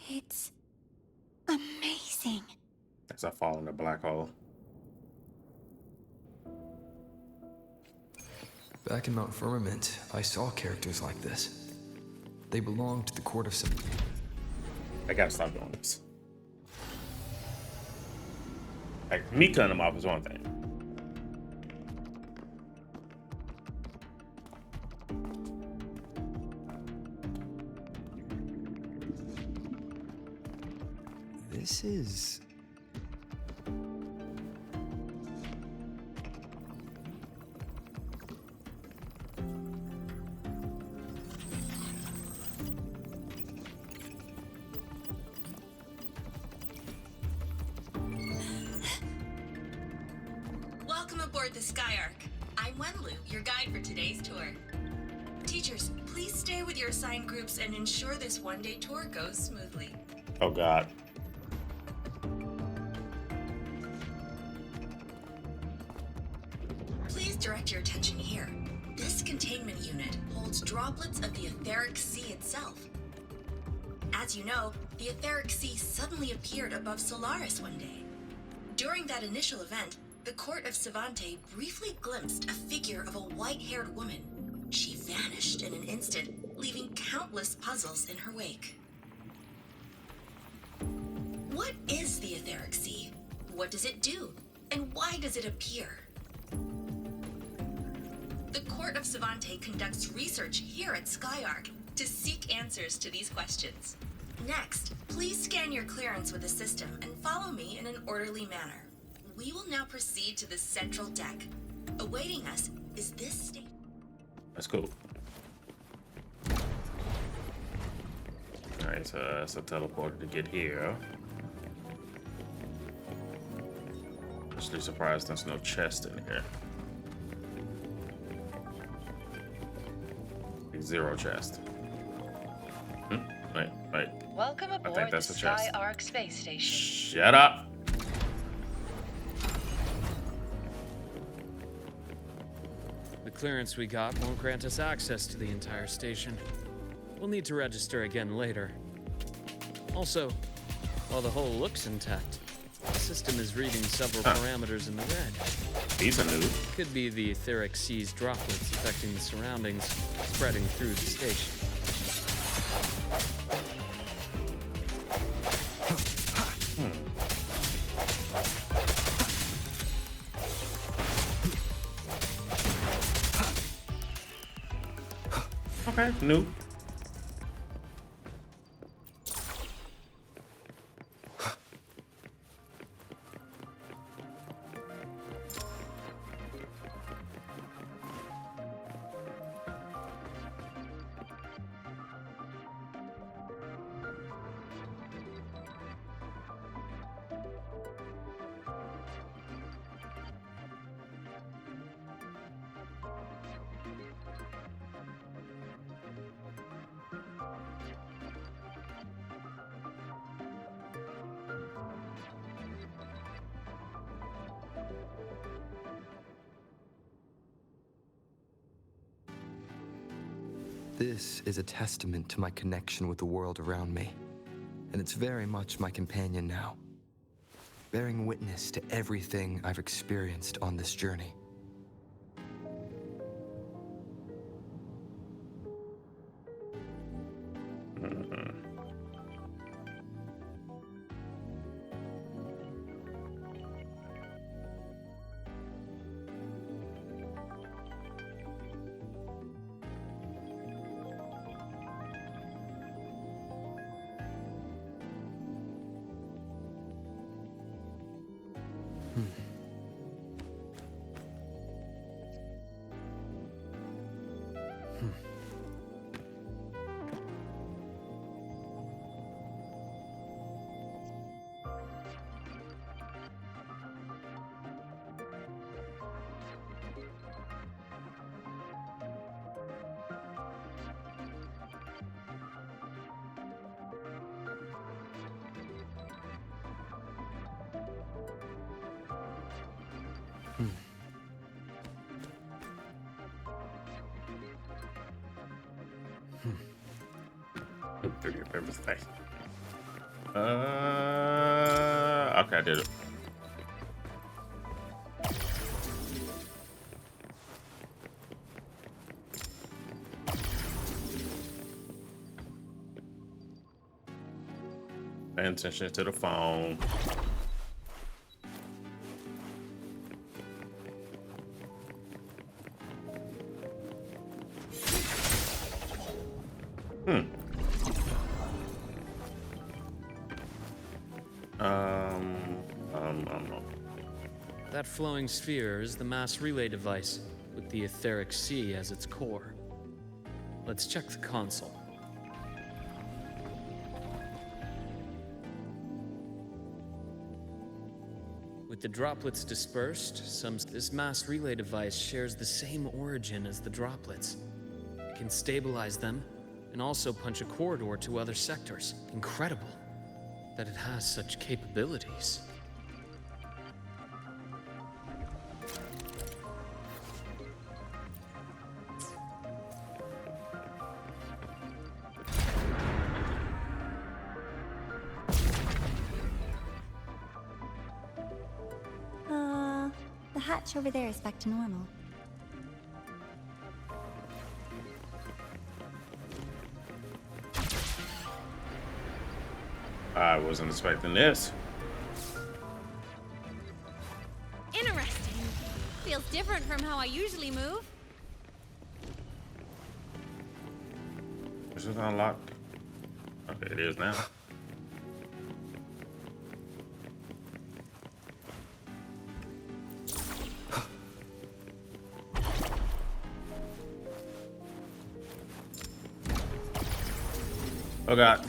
Speaker 20: It's amazing.
Speaker 1: As I fall in a black hole.
Speaker 18: Back in Mount Firmament, I saw characters like this. They belonged to the Court of Sim.
Speaker 1: I gotta stop doing this. Like, me cutting them off is one thing.
Speaker 18: This is...
Speaker 7: Welcome aboard the Skyark. I'm Wenlu, your guide for today's tour. Teachers, please stay with your assigned groups and ensure this one-day tour goes smoothly.
Speaker 1: Oh God.
Speaker 7: Please direct your attention here. This containment unit holds droplets of the etheric sea itself. As you know, the etheric sea suddenly appeared above Solaris one day. During that initial event, the court of Savante briefly glimpsed a figure of a white-haired woman. She vanished in an instant, leaving countless puzzles in her wake. What is the etheric sea? What does it do? And why does it appear? The court of Savante conducts research here at Skyark to seek answers to these questions. Next, please scan your clearance with the system and follow me in an orderly manner. We will now proceed to the central deck. Awaiting us is this station.
Speaker 1: That's cool. Alright, so that's a teleporter to get here. Actually surprised there's no chest in here. Zero chest. Wait.
Speaker 4: Welcome
Speaker 1: I think
Speaker 4: aboard
Speaker 1: that's
Speaker 4: the
Speaker 1: a chest.
Speaker 4: Skyark space station.
Speaker 1: Shut up!
Speaker 17: The clearance we got won't grant us access to the entire station. We'll need to register again later. Also, while the hull looks intact, the system is reading several parameters in the red.
Speaker 1: These are new.
Speaker 17: Could be the etheric sea's droplets affecting the surroundings, spreading through the station.
Speaker 1: Okay, new.
Speaker 18: This is a testament to my connection with the world around me, and it's very much my companion now, bearing witness to everything I've experienced on this journey. Do your favorite thing. Okay, I did it. Pay attention to the phone.
Speaker 17: That flowing sphere is the mass relay device, with the etheric sea as its core. Let's check the console. With the droplets dispersed, this mass relay device shares the same origin as the droplets. It can stabilize them and also punch a corridor to other sectors. Incredible that it has such capabilities.
Speaker 20: The hatch over there is back to normal.
Speaker 1: I wasn't expecting this.
Speaker 21: Interesting. Feels different from how I usually move.
Speaker 1: This is unlocked. Okay, it is now. Oh God.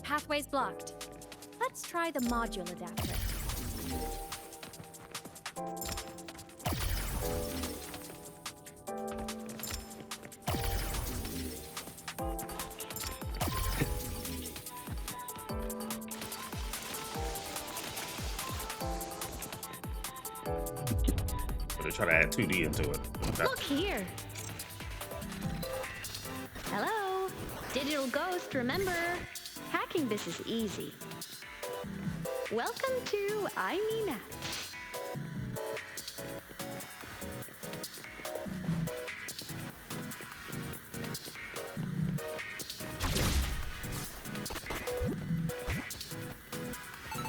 Speaker 21: Pathway's blocked. Let's try the module adapter.
Speaker 1: They try to add 2D into it.
Speaker 21: Look here.
Speaker 9: Hello, Digital Ghost, remember? Hacking this is easy. Welcome to Aemeath.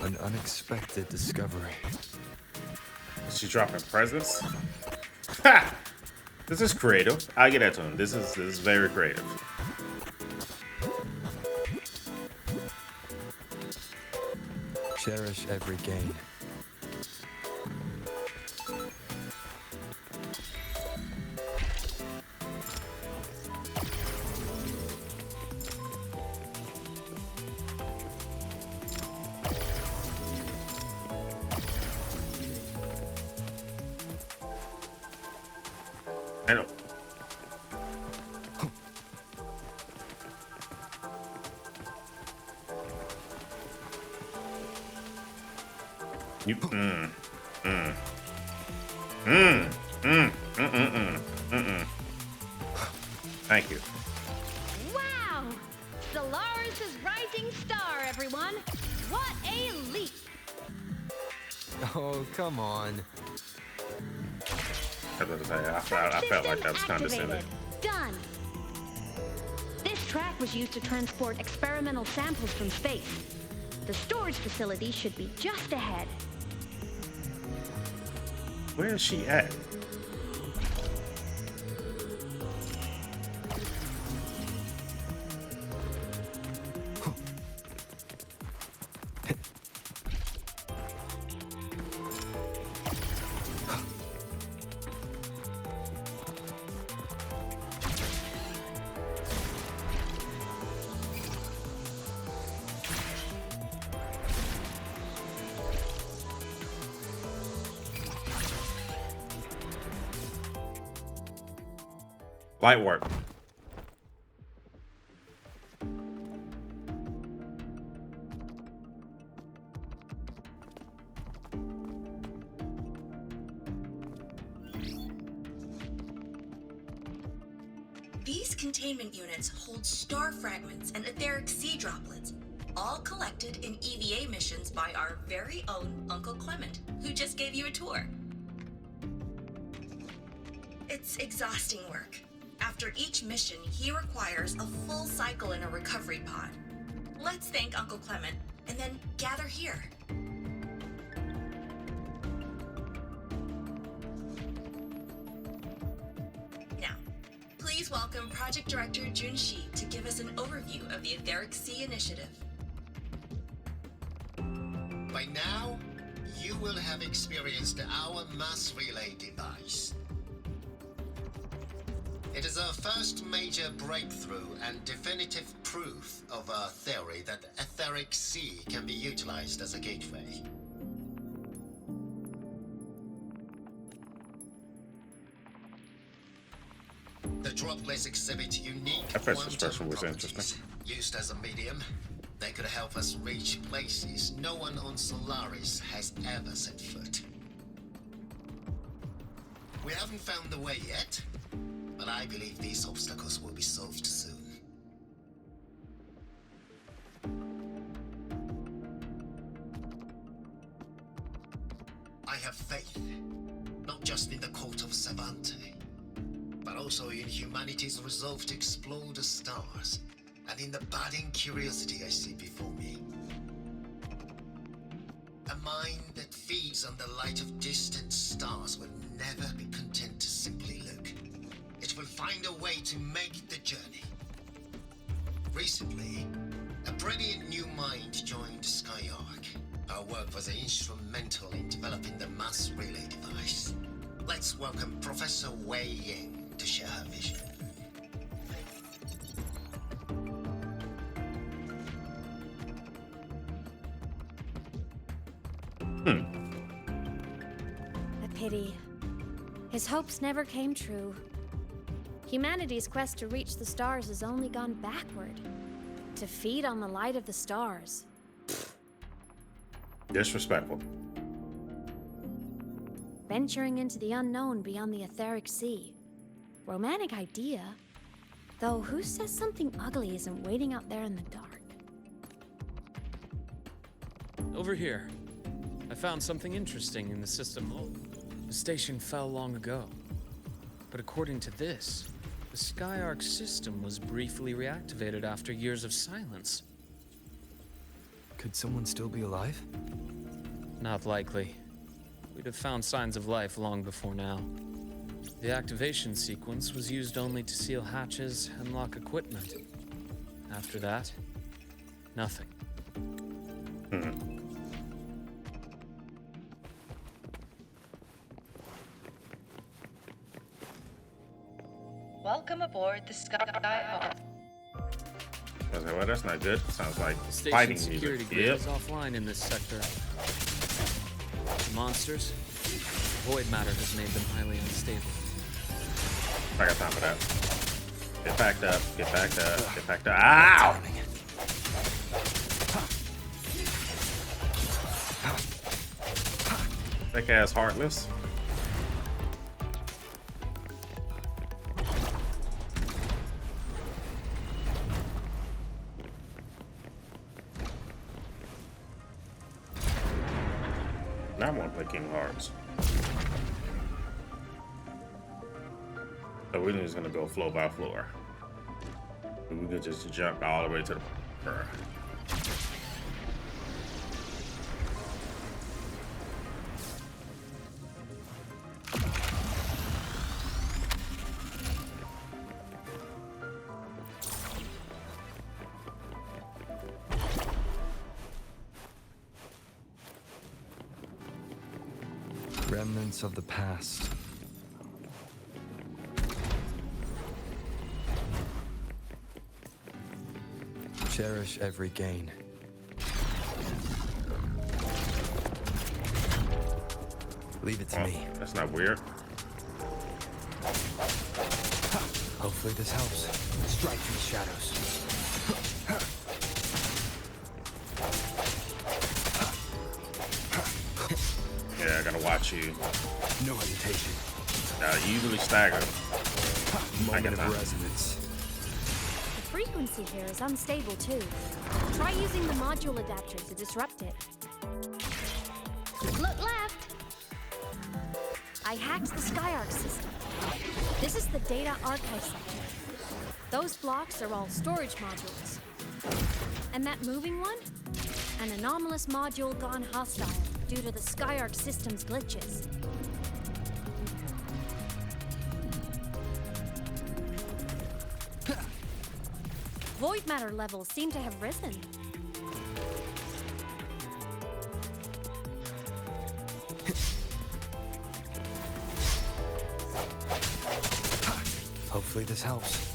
Speaker 18: An unexpected discovery.
Speaker 1: Is she dropping presents? Ha! This is creative. I'll get that to him. This is very creative.
Speaker 18: Cherish every gain.
Speaker 1: I know. You Thank you.
Speaker 21: Wow! Solaris' rising star, everyone! What a leap!
Speaker 18: Oh, come on.
Speaker 1: I felt like that was condescending.
Speaker 9: Done. This track was used to transport experimental samples from space. The storage facility should be just ahead.
Speaker 1: Where is she at? Light work.
Speaker 7: These containment units hold star fragments and etheric sea droplets, all collected in EVA missions by our very own Uncle Clement, who just gave you a tour. It's exhausting work. After each mission, he requires a full cycle in a recovery pod. Let's thank Uncle Clement, and then gather here. Now, please Please welcome Project Director Junshi to give us an overview of the Etheric Sea Initiative.
Speaker 11: By now, you will have experienced our mass relay device. It is our first major breakthrough and definitive proof of our theory that the Etheric Sea can be utilized as a gateway. The droplets exhibit unique
Speaker 1: That first
Speaker 11: quantum
Speaker 1: expression was
Speaker 11: properties.
Speaker 1: interesting.
Speaker 11: Used as a medium, they could help us reach places no one on Solaris has ever set foot. We haven't found the way yet, but I believe these obstacles will be solved soon. I have faith, not just in the court of Savante, but also in humanity's resolve to explore the stars, and in the budding curiosity I see before me. A mind that feeds on the light of distant stars will never be content to simply look. It will find a way to make the journey. Recently, a brilliant new mind joined Skyark. Our work was instrumental in developing the mass relay device. Let's welcome Professor Wei Ying to share her vision.
Speaker 21: A pity. His hopes never came true. Humanity's quest to reach the stars has only gone backward. To feed on the light of the stars.
Speaker 1: Disrespectful.
Speaker 21: Venturing into the unknown beyond the Etheric Sea. Romantic idea. Though who says something ugly isn't waiting out there in the dark?
Speaker 17: Over here. I found something interesting in the system. The station fell long ago. But according to this, the Skyark system was briefly reactivated after years of silence.
Speaker 18: Could someone still be alive?
Speaker 17: Not likely. We'd have found signs of life long before now. The activation sequence was used only to seal hatches and lock equipment. After that, nothing.
Speaker 14: Welcome aboard the Sky.
Speaker 1: I was like, well, that's not good. Sounds like
Speaker 17: Station
Speaker 1: fighting
Speaker 17: security
Speaker 1: music.
Speaker 17: grid
Speaker 1: Yep.
Speaker 17: is offline in this sector. The monsters, void matter has made them highly unstable.
Speaker 1: I got time for that. Get backed up. Get backed up. Get backed up. Ow! Thick ass Heartless. Now I want to play King Hearts. So we're just gonna go floor by floor. We could just jump all the way to the.
Speaker 18: Remnants of the past. Cherish every gain. Leave it to me.
Speaker 1: That's not weird.
Speaker 18: Hopefully this helps. Strike from the shadows.
Speaker 1: Yeah, I gotta watch you.
Speaker 18: No hesitation.
Speaker 1: Easily stagger.
Speaker 18: Moment of resonance.
Speaker 21: The frequency here is unstable too. Try using the module adapter to disrupt it. Look left! I hacked the Skyark system. This is the data archive sector. Those blocks are all storage modules. And that moving one? An anomalous module gone hostile due to the Skyark system's glitches. void matter levels seem to have risen.
Speaker 18: Hopefully this helps.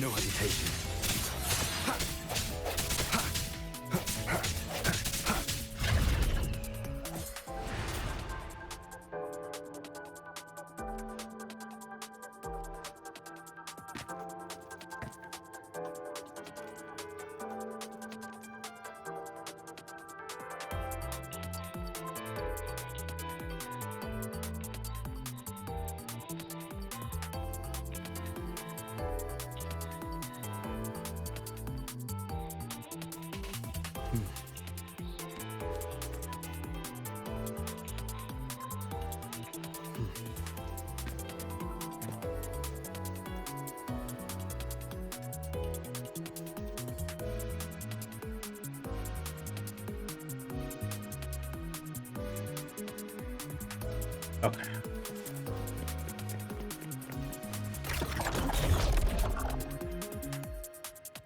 Speaker 18: No hesitation.
Speaker 1: Okay.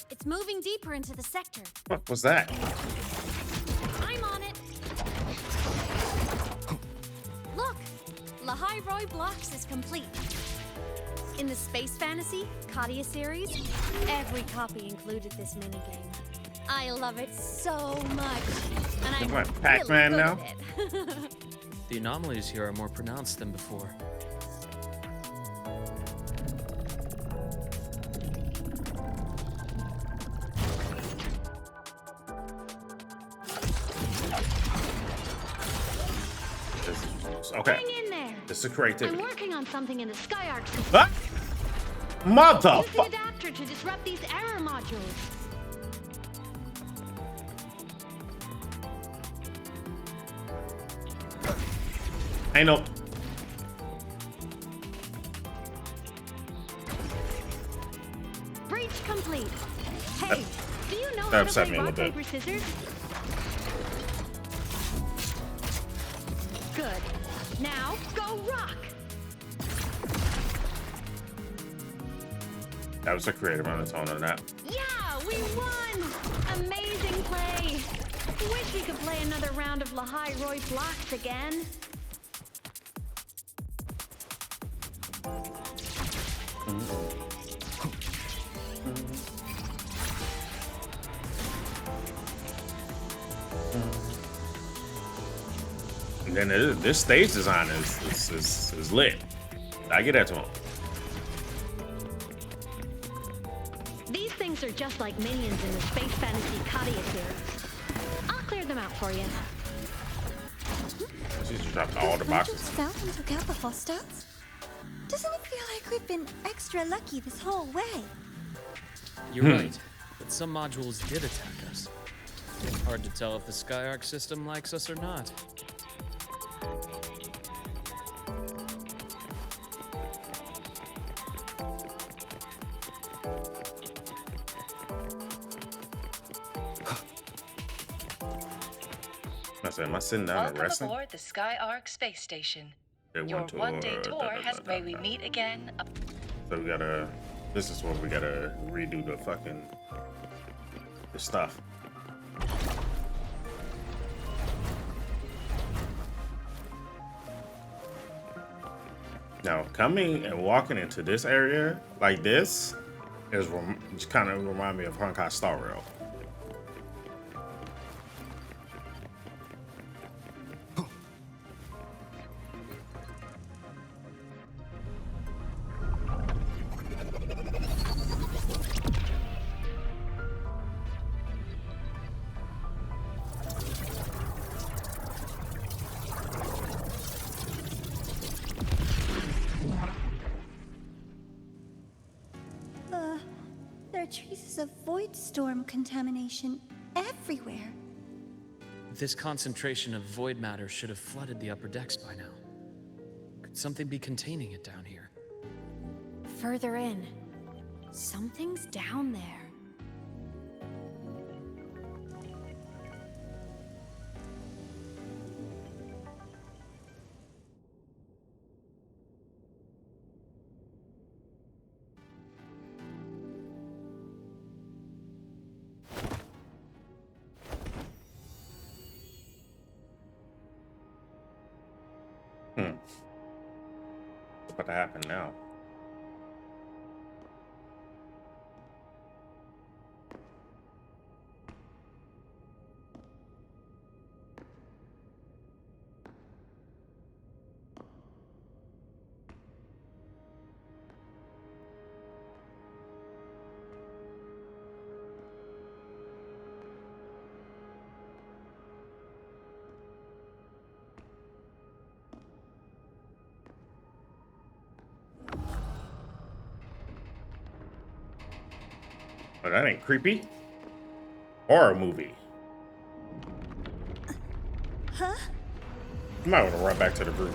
Speaker 21: It's moving deeper into the sector.
Speaker 1: What was that?
Speaker 21: I'm on it. Look, Lahai Roy Blocks is complete. In the Space Fantasy GACHA series, every copy included this minigame. I love it so much, and I'm
Speaker 1: What, Pac-Man
Speaker 21: really
Speaker 1: now?
Speaker 21: good at it.
Speaker 17: The anomalies here are more pronounced than before.
Speaker 1: Okay.
Speaker 9: Hang in there.
Speaker 1: This is
Speaker 9: I'm
Speaker 1: creativity.
Speaker 9: working on something in the Skyark system.
Speaker 1: Ah! Mother.
Speaker 9: Use the adapter to disrupt these error modules.
Speaker 1: Ain't no.
Speaker 9: Breach complete. Hey, do you know
Speaker 1: that
Speaker 9: how to
Speaker 1: upset
Speaker 9: play
Speaker 1: me a
Speaker 9: rock,
Speaker 1: little bit.
Speaker 9: paper, scissors? Good. Now, go rock!
Speaker 1: That was a creative undertone on that.
Speaker 9: Yeah, we won! Amazing play! Wish we could play another round of Lahai Roy Blocks again.
Speaker 1: And then this stage design is lit. I get that to him.
Speaker 9: These things are just like minions in the Space Fantasy GACHA series. I'll clear them out for you.
Speaker 1: She just dropped all the boxes.
Speaker 20: Fell and took out the hostels? Doesn't it feel like we've been extra lucky this whole way?
Speaker 17: You're right, but some modules did attack us. Hard to tell if the Skyark system likes us or not.
Speaker 1: I said, am I sitting down and
Speaker 8: Welcome
Speaker 1: resting?
Speaker 8: aboard the Skyark space station.
Speaker 1: Day
Speaker 8: Your
Speaker 1: one tour,
Speaker 8: one-day
Speaker 1: da,
Speaker 8: tour
Speaker 1: da, da,
Speaker 8: has
Speaker 1: da,
Speaker 8: may we
Speaker 1: da.
Speaker 8: meet again.
Speaker 1: So we gotta. This is where we gotta redo the fucking the stuff. Now coming and walking into this area like this is just kind of remind me of Honkai Star Rail.
Speaker 20: There are traces of void storm contamination everywhere.
Speaker 17: This concentration of void matter should have flooded the upper decks by now. Could something be containing it down here?
Speaker 21: Further in. Something's down there.
Speaker 1: What's about to happen now? Oh, that ain't creepy. Horror movie.
Speaker 20: Huh?
Speaker 1: You might want to run back to the group.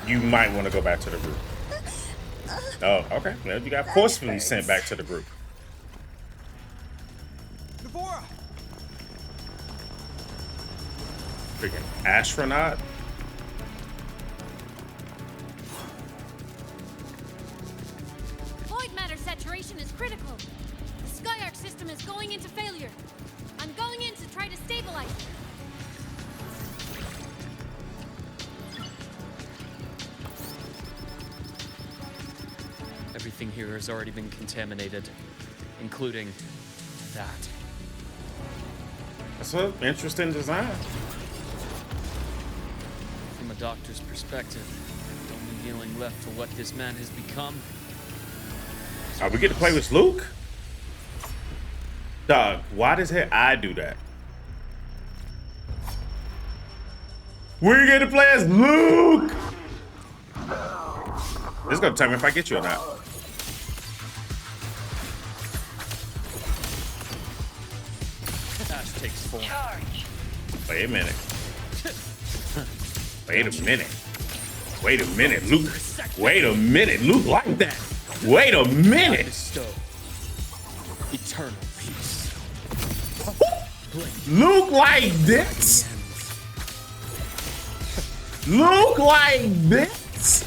Speaker 1: You might want to go back to the group. Oh, okay. Well, you got forcefully sent back to the group.
Speaker 12: Navora!
Speaker 1: Freaking astronaut.
Speaker 21: Void matter saturation is critical. The Skyark system is going into failure. I'm going in to try to stabilize it.
Speaker 17: Everything here has already been contaminated, including that.
Speaker 1: That's an interesting design.
Speaker 17: From a doctor's perspective, the only healing left for what this man has become.
Speaker 1: Oh, we get to play with Luke? Dog, why does I do that? We get to play as Luke! This is gonna tell me if I get you or not.
Speaker 17: Ash takes form.
Speaker 1: Wait a minute. Wait a minute. Wait a minute, Luke. Wait a minute, Luke like that. Wait a minute.
Speaker 17: Eternal peace.
Speaker 1: Luke like this. Luke like this.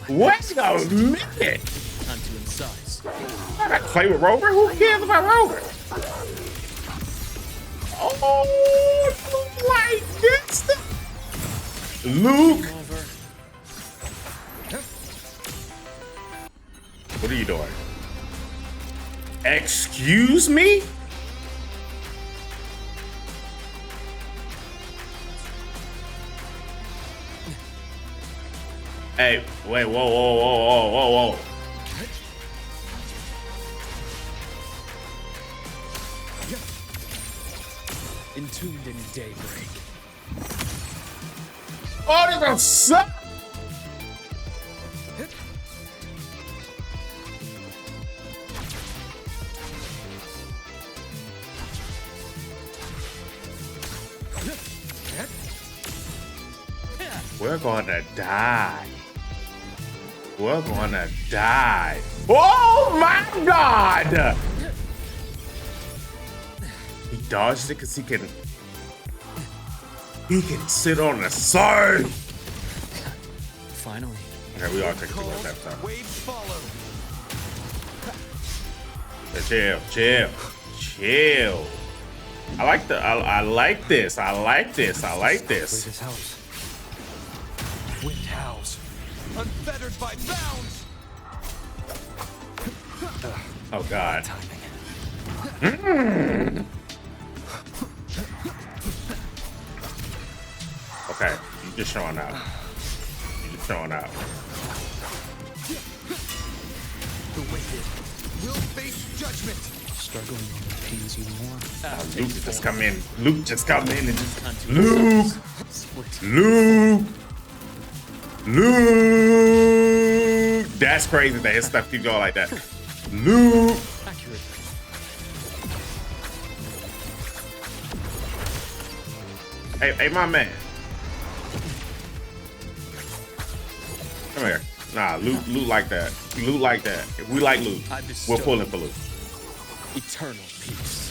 Speaker 1: Wait a minute.
Speaker 17: Time to incise.
Speaker 1: I gotta play with Rover. Who cares about Rover? Oh, Luke like this. Luke. What are you doing? Excuse me? Hey, wait, whoa.
Speaker 17: Entombed in daybreak.
Speaker 1: Oh, this don't suck. We're gonna die. We're gonna die. Oh my God! He dodged it because he can sit on the side.
Speaker 17: Finally.
Speaker 1: Okay, we all take a look that time.
Speaker 12: Waves follow.
Speaker 1: Chill. I like this. I like this.
Speaker 12: This house. Wind howls. Unfettered by bounds.
Speaker 1: Oh God. Okay, you just showing out.
Speaker 12: The wicked will face judgment.
Speaker 17: Struggling only pains you more.
Speaker 1: Luke just come in. Luke just come in and just Luke. That's crazy that his stuff keeps going like that. Luke.
Speaker 17: Accurate.
Speaker 1: Hey, my man. Come here. Nah, Luke like that. Luke like that. If we like Luke, we're pulling for Luke.
Speaker 17: Eternal peace.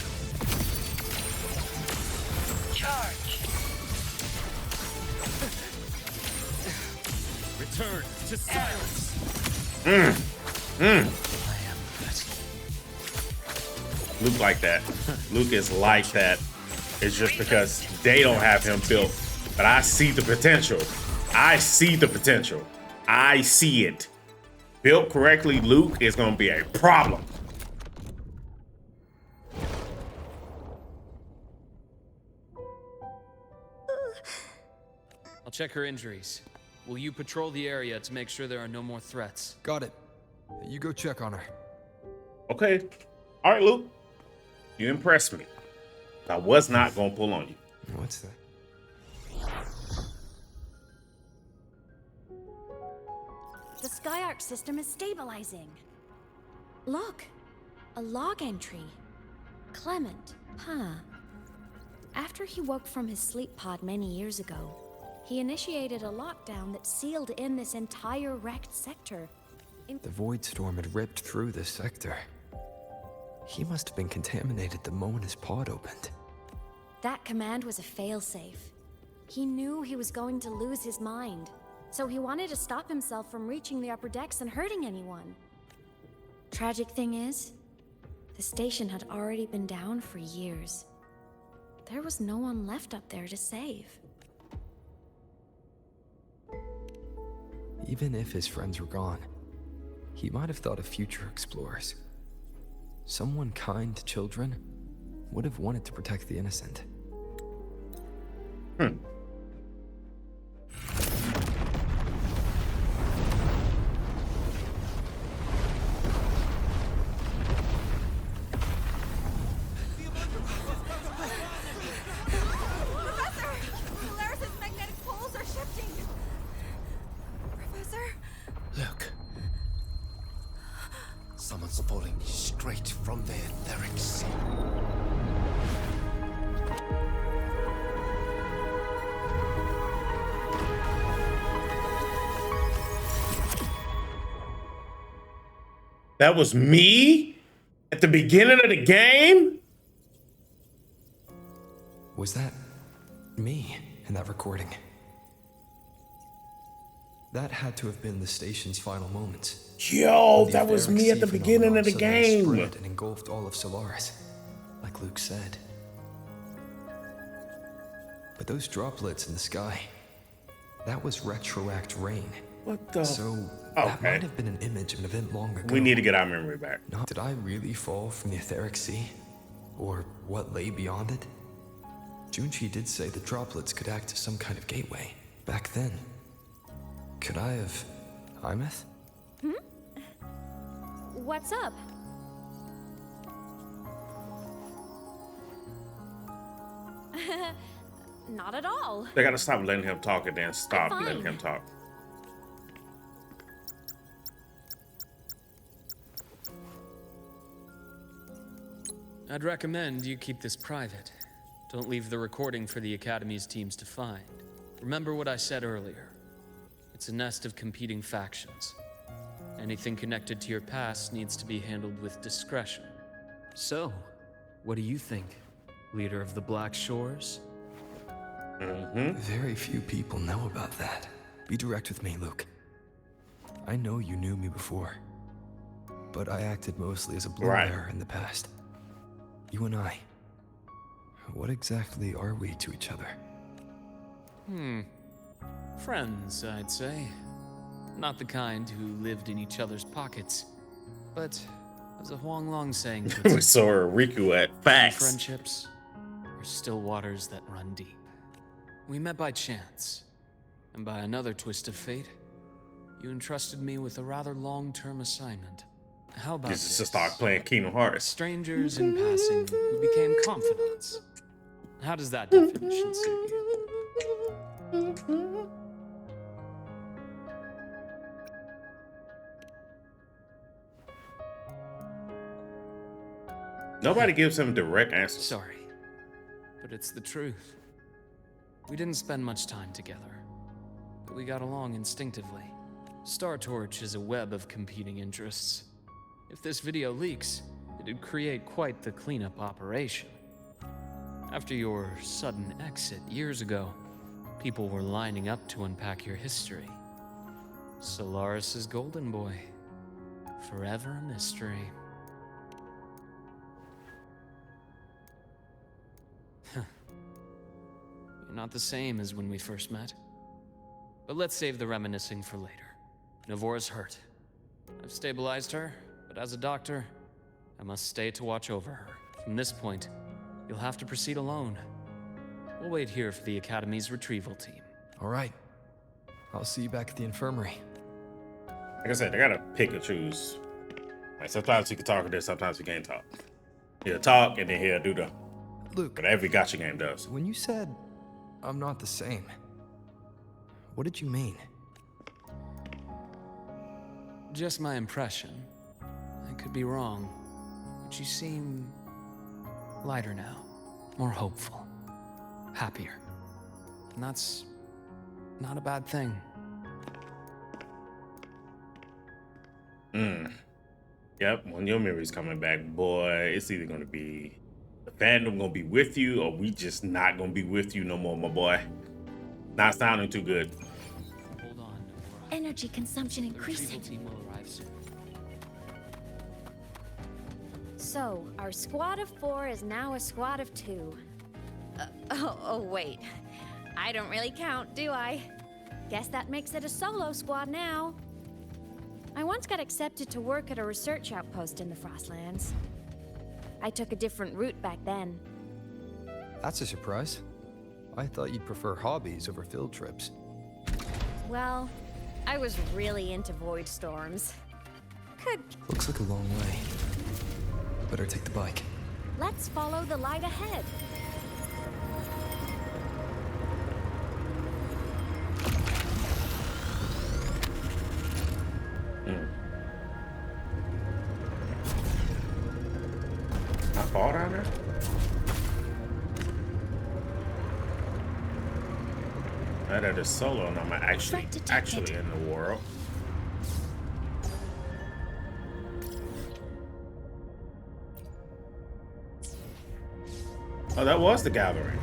Speaker 17: Return to silence.
Speaker 1: I
Speaker 17: am vessel.
Speaker 1: Luke like that. Luke is like that. It's just because they don't have him built. But I see the potential. I see the potential. I see it. Built correctly, Luke is going to be a problem.
Speaker 17: I'll check her injuries. Will you patrol the area to make sure there are no more threats?
Speaker 18: Got it. You go check on her.
Speaker 1: Okay. All right, Luke. You impressed me. I was not going to pull on you.
Speaker 18: What's that?
Speaker 21: The Skyark system is stabilizing. Look, a log entry. Clement, huh? After he woke from his sleep pod many years ago, he initiated a lockdown that sealed in this entire wrecked sector.
Speaker 18: The void storm had ripped through this sector. He must have been contaminated the moment his pod opened.
Speaker 21: That command was a failsafe. He knew he was going to lose his mind, so he wanted to stop himself from reaching the upper decks and hurting anyone. Tragic thing is, the station had already been down for years. There was no one left up there to save.
Speaker 18: Even if his friends were gone, he might have thought of future explorers. Someone kind to children would have wanted to protect the innocent.
Speaker 6: Professor! Solaris's magnetic poles are shifting! Professor?
Speaker 11: Look. Someone's falling straight from the etheric sea.
Speaker 1: That was me at the beginning of the game?
Speaker 18: Was that me in that recording? That had to have been the station's final moments.
Speaker 1: Yo, that was me at the beginning of the game.
Speaker 18: Spread and engulfed all of Solaris, like Luke said. But those droplets in the sky, that was retroact rain.
Speaker 1: What the?
Speaker 18: So that might have been an image of an event long ago.
Speaker 1: We need to get our memory back.
Speaker 18: Did I really fall from the etheric sea? Or what lay beyond it? Junchi did say the droplets could act as some kind of gateway back then. Could I have... Aemeath?
Speaker 21: What's up? Not at all.
Speaker 1: They gotta stop letting him talk and then stop
Speaker 21: Fine.
Speaker 1: letting him talk.
Speaker 17: I'd recommend you keep this private. Don't leave the recording for the Academy's teams to find. Remember what I said earlier. It's a nest of competing factions. Anything connected to your past needs to be handled with discretion. So, what do you think, leader of the Black Shores?
Speaker 18: Very few people know about that. Be direct with me, Luke. I know you knew me before, but I acted mostly as a blur in the past. You and I, what exactly are we to each other?
Speaker 17: Friends, I'd say. Not the kind who lived in each other's pockets, but as a Huanglong saying puts
Speaker 1: We
Speaker 17: it,
Speaker 1: saw Riku at facts.
Speaker 17: friendships are still waters that run deep. We met by chance, and by another twist of fate, you entrusted me with a rather long-term assignment. How about
Speaker 1: This is
Speaker 17: this?
Speaker 1: to start playing Kingdom Hearts.
Speaker 17: Strangers in passing who became confidants. How does that definition suit you?
Speaker 1: Nobody gives him direct answers.
Speaker 17: Sorry, but it's the truth. We didn't spend much time together, but we got along instinctively. Star Torch is a web of competing interests. If this video leaks, it'd create quite the cleanup operation. After your sudden exit years ago, people were lining up to unpack your history. Solaris's golden boy. Forever a mystery. You're not the same as when we first met. But let's save the reminiscing for later. Navora's hurt. I've stabilized her, but as a doctor, I must stay to watch over her. From this point, you'll have to proceed alone. We'll wait here for the Academy's retrieval team.
Speaker 18: All right. I'll see you back at the infirmary.
Speaker 1: Like I said, I gotta pick and choose. Like sometimes he can talk to this, sometimes he can't talk. He'll talk and then he'll do the
Speaker 18: Luke,
Speaker 1: what every gacha game does.
Speaker 18: When you said I'm not the same, what did you mean?
Speaker 17: Just my impression. I could be wrong, but you seem lighter now, more hopeful, happier. And that's not a bad thing.
Speaker 1: Yep, when your memory's coming back, boy, it's either gonna be the fandom gonna be with you or we just not gonna be with you no more, my boy. Not sounding too good.
Speaker 17: Hold on.
Speaker 2: Energy consumption increasing.
Speaker 17: The retrieval team will arrive soon.
Speaker 21: So, our squad of 4 is now a squad of 2. Oh, wait. I don't really count, do I? Guess that makes it a solo squad now. I once got accepted to work at a research outpost in the Frostlands. I took a different route back then.
Speaker 18: That's a surprise. I thought you'd prefer hobbies over field trips.
Speaker 21: Well, I was really into void storms.
Speaker 18: Looks like a long way. Better take the bike.
Speaker 21: Let's follow the light ahead.
Speaker 1: I fall down there? That is solo and I'm actually in the world. Oh, that was the gathering.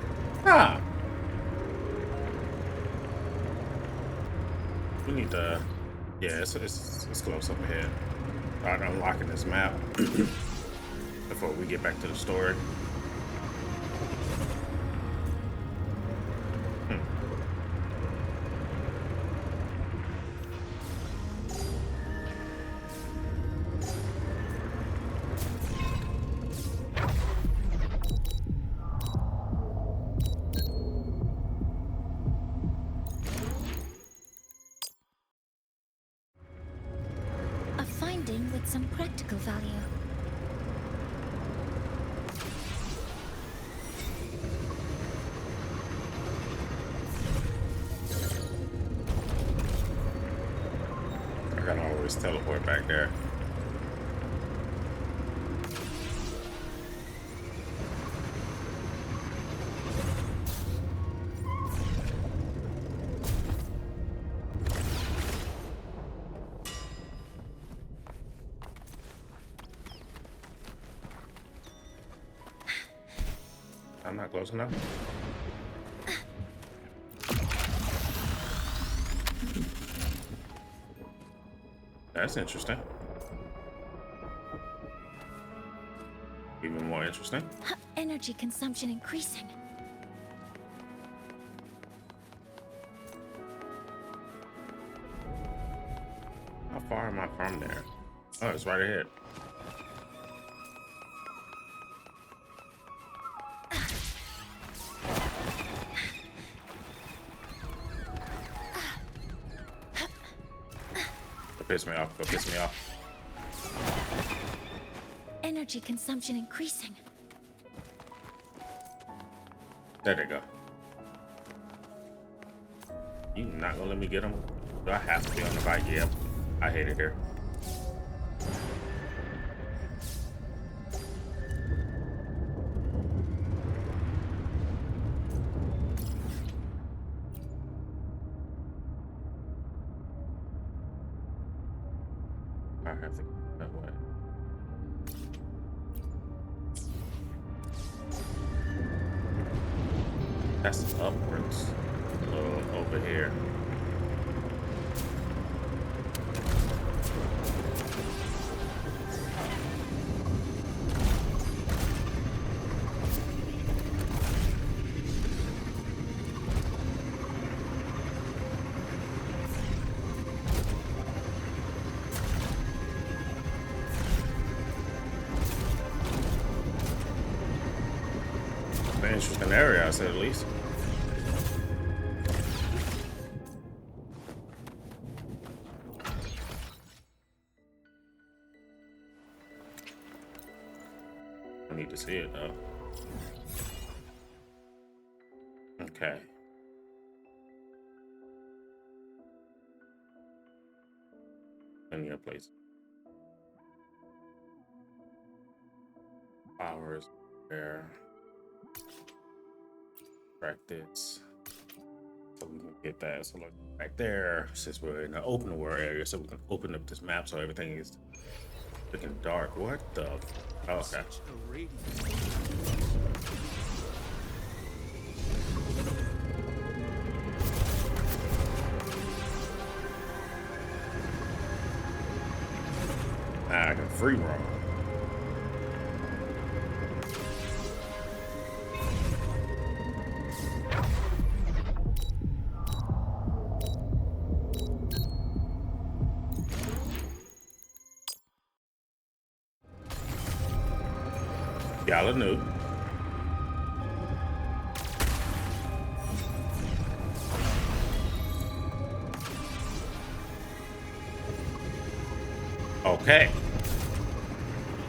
Speaker 1: Ah. We need to, yeah, it's close up ahead. Start unlocking this map before we get back to the story.
Speaker 2: With some practical value.
Speaker 1: I can always teleport back there. I'm not close enough. That's interesting. Even more interesting.
Speaker 2: Energy consumption increasing.
Speaker 1: How far am I from there? Oh, it's right ahead. Piss me off. Go piss me off.
Speaker 2: Energy consumption increasing.
Speaker 1: There they go. You not gonna let me get them? Do I have to be on the bike? Yeah. I hate it here. I have to go that way. That's upwards. A little over here. Interesting area, I said at least. I need to see it though. Okay. Plenty of places. Flowers there. Practice. So we can get that. So look right there, since we're in the open world area, so we can open up this map so everything is looking dark. What the? Oh, okay. I can free roam. Y'all knew. Okay.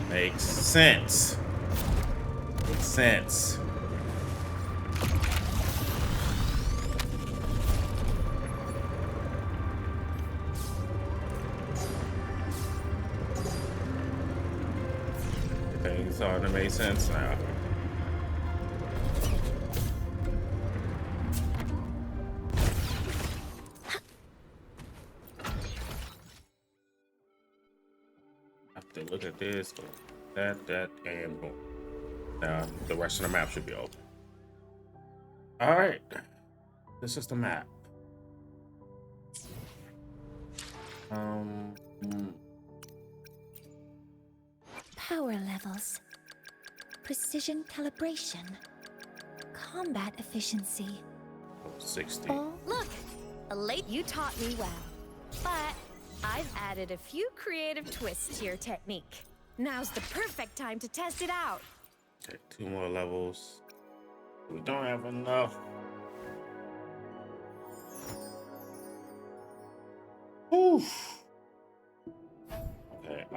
Speaker 1: Makes sense. Makes sense. Everything's starting to make sense now. Look at this, that, and boom. Now the rest of the map should be open. All right, this is the map.
Speaker 2: Power levels, precision calibration, combat efficiency.
Speaker 1: 60.
Speaker 21: Oh, look, you taught me well, but I've added a few creative twists to your technique. Now's the perfect time to test it out.
Speaker 1: Okay, 2 more levels. We don't have enough. Oof. Okay, I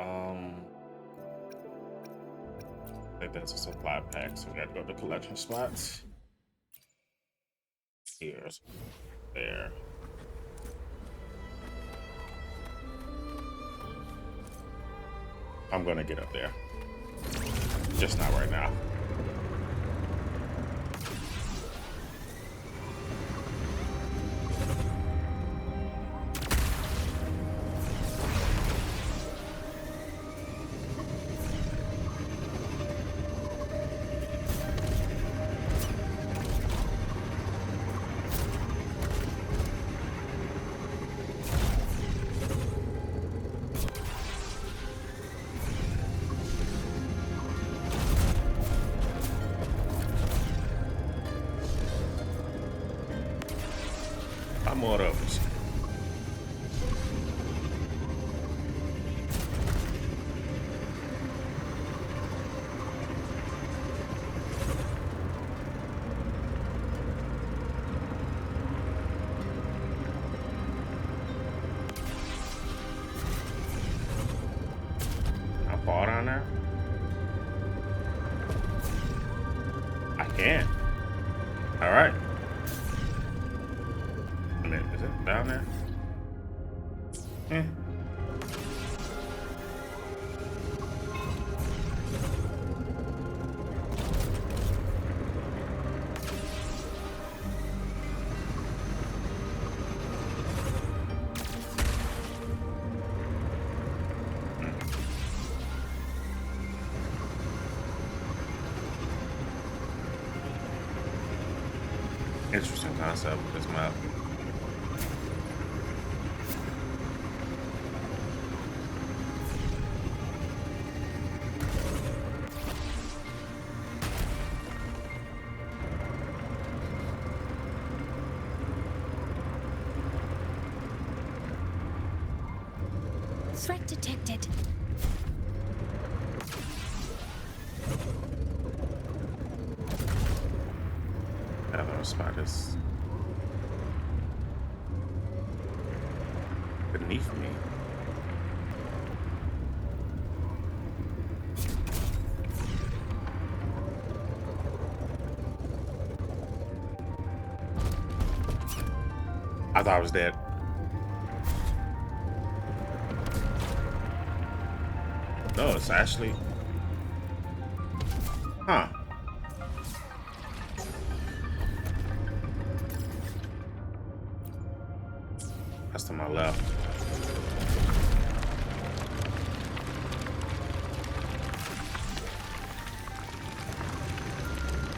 Speaker 1: think that's a supply pack, so we gotta go to collection spots. Here's there. I'm gonna get up there. Just not right now. More of us. How far down there? I can. All right. Is it down there? Interesting concept with this map.
Speaker 2: Threat detected.
Speaker 1: spot is beneath me. I thought I was dead. No, it's actually... Huh. That's to my left.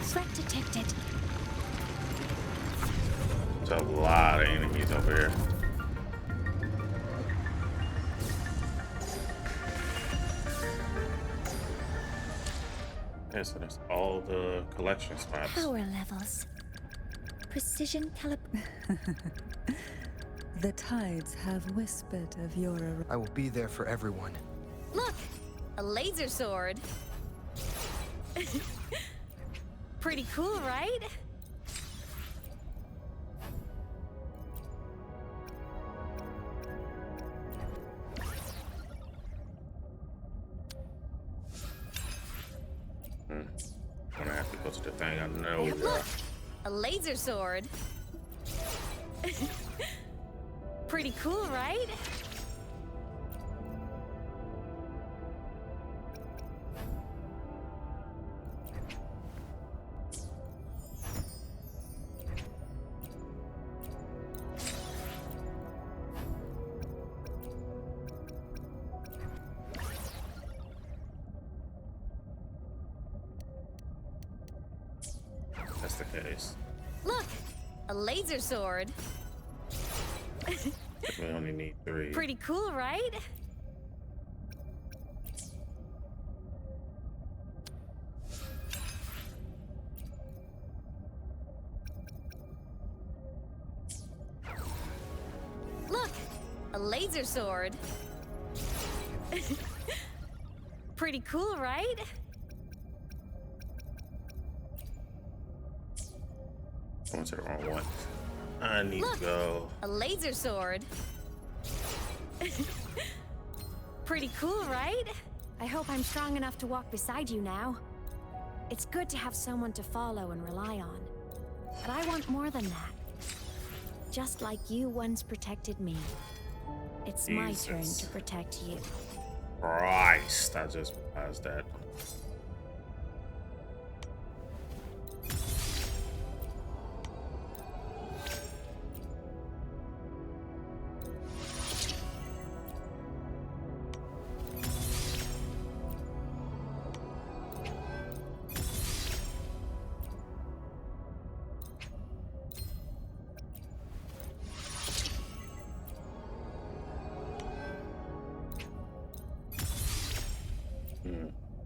Speaker 2: Threat detected.
Speaker 1: There's a lot of enemies over here. Okay, so that's all the collection spots.
Speaker 2: Power levels. Precision
Speaker 19: The tides have whispered of your arrival.
Speaker 18: I will be there for everyone.
Speaker 21: Look! A laser sword. Pretty cool, right?
Speaker 1: I'm gonna have to go to the thing I know.
Speaker 21: Look! A laser sword. Pretty cool, right?
Speaker 1: That's the case.
Speaker 21: Look! A laser sword.
Speaker 1: We only need 3.
Speaker 21: Pretty cool, right? Look! A laser sword. Pretty cool, right?
Speaker 1: I went to the wrong one. I need to go.
Speaker 21: A laser sword. Pretty cool, right? I hope I'm strong enough to walk beside you now. It's good to have someone to follow and rely on. But I want more than that. Just like you once protected me. It's my turn to protect you.
Speaker 1: Christ, I just realized that.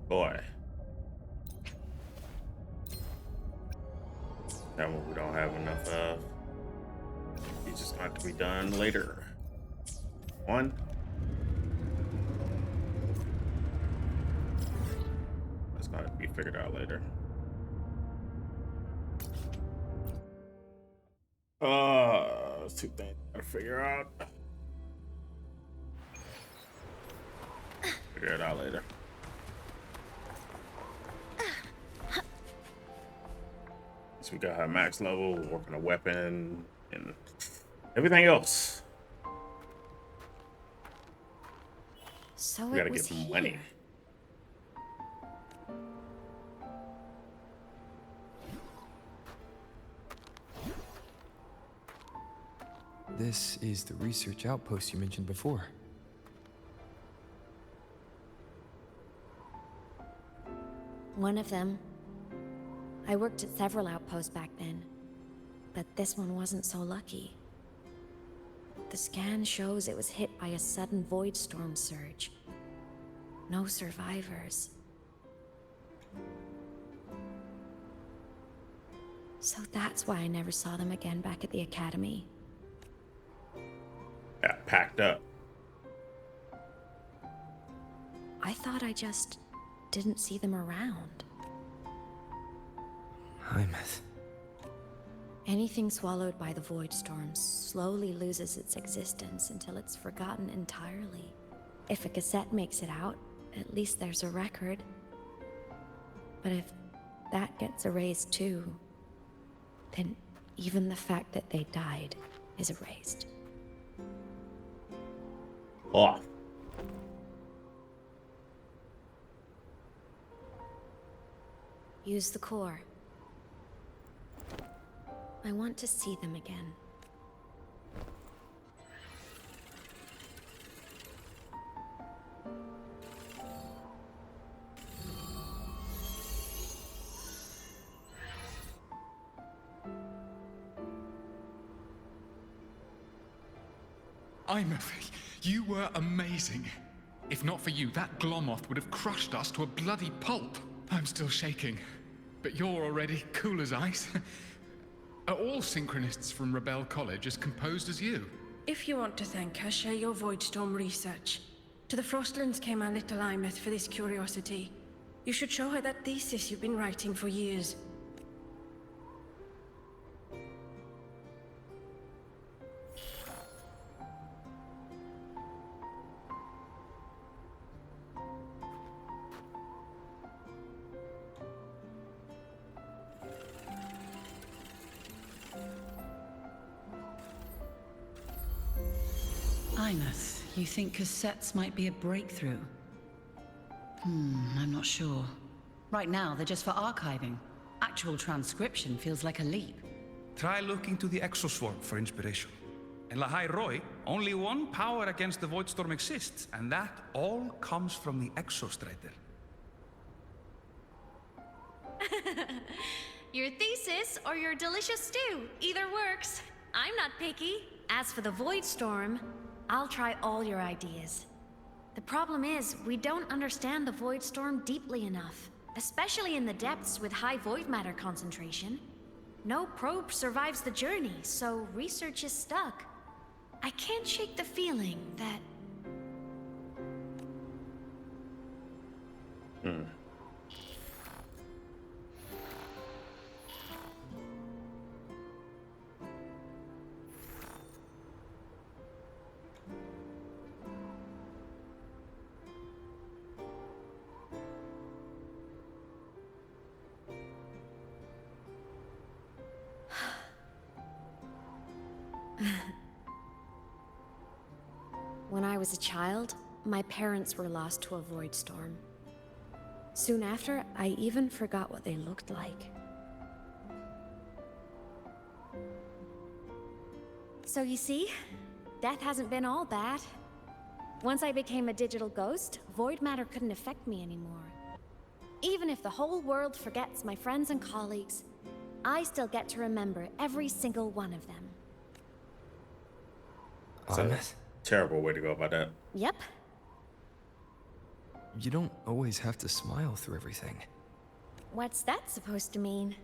Speaker 1: Boy. That one we don't have enough of. It's just going to be done later. One. That's going to be figured out later. There's 2 things I gotta figure out. Figure it out later. So we got her max level, we're working a weapon, and everything else.
Speaker 2: So
Speaker 1: we gotta get some money.
Speaker 18: This is the research outpost you mentioned before.
Speaker 21: One of them. I worked at several outposts back then, but this one wasn't so lucky. The scan shows it was hit by a sudden void storm surge. No survivors. So that's why I never saw them again back at the academy.
Speaker 1: Got packed up.
Speaker 21: I thought I just didn't see them around.
Speaker 18: Aemeath.
Speaker 14: Anything swallowed by the void storm slowly loses its existence until it's forgotten entirely. If a cassette makes it out, at least there's a record. But if that gets erased too, then even the fact that they died is erased.
Speaker 1: Oh.
Speaker 14: Use the core. I want to see them again.
Speaker 23: Aemeath, you were amazing. If not for you, that Glomoth would have crushed us to a bloody pulp. I'm still shaking, but you're already cool as ice. Are all synchronists from Rebel College as composed as you?
Speaker 15: If you want to thank her, share your Voidstorm research. To the Frostlands came our little Aemeath for this curiosity. You should show her that thesis you've been writing for years.
Speaker 16: Aemeath, you think cassettes might be a breakthrough? I'm not sure. Right now, they're just for archiving. Actual transcription feels like a leap.
Speaker 24: Try looking to the Exoswarm for inspiration. In Lahai Roi, only one power against the Voidstorm exists, and that all comes from the Exostrider.
Speaker 21: Your thesis or your delicious stew, either works. I'm not picky. As for the Voidstorm, I'll try all your ideas. The problem is, we don't understand the Voidstorm deeply enough, especially in the depths with high void matter concentration. No probe survives the journey, so research is stuck. I can't shake the feeling that... When I was a child, my parents were lost to a void storm. Soon after, I even forgot what they looked like. So you see, death hasn't been all bad. Once I became a digital ghost, void matter couldn't affect me anymore. Even if the whole world forgets my friends and colleagues, I still get to remember every single one of them.
Speaker 1: Aemeath? Terrible way to go about that.
Speaker 21: Yep.
Speaker 18: You don't always have to smile through everything.
Speaker 21: What's that supposed to mean?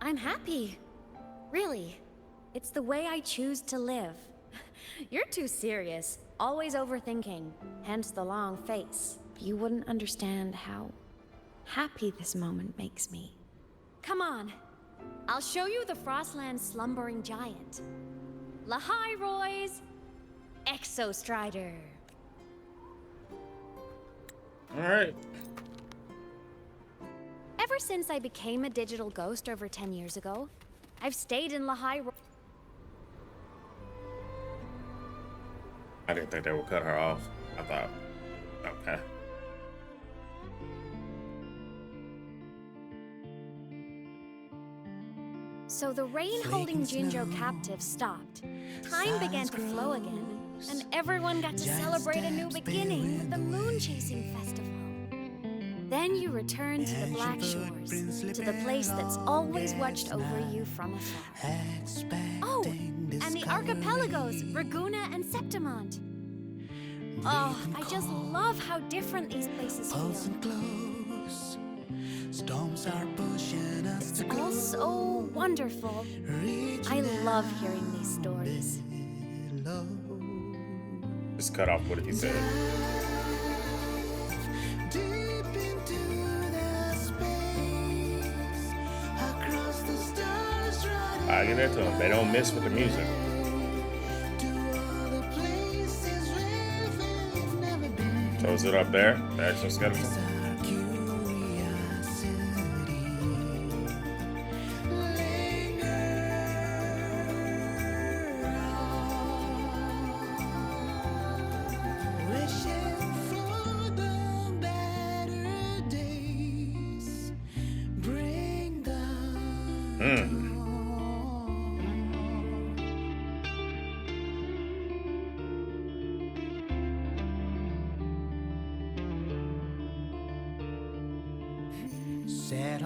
Speaker 21: I'm happy. Really. It's the way I choose to live. You're too serious. Always overthinking. Hence the long face. You wouldn't understand how happy this moment makes me. Come on. I'll show you the Frostland's slumbering giant. Lahai Roi's Exostrider.
Speaker 1: Alright.
Speaker 21: Ever since I became a digital ghost over 10 years ago, I've stayed in Lahai Roi.
Speaker 1: I didn't think they would cut her off. I thought, okay.
Speaker 21: So the rain holding Jinjo captive stopped. Time began to flow again, and everyone got to celebrate a new beginning with the Moon Chasing Festival. Then you returned to the Black Shores, to the place that's always watched over you from afar. Oh, and the archipelagos, Raguna and Septimont. Oh, I just love how different these places feel.
Speaker 25: Storms are pushing us
Speaker 21: It's
Speaker 25: to
Speaker 21: all
Speaker 25: go.
Speaker 21: so wonderful. I love hearing these stories.
Speaker 1: Just cut off what he said.
Speaker 25: Deep into the space across
Speaker 1: I get into them. They don't miss with the music. So is it up there? The actual skeleton?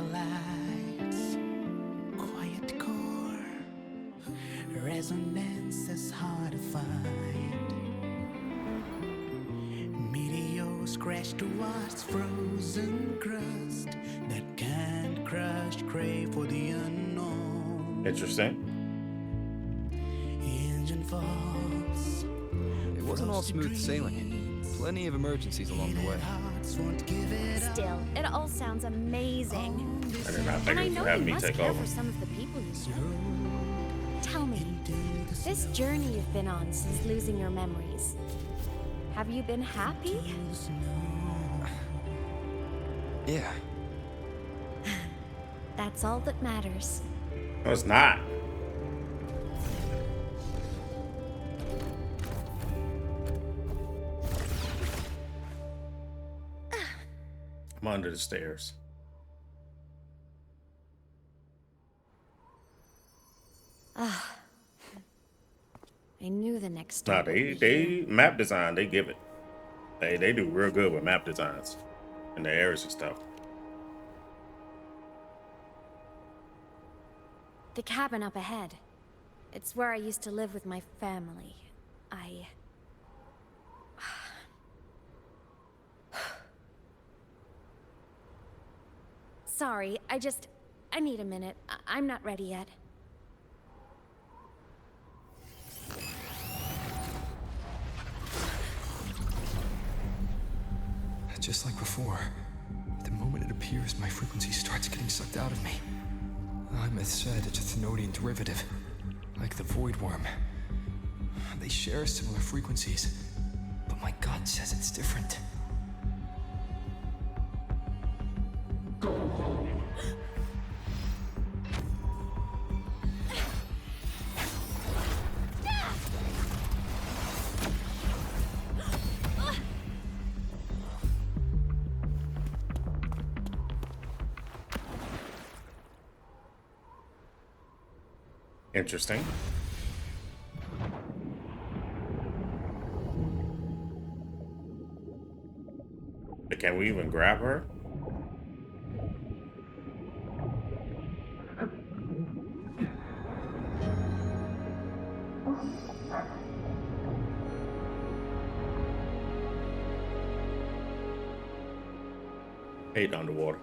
Speaker 25: Satellites, quiet core, resonance is hard to find. Meteors crash towards frozen crust that can't crush, crave for the unknown.
Speaker 1: Interesting.
Speaker 25: Engine falls.
Speaker 18: It wasn't all smooth sailing. Plenty of emergencies along the way.
Speaker 21: Still, it all sounds amazing.
Speaker 1: I did not think
Speaker 21: And I
Speaker 1: it
Speaker 21: know
Speaker 1: would have
Speaker 21: you
Speaker 1: me
Speaker 21: must
Speaker 1: take
Speaker 21: care
Speaker 1: over.
Speaker 21: for some of the people you serve. Tell me, this journey you've been on since losing your memories, have you been happy?
Speaker 18: Yeah.
Speaker 21: That's all that matters.
Speaker 1: No, it's not. I'm under the stairs.
Speaker 14: Ah. I knew the next
Speaker 1: Nah,
Speaker 14: stop would be
Speaker 1: they
Speaker 14: here.
Speaker 1: map design, they give it. They do real good with map designs and the areas and stuff.
Speaker 21: The cabin up ahead. It's where I used to live with my family. Sorry, I need a minute. I'm not ready yet.
Speaker 18: Just like before, the moment it appears, my frequency starts getting sucked out of me. Aemeath said it's a Thenodian derivative, like the Void Worm. They share similar frequencies, but my gut says it's different.
Speaker 1: Interesting. But can we even grab her? Hate underwater.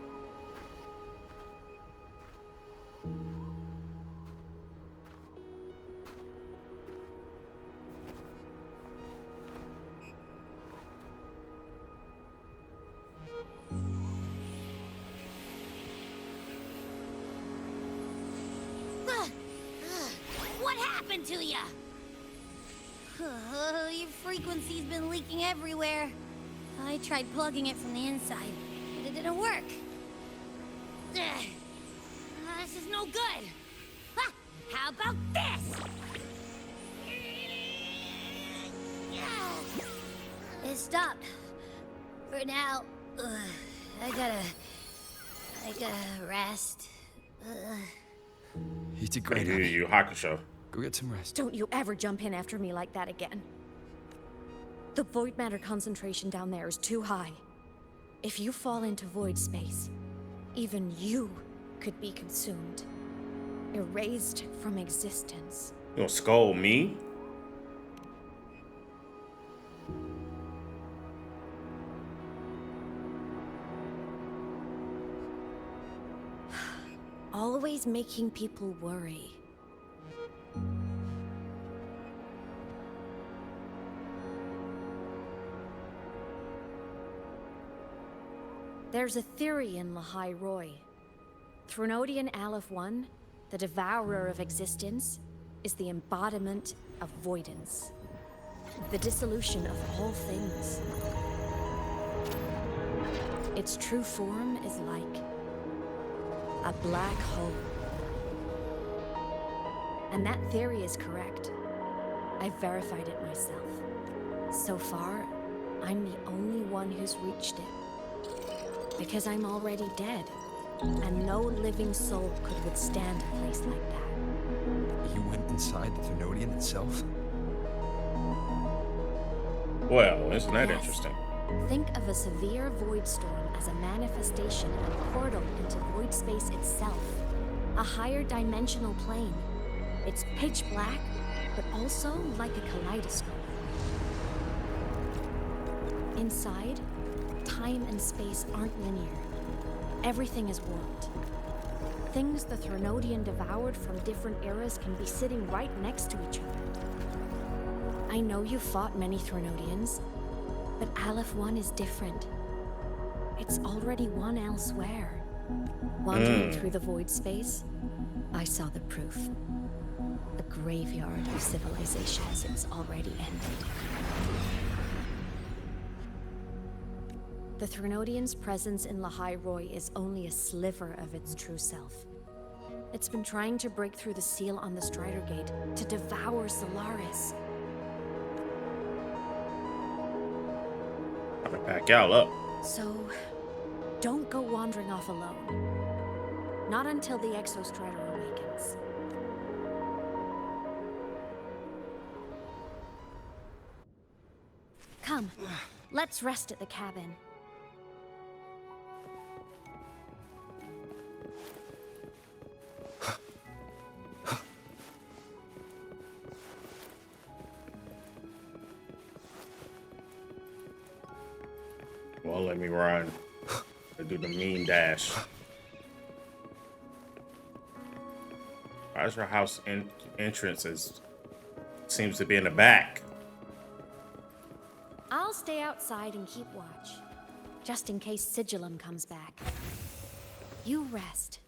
Speaker 2: What happened to ya? Your frequency's been leaking everywhere. I tried plugging it from the inside, but it didn't work. This is no good. Ha! How about this? It stopped. For now. I gotta rest.
Speaker 18: You did
Speaker 1: I
Speaker 18: great,
Speaker 1: hear
Speaker 18: honey.
Speaker 1: you, Hakusho.
Speaker 18: Go get some rest.
Speaker 21: Don't you ever jump in after me like that again. The void matter concentration down there is too high. If you fall into void space, even you could be consumed. Erased from existence.
Speaker 1: You gonna scold me?
Speaker 21: Always making people worry. There's a theory in Lahai Roy. Threnodian Aleph 1
Speaker 14: The devourer of existence is the embodiment of voidance. The dissolution of all things. Its true form is like a black hole. And that theory is correct. I've verified it myself. So far, I'm the only one who's reached it. Because I'm already dead, and no living soul could withstand a place like that.
Speaker 18: You went inside the Thernoidian itself?
Speaker 1: Well, isn't that
Speaker 14: Yes.
Speaker 1: interesting?
Speaker 14: Think of a severe void storm as a manifestation and portal into void space itself. A higher dimensional plane. It's pitch black, but also like a kaleidoscope. Inside, time and space aren't linear. Everything is warped. Things the Thernoidian devoured from different eras can be sitting right next to each other. I know you fought many Thernoidians, but Aleph 1 is different. It's already won elsewhere. Wandering through the void space, I saw the proof. A graveyard of civilizations is already ended. The Thernoidian's presence in Lahai-Roi is only a sliver of its true self. It's been trying to break through the seal on the Strider Gate to devour Solaris.
Speaker 1: I'm gonna pack y'all up.
Speaker 14: So, don't go wandering off alone. Not until the Exostrider awakens. Come, let's rest at the cabin.
Speaker 1: Well, let me run. I do the mean dash. Why is your house entrance seems to be in the back?
Speaker 14: I'll stay outside and keep watch, just in case Sigillum comes back. You rest.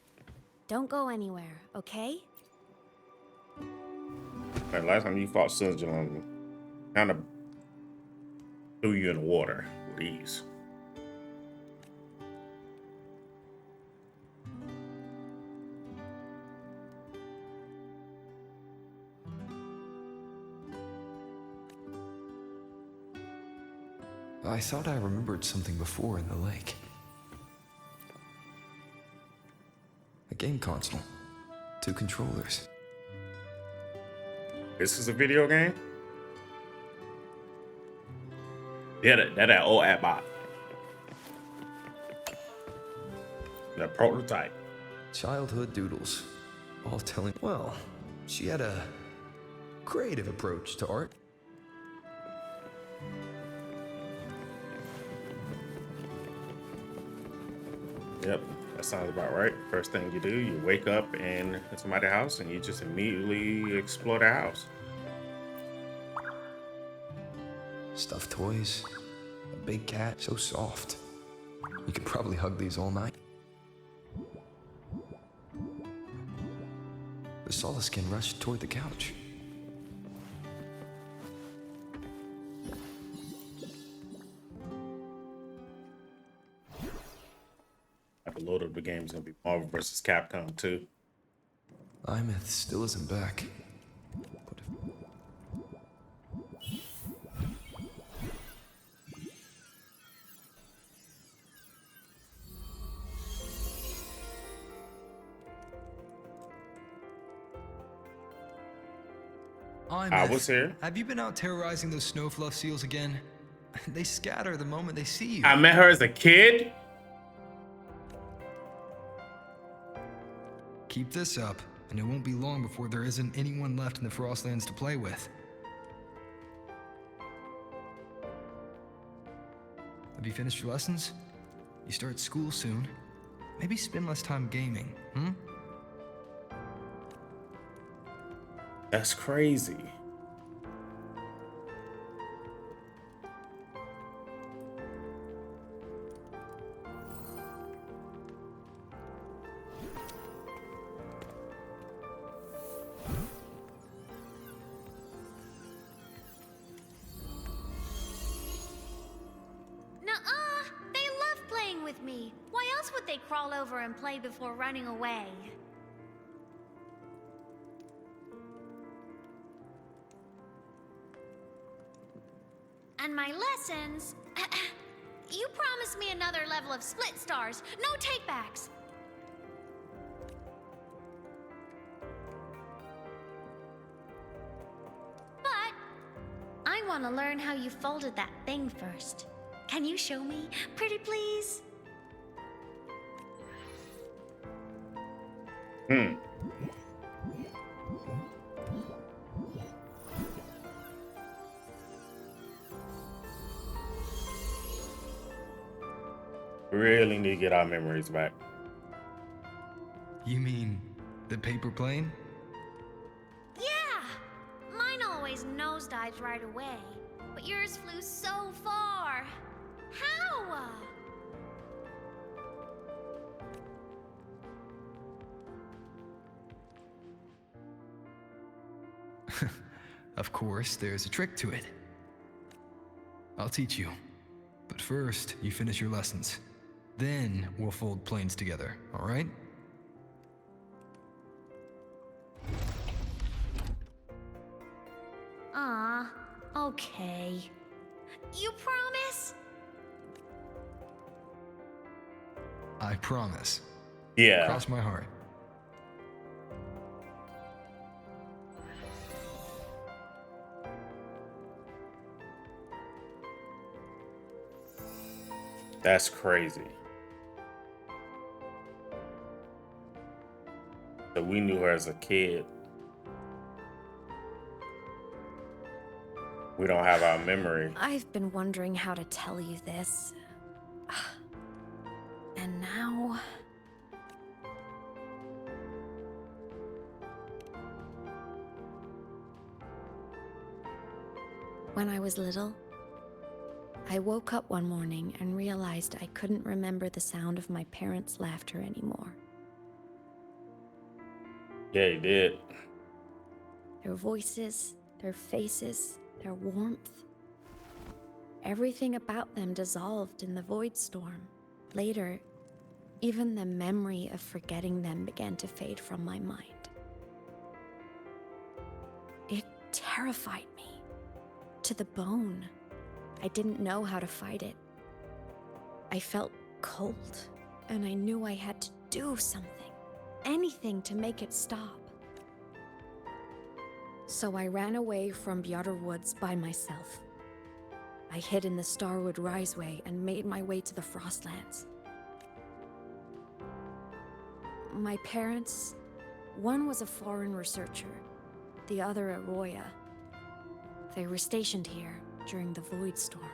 Speaker 14: Don't go anywhere, okay?
Speaker 1: Like, last time you fought Sigillum, kind of threw you in the water with ease.
Speaker 18: I thought I remembered something before in the lake. A game console. 2 controllers.
Speaker 1: This is a video game? Yeah, that old Aemeath. That prototype.
Speaker 18: Childhood doodles. All telling... Well, she had a creative approach to art.
Speaker 1: Yep, that sounds about right. First thing you do, you wake up in somebody's house and you just immediately explore the house.
Speaker 18: Stuffed toys. A big cat. So soft. You could probably hug these all night. The Solaskin rushed toward the couch.
Speaker 1: A load of the game's gonna be Marvel vs. Capcom 2.
Speaker 18: Aemeath still isn't back.
Speaker 1: I was here.
Speaker 18: Have you been out terrorizing those snowfluff seals again? They scatter the moment they see you.
Speaker 1: I met her as a kid.
Speaker 18: Keep this up, and it won't be long before there isn't anyone left in the Frostlands to play with. Have you finished your lessons? You start school soon. Maybe spend less time gaming,
Speaker 1: That's crazy.
Speaker 21: with me. Why else would they crawl over and play before running away? And my lessons... You promised me another level of split stars. No takebacks. But I want to learn how you folded that thing first. Can you show me, pretty please?
Speaker 1: Really need to get our memories back.
Speaker 18: You mean the paper plane?
Speaker 21: Yeah! Mine always nosedives right away, but yours flew so far. How?
Speaker 18: Of course, there's a trick to it. I'll teach you. But first, you finish your lessons. Then we'll fold planes together, all right?
Speaker 21: Okay. You promise?
Speaker 18: I promise.
Speaker 1: Yeah.
Speaker 18: Cross my heart.
Speaker 1: That's crazy. So we knew her as a kid. We don't have our memory.
Speaker 14: I've been wondering how to tell you this. And now... When I was little, I woke up one morning and realized I couldn't remember the sound of my parents' laughter anymore.
Speaker 1: Yeah, you did.
Speaker 14: Their voices, their faces, their warmth. Everything about them dissolved in the void storm. Later, even the memory of forgetting them began to fade from my mind. It terrified me to the bone. I didn't know how to fight it. I felt cold, and I knew I had to do something, anything to make it stop. So I ran away from Bjorder Woods by myself. I hid in the Starwood Riseway and made my way to the Frostlands. My parents, one was a foreign researcher, the other a Roya. They were stationed here during the Void Storm.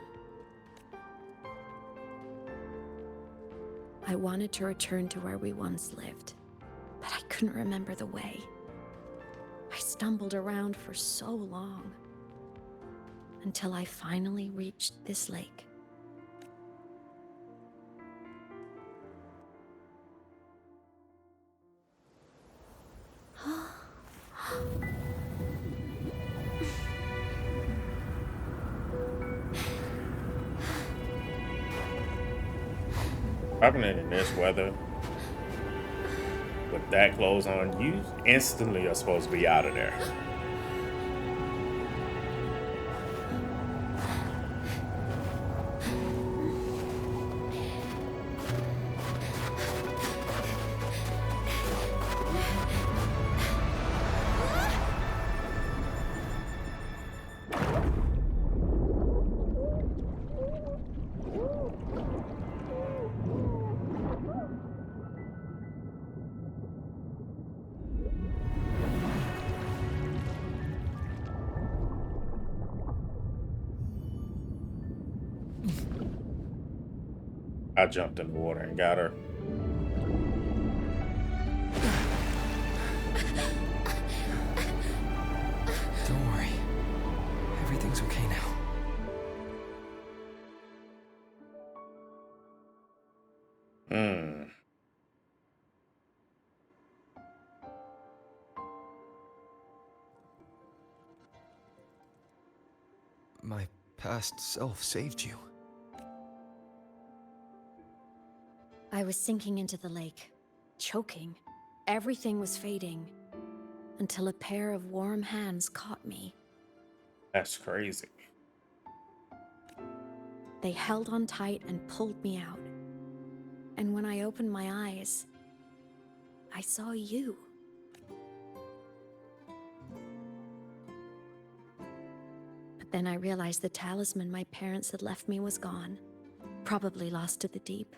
Speaker 14: I wanted to return to where we once lived, but I couldn't remember the way. I stumbled around for so long, until I finally reached this lake.
Speaker 1: Happening in this weather with that clothes on, you instantly are supposed to be out of there. I jumped in the water and got her.
Speaker 18: Don't worry. Everything's okay now. My past self saved you.
Speaker 14: I was sinking into the lake, choking. Everything was fading, until a pair of warm hands caught me.
Speaker 1: That's crazy.
Speaker 14: They held on tight and pulled me out. And when I opened my eyes, I saw you. But then I realized the talisman my parents had left me was gone, probably lost to the deep.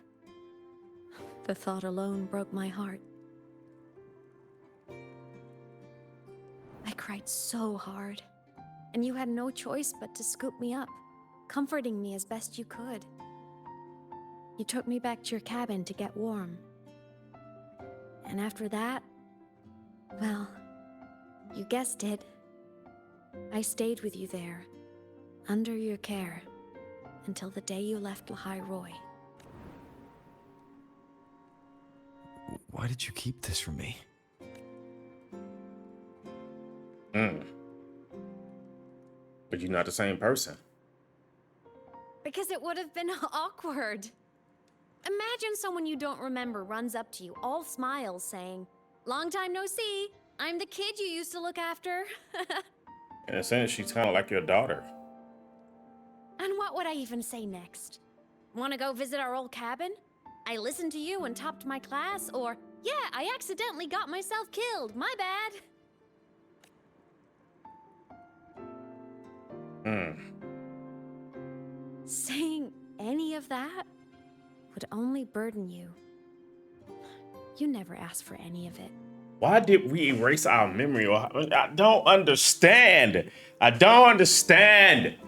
Speaker 14: The thought alone broke my heart. I cried so hard, and you had no choice but to scoop me up, comforting me as best you could. You took me back to your cabin to get warm. And after that, well, you guessed it. I stayed with you there, under your care, until the day you left Lahai Roy.
Speaker 18: Why did you keep this from me?
Speaker 1: But you're not the same person.
Speaker 21: Because it would have been awkward. Imagine someone you don't remember runs up to you, all smiles, saying, "Long time no see. I'm the kid you used to look after."
Speaker 1: In a sense, she's kind of like your daughter.
Speaker 21: And what would I even say next? Want to go visit our old cabin? I listened to you and topped my class, or, yeah, I accidentally got myself killed. My bad. Saying any of that would only burden you. You never asked for any of it.
Speaker 1: Why did we erase our memory? I don't understand. I don't understand.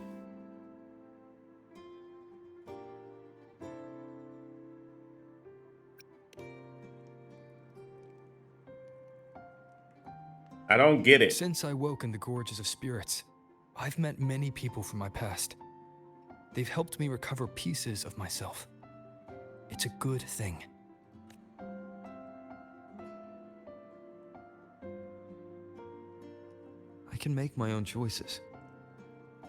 Speaker 1: I don't get it.
Speaker 18: Since I woke in the Gorges of Spirits, I've met many people from my past. They've helped me recover pieces of myself. It's a good thing. I can make my own choices.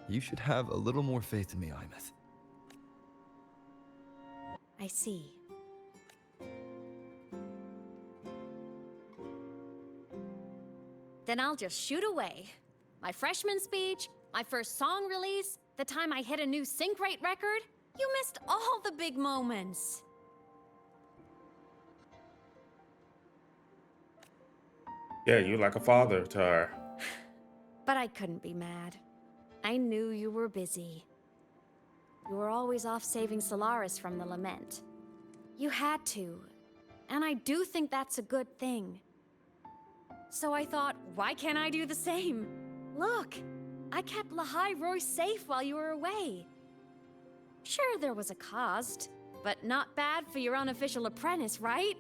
Speaker 18: You should have a little more faith in me, Aemeath.
Speaker 14: I see.
Speaker 21: Then I'll just shoot away. My freshman speech, my first song release, the time I hit a new sync rate record. You missed all the big moments.
Speaker 1: Yeah, you're like a father to her.
Speaker 14: But I couldn't be mad. I knew you were busy. You were always off saving Solaris from the lament. You had to, and I do think that's a good thing. So I thought, why can't I do the same? Look, I kept Lahai Roy safe while you were away. Sure, there was a cost, but not bad for your unofficial apprentice, right?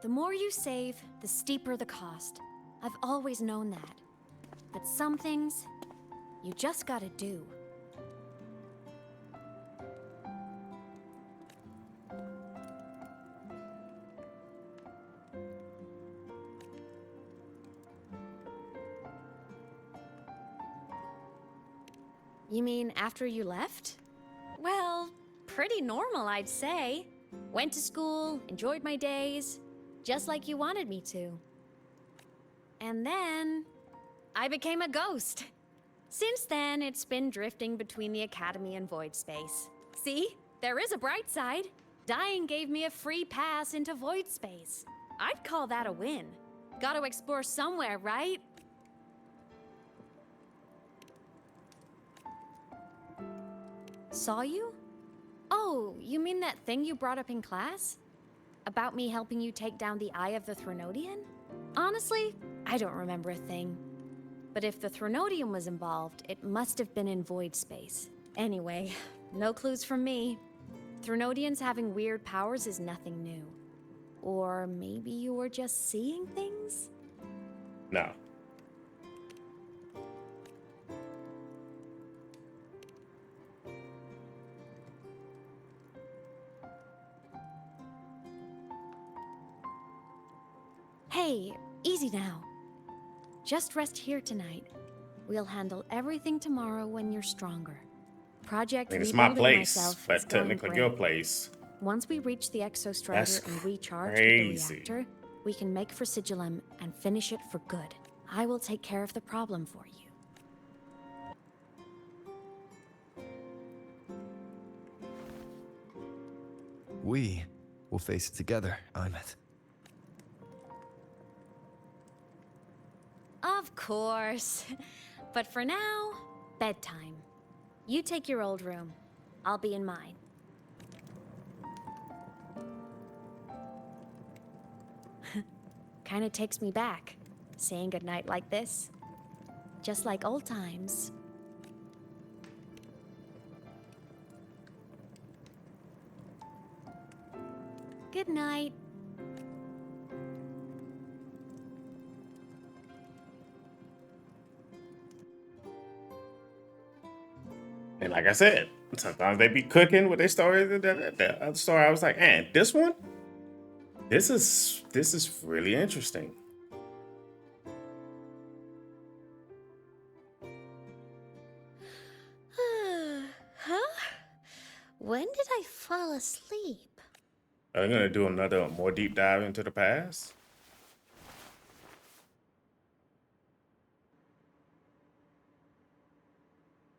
Speaker 14: The more you save, the steeper the cost. I've always known that. But some things, you just gotta do. You mean after you left? Well, pretty normal, I'd say. Went to school, enjoyed my days, just like you wanted me to. And then, I became a ghost. Since then, it's been drifting between the Academy and Void Space. See? There is a bright side. Dying gave me a free pass into Void Space. I'd call that a win. Gotta explore somewhere, right? Saw you? Oh, you mean that thing you brought up in class? About me helping you take down the Eye of the Threnodian? Honestly, I don't remember a thing. But if the Threnodian was involved, it must have been in Void Space. Anyway, no clues from me. Threnodians having weird powers is nothing new. Or maybe you were just seeing things?
Speaker 1: No.
Speaker 14: Hey, easy now. Just rest here tonight. We'll handle everything tomorrow when you're stronger. Project
Speaker 1: I mean, it's my
Speaker 14: rebuilding
Speaker 1: place,
Speaker 14: myself is
Speaker 1: but
Speaker 14: going
Speaker 1: technically
Speaker 14: great.
Speaker 1: your place.
Speaker 14: Once we reach the exostrider
Speaker 1: That's
Speaker 14: and recharge with
Speaker 1: crazy.
Speaker 14: the reactor, we can make for Sigillum and finish it for good. I will take care of the problem for you.
Speaker 18: We will face it together, Aemeath.
Speaker 14: Of course. But for now, bedtime. You take your old room. I'll be in mine. Kinda takes me back, saying goodnight like this. Just like old times. Good night.
Speaker 1: And like I said, sometimes they be cooking with their stories. The other story, I was like, and this one, this is really interesting.
Speaker 2: Huh? When did I fall asleep?
Speaker 1: Are they gonna do another more deep dive into the past?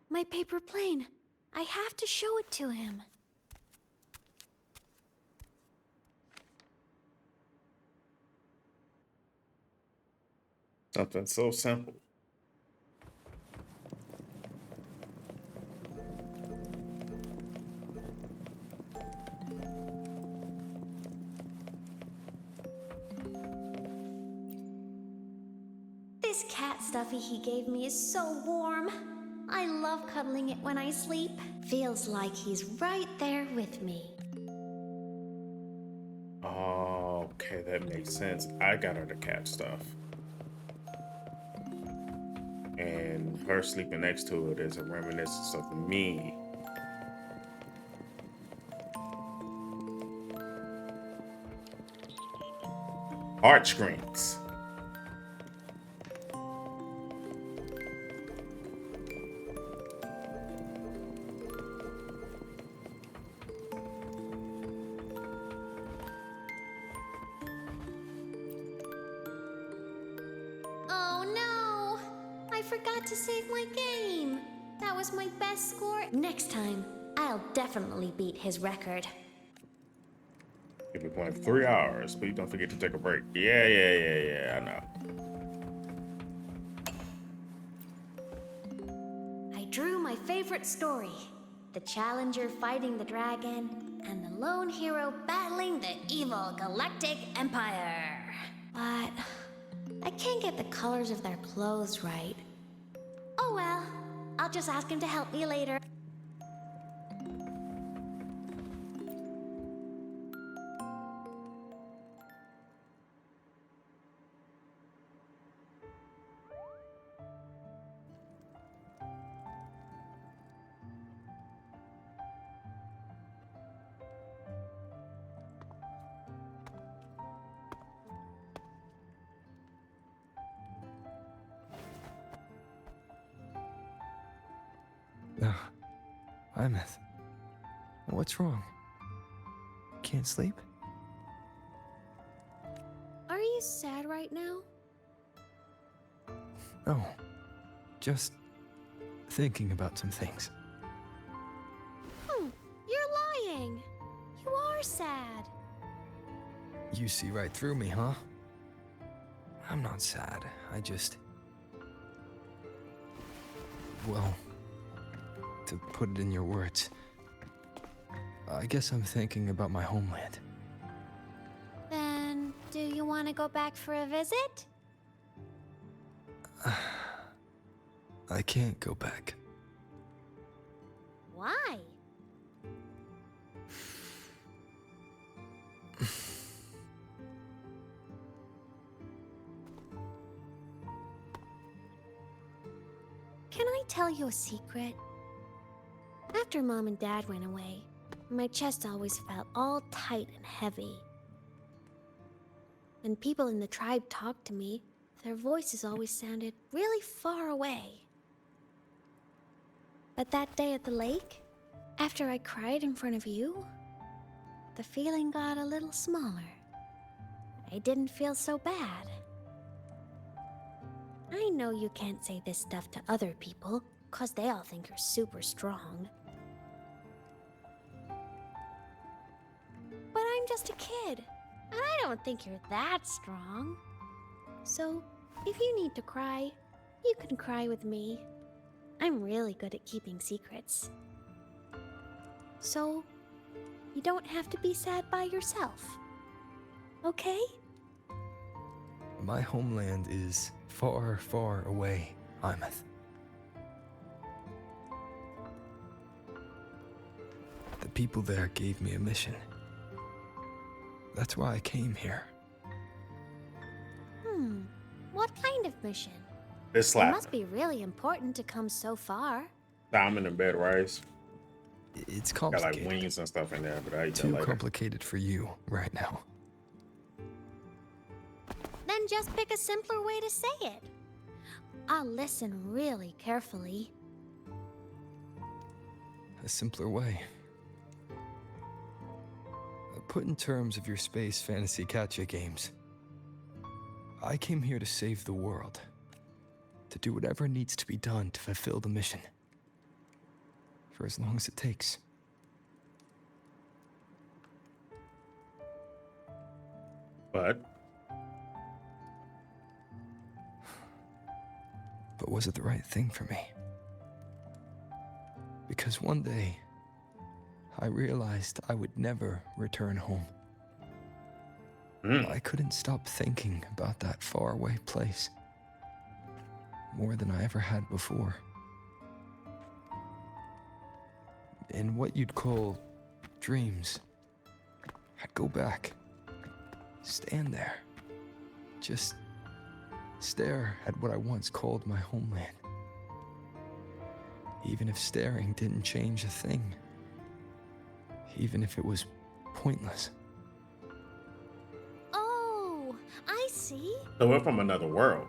Speaker 14: My paper plane. I have to show it to him.
Speaker 1: Something so simple.
Speaker 2: This cat stuffy he gave me is so warm. I love cuddling it when I sleep. Feels like he's right there with me.
Speaker 1: Oh, okay, that makes sense. I got her the cat stuff. And her sleeping next to it is a reminiscence of me. Heartstrings.
Speaker 2: Oh no! I forgot to save my game. That was my best score. Next time, I'll definitely beat his record.
Speaker 1: You've been playing 3 hours. Please don't forget to take a break. Yeah, I know.
Speaker 2: I drew my favorite story. The challenger fighting the dragon, and the lone hero battling the evil Galactic Empire. But I can't get the colors of their clothes right. Oh well, I'll just ask him to help me later.
Speaker 18: Aemeath, what's wrong? Can't sleep?
Speaker 14: Are you sad right now?
Speaker 18: No, just thinking about some things.
Speaker 14: You're lying. You are sad.
Speaker 18: You see right through me, huh? I'm not sad. I just... Well, to put it in your words, I guess I'm thinking about my homeland.
Speaker 2: Then, do you want to go back for a visit?
Speaker 18: I can't go back.
Speaker 2: Why? Can I tell you a secret? After Mom and Dad went away, my chest always felt all tight and heavy. When people in the tribe talked to me, their voices always sounded really far away. But that day at the lake, after I cried in front of you, the feeling got a little smaller. I didn't feel so bad. I know you can't say this stuff to other people, 'cause they all think you're super strong. But I'm just a kid, and I don't think you're that strong. So, if you need to cry, you can cry with me. I'm really good at keeping secrets. So, you don't have to be sad by yourself. Okay?
Speaker 18: My homeland is far, far away, Aemeath. The people there gave me a mission. That's why I came here.
Speaker 2: What kind of mission?
Speaker 1: It's
Speaker 2: It
Speaker 1: slap.
Speaker 2: must be really important to come so far.
Speaker 1: Diamond and bed rice.
Speaker 18: It's
Speaker 1: Got
Speaker 18: complicated.
Speaker 1: like wings and stuff in there, but I eat that
Speaker 18: Too
Speaker 1: later.
Speaker 18: complicated for you right now.
Speaker 2: Then just pick a simpler way to say it. I'll listen really carefully.
Speaker 18: A simpler way. Put in terms of your space fantasy GACHA games. I came here to save the world. To do whatever needs to be done to fulfill the mission. For as long as it takes.
Speaker 1: But
Speaker 18: was it the right thing for me? Because one day, I realized I would never return home. I couldn't stop thinking about that faraway place. More than I ever had before. In what you'd call dreams, I'd go back, stand there, just stare at what I once called my homeland. Even if staring didn't change a thing. Even if it was pointless.
Speaker 2: Oh, I see.
Speaker 1: So we're from another world.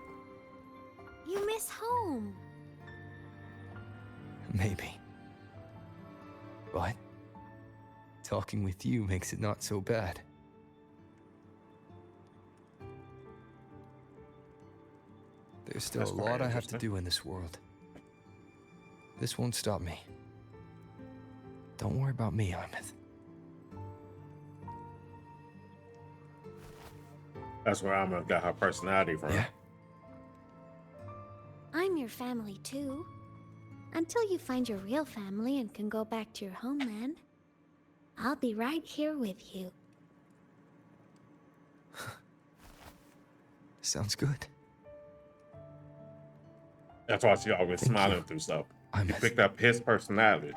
Speaker 2: You miss home.
Speaker 18: Maybe. But talking with you makes it not so bad. There's still
Speaker 1: That's
Speaker 18: a
Speaker 1: very
Speaker 18: lot I have to
Speaker 1: interesting.
Speaker 18: do in this world. This won't stop me. Don't worry about me, Aemeath.
Speaker 1: That's where Alma got her personality from.
Speaker 18: Yeah.
Speaker 2: I'm your family too. Until you find your real family and can go back to your homeland, I'll be right here with you.
Speaker 18: Sounds good.
Speaker 1: That's why she always
Speaker 18: Thank
Speaker 1: smiling
Speaker 18: you.
Speaker 1: through stuff. He
Speaker 18: Aemeath.
Speaker 1: picked up his personality.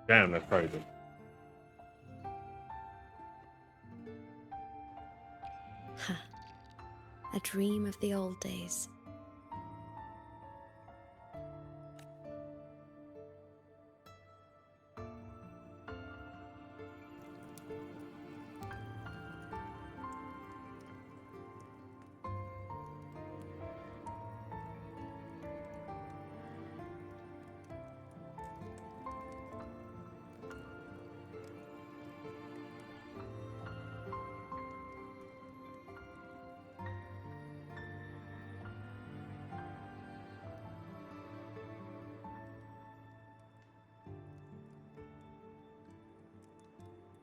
Speaker 1: Damn, that's crazy.
Speaker 14: A dream of the old days.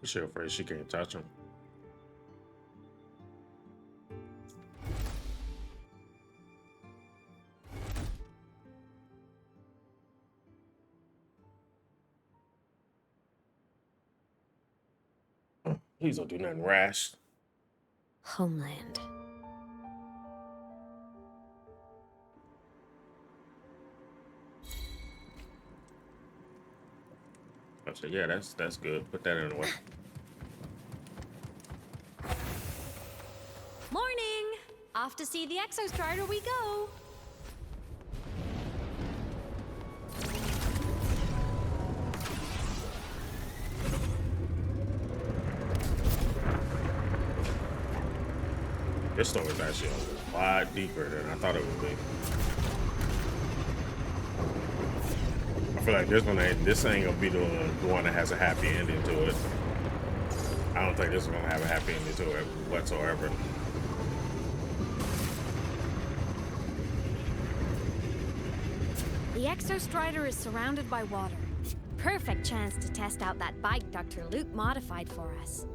Speaker 1: She's afraid she can't touch him. Please don't do nothing rash.
Speaker 14: Homeland.
Speaker 1: I said, yeah, that's good. Put that in the way.
Speaker 21: Morning! Off to see the Exostrider we go!
Speaker 1: This story is actually a lot deeper than I thought it would be. I feel like this ain't gonna be the one that has a happy ending to it. I don't think this is gonna have a happy ending to it whatsoever.
Speaker 21: The Exostrider is surrounded by water. Perfect chance to test out that bike Dr. Luke modified for us.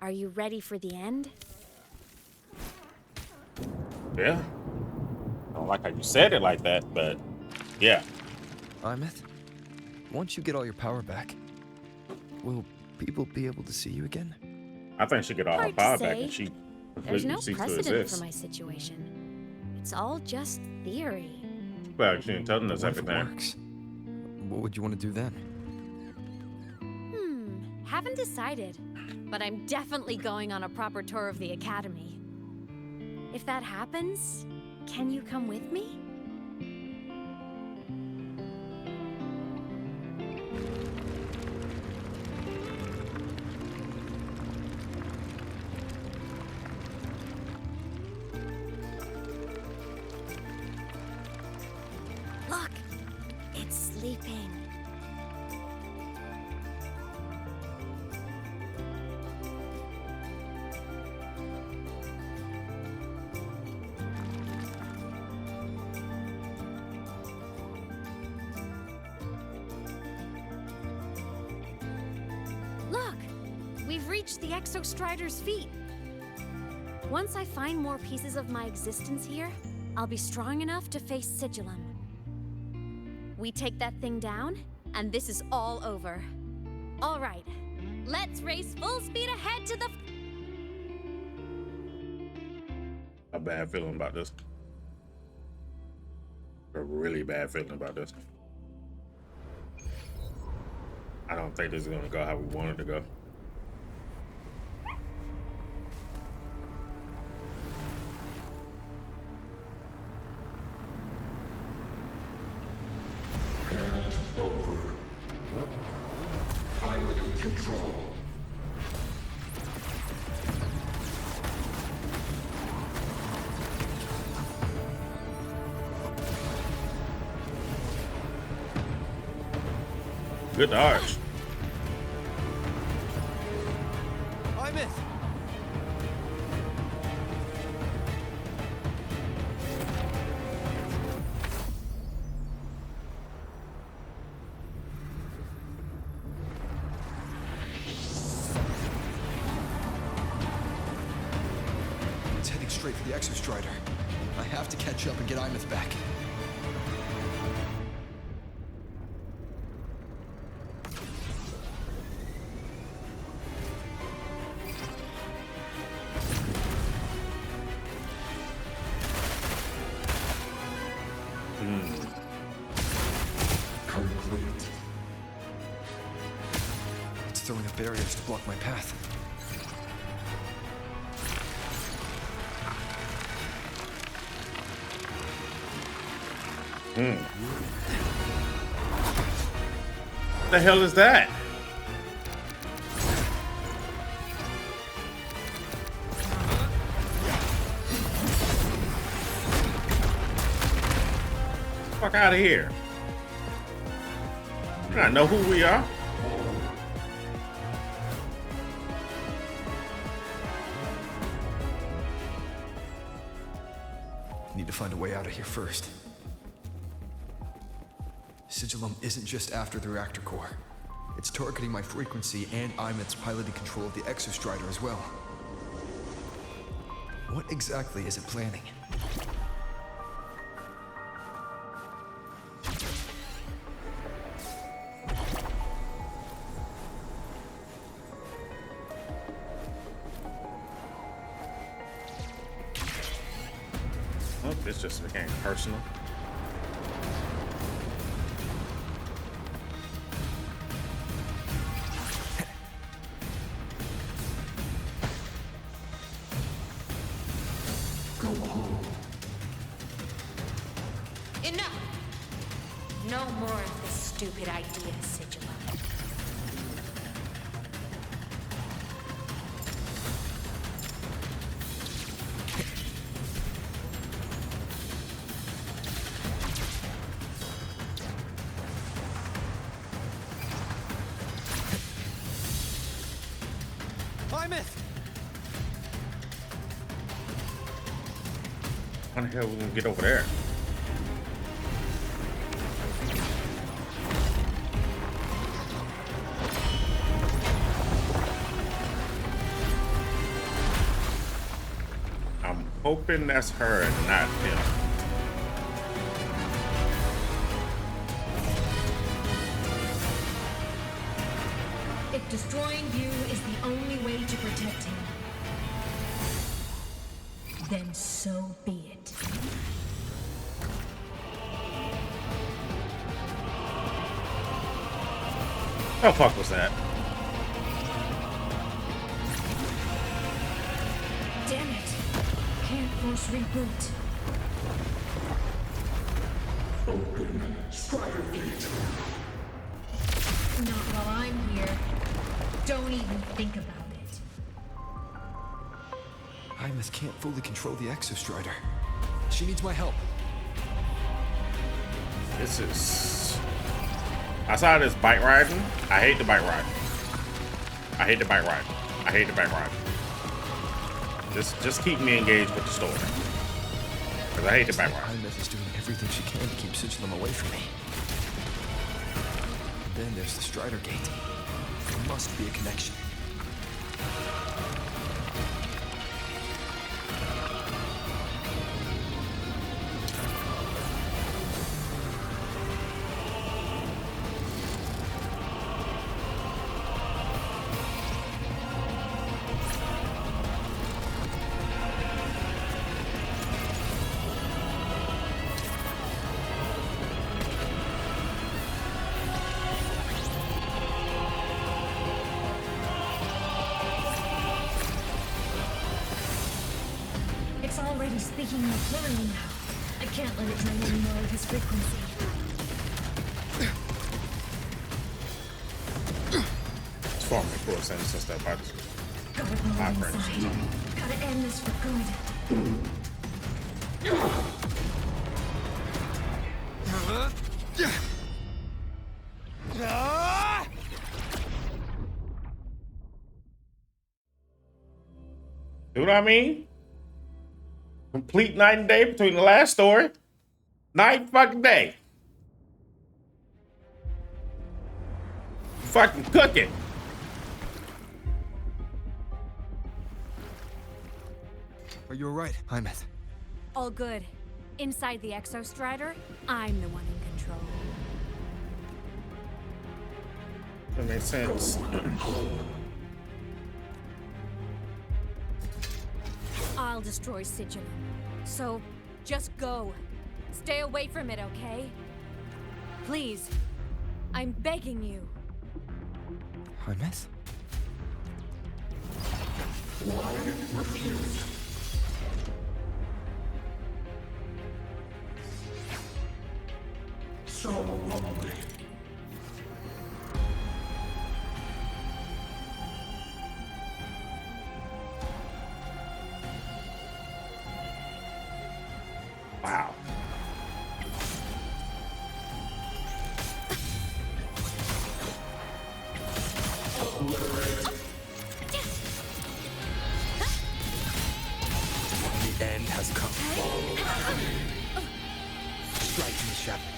Speaker 21: Are you ready for the end?
Speaker 1: Yeah. I don't like how you said it like that, but yeah.
Speaker 18: Aemeath, once you get all your power back, will people be able to see you again?
Speaker 1: I think she get all her
Speaker 21: Hard to
Speaker 1: power back
Speaker 21: say.
Speaker 1: and she
Speaker 21: There's
Speaker 1: completely
Speaker 21: no
Speaker 1: ceased to
Speaker 21: precedent
Speaker 1: exist.
Speaker 21: for my situation. It's all just theory.
Speaker 1: Well, she ain't telling us
Speaker 18: What if it
Speaker 1: everything.
Speaker 18: works? What would you want to do then?
Speaker 21: Haven't decided, but I'm definitely going on a proper tour of the Academy. If that happens, can you come with me? Look, it's sleeping. Look, we've reached the Exostrider's feet. Once I find more pieces of my existence here, I'll be strong enough to face Sigillum. We take that thing down, and this is all over. All right, let's race full speed ahead to the...
Speaker 1: A bad feeling about this. A really bad feeling about this. I don't think this is gonna go how we want it to go.
Speaker 3: Pilot control.
Speaker 1: Good dodge.
Speaker 18: Aemeath! It's heading straight for the Exostrider. I have to catch up and get Aemeath back.
Speaker 3: Complete.
Speaker 18: It's throwing up barriers to block my path.
Speaker 1: What the hell is that? Fuck out of here. I know who we are.
Speaker 18: Need to find a way out of here first. Sigillum isn't just after the reactor core. It's targeting my frequency and Aemeath's piloting control of the Exostrider as well. What exactly is it planning?
Speaker 1: Oh, this just became personal.
Speaker 3: Go home.
Speaker 6: Enough! No more of this stupid
Speaker 21: good idea, Sigil.
Speaker 12: Aemeath!
Speaker 1: How the hell are we gonna get over there? I'm hoping that's her and not him.
Speaker 21: If destroying you is the only way to protect him, then so be it.
Speaker 1: How the fuck was that?
Speaker 21: Damn it! Can't force reboot.
Speaker 3: Open Strider Gate.
Speaker 21: Not while I'm here. Don't even think about it.
Speaker 18: Aemeath can't fully control the Exostrider. She needs my help.
Speaker 1: This is... Outside of this bike riding, I hate the bike riding. I hate the bike riding. I hate the bike riding. Just keep me engaged with the story. Because I hate the bike riding.
Speaker 18: Aemeath is doing everything she can to keep Sigilum away from me. And then there's the Strider Gate. There must be a connection.
Speaker 21: It's already speaking more clearly now. I can't let it drain any more of his frequency.
Speaker 1: It's forming a cool sense and stuff. I just...
Speaker 21: Gotta go inside. Gotta end this for good.
Speaker 1: See what I mean? Complete night and day between the last story. Night fucking day. Fucking cooking.
Speaker 18: Are you alright, Aemeath?
Speaker 21: All good. Inside the Exostrider, I'm the one in control.
Speaker 1: That makes sense.
Speaker 21: I'll destroy Sigilum. So, just go. Stay away from it, okay? Please. I'm begging you.
Speaker 18: Aemeath?
Speaker 3: Why refused? So lonely.
Speaker 1: Wow.
Speaker 18: The end has come. Strike in the shadow.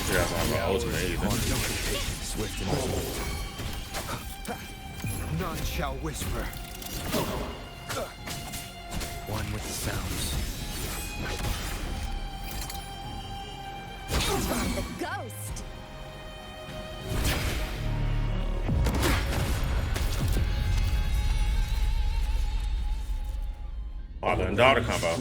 Speaker 1: You guys don't have an ultimate either.
Speaker 18: Swift and resolute. None shall whisper. One with the sounds.
Speaker 21: The ghost!
Speaker 1: Father and daughter combo.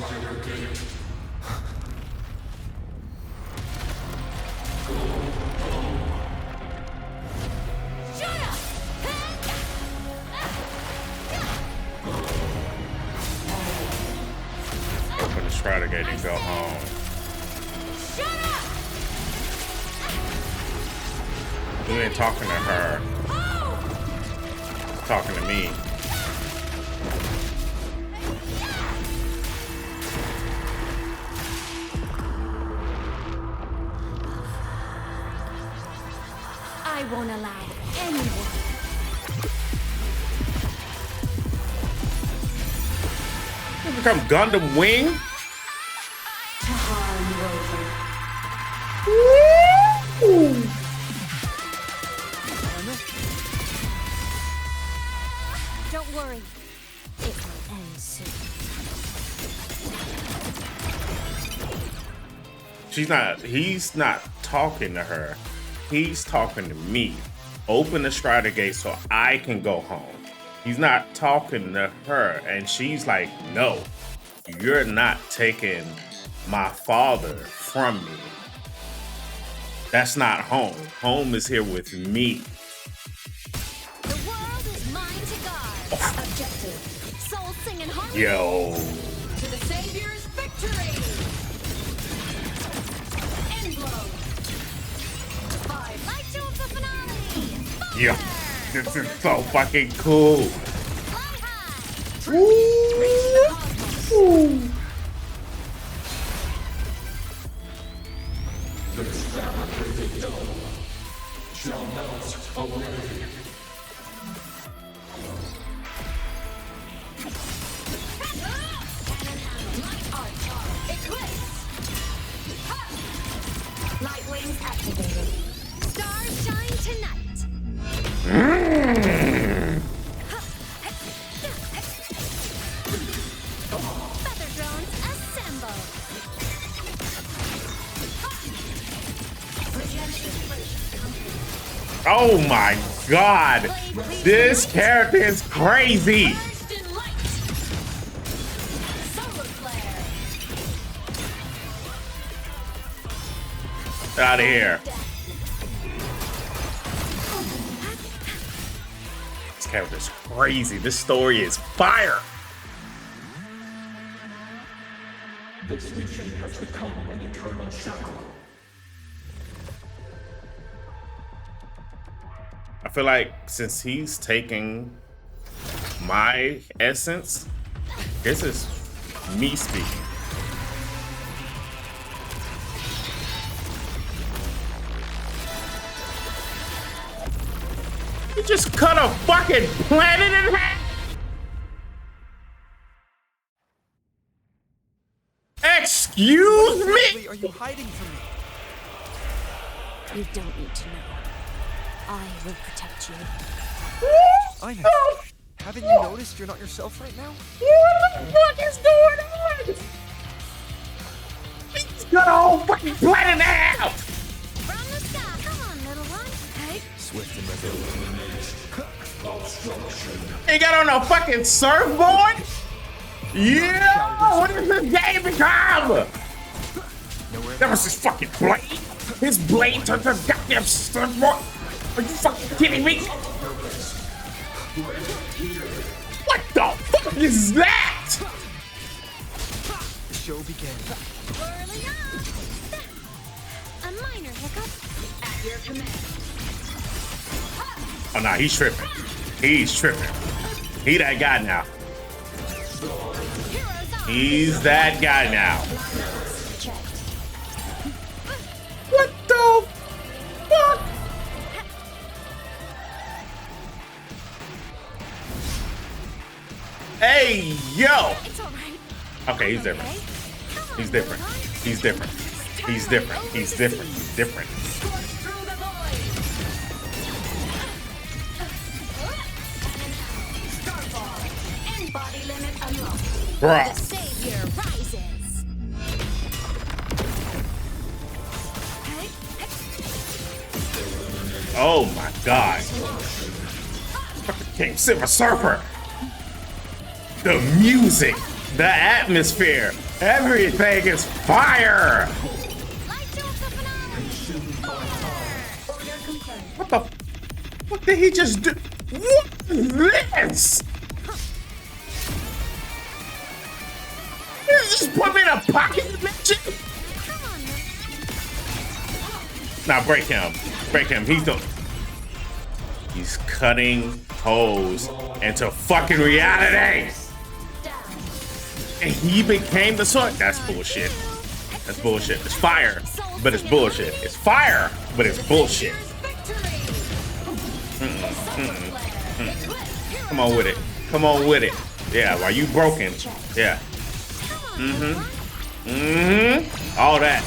Speaker 1: Strider Gate and go home.
Speaker 21: Shut up!
Speaker 1: You ain't talking to her. Talking to me.
Speaker 21: I won't allow anyone.
Speaker 1: You become Gundam Wing?
Speaker 25: To harm Rover.
Speaker 1: Woo!
Speaker 21: Don't worry. It will end soon.
Speaker 1: He's not talking to her. He's talking to me. Open the Strider Gate so I can go home. He's not talking to her, and she's like, no, you're not taking my father from me. That's not home. Home is here with me.
Speaker 21: The world is mine to guard. Objective. Soul sing and harmony.
Speaker 1: Yo.
Speaker 21: To the Savior's victory. End blow. 5. Light show of the finale.
Speaker 1: Yo. This is so fucking cool. Woo!
Speaker 3: The fabricated dome shall melt away.
Speaker 21: Light arch. Eclipse. Light wings activated. Stars shine tonight. Feather drones assemble.
Speaker 1: Oh my god. This character is crazy. Out of here. This character's crazy. This story is fire.
Speaker 3: This legion has become an eternal shackle.
Speaker 1: I feel like since he's taking my essence, this is me speaking. You just cut a fucking planet in half? Excuse me?
Speaker 12: Are you hiding from me?
Speaker 21: You don't need to know. I will protect you.
Speaker 12: Aemeath, haven't you noticed you're not yourself right now?
Speaker 1: What the fuck is going on? He's got a whole fucking planet in half!
Speaker 21: From the sky, come on, little one. Hey.
Speaker 18: Swift and resolute.
Speaker 1: He got on a fucking surfboard? Yeah! What does this game become? That was his fucking blade. His blade turned to a goddamn surfboard. Are you fucking kidding me? What the fuck is that?
Speaker 12: The show began.
Speaker 21: Whirling up. A minor hiccup. At your command.
Speaker 1: Oh nah, he's tripping. He's tripping. He that guy now. He's that guy now. What the fuck? Hey, yo!
Speaker 21: It's all right.
Speaker 1: Okay, he's different. He's different. He's different. He's different. He's different. He's different.
Speaker 21: Body limit unlocked.
Speaker 1: Bruh.
Speaker 21: The Savior rises.
Speaker 1: Oh my god. King Silver Surfer. The music, the atmosphere, everything is fire. What did he just do? What is this? This is just put me in a pocket dimension? Now break him. Break him. He's cutting holes into fucking reality. And he became the sword. That's bullshit. That's bullshit. It's fire, but it's bullshit. It's fire, but it's bullshit. Come on with it. Come on with it. Yeah, while you broken. Yeah. All that.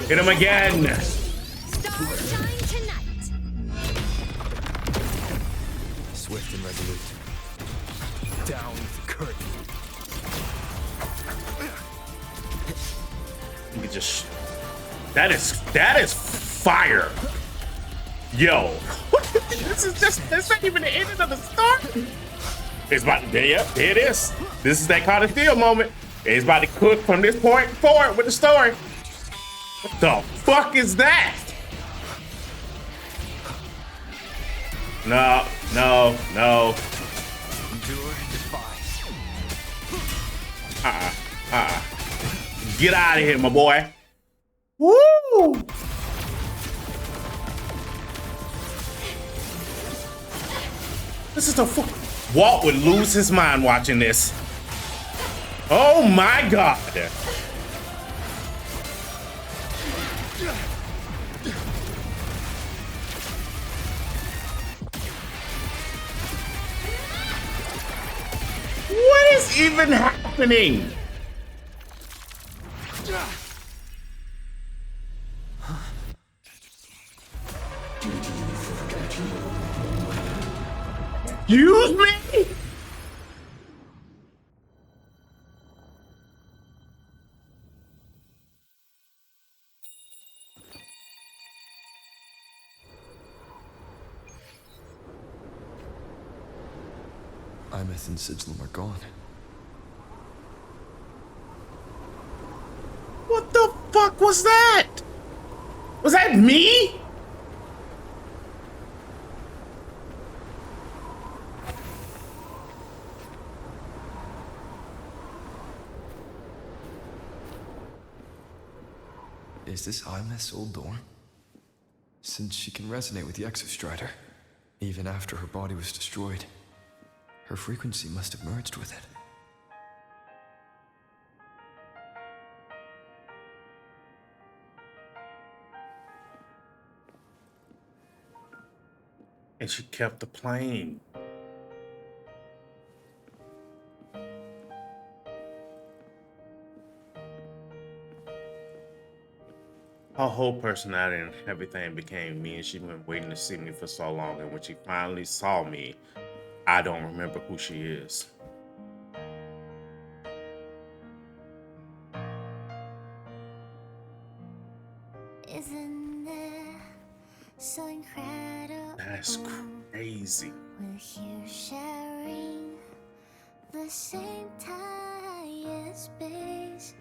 Speaker 1: Hit him again.
Speaker 18: Swift and resolute. Down with the curtain.
Speaker 1: You can just. That is fire. Yo. That's not even the ending of the story. It's about to, there it is. This is that Carter Steele moment. It's about to cook from this point forward with the story. What the fuck is that? No.
Speaker 18: Endure and defy.
Speaker 1: Get out of here, my boy. Woo! This is the fuck. Walt would lose his mind watching this. Oh my god. What is even happening? Excuse me?
Speaker 18: Aemeath and Sigilum are gone.
Speaker 1: What the fuck was that? Was that me?
Speaker 18: Is this Aemeath's old dorm? Since she can resonate with the Exostrider, even after her body was destroyed, her frequency must have merged with it.
Speaker 1: And she kept the plane. Her whole personality and everything became me, and she's been waiting to see me for so long. And when she finally saw me, I don't remember who she is.
Speaker 4: Isn't it so incredible?
Speaker 1: That's crazy.
Speaker 4: We're here sharing the same time and space.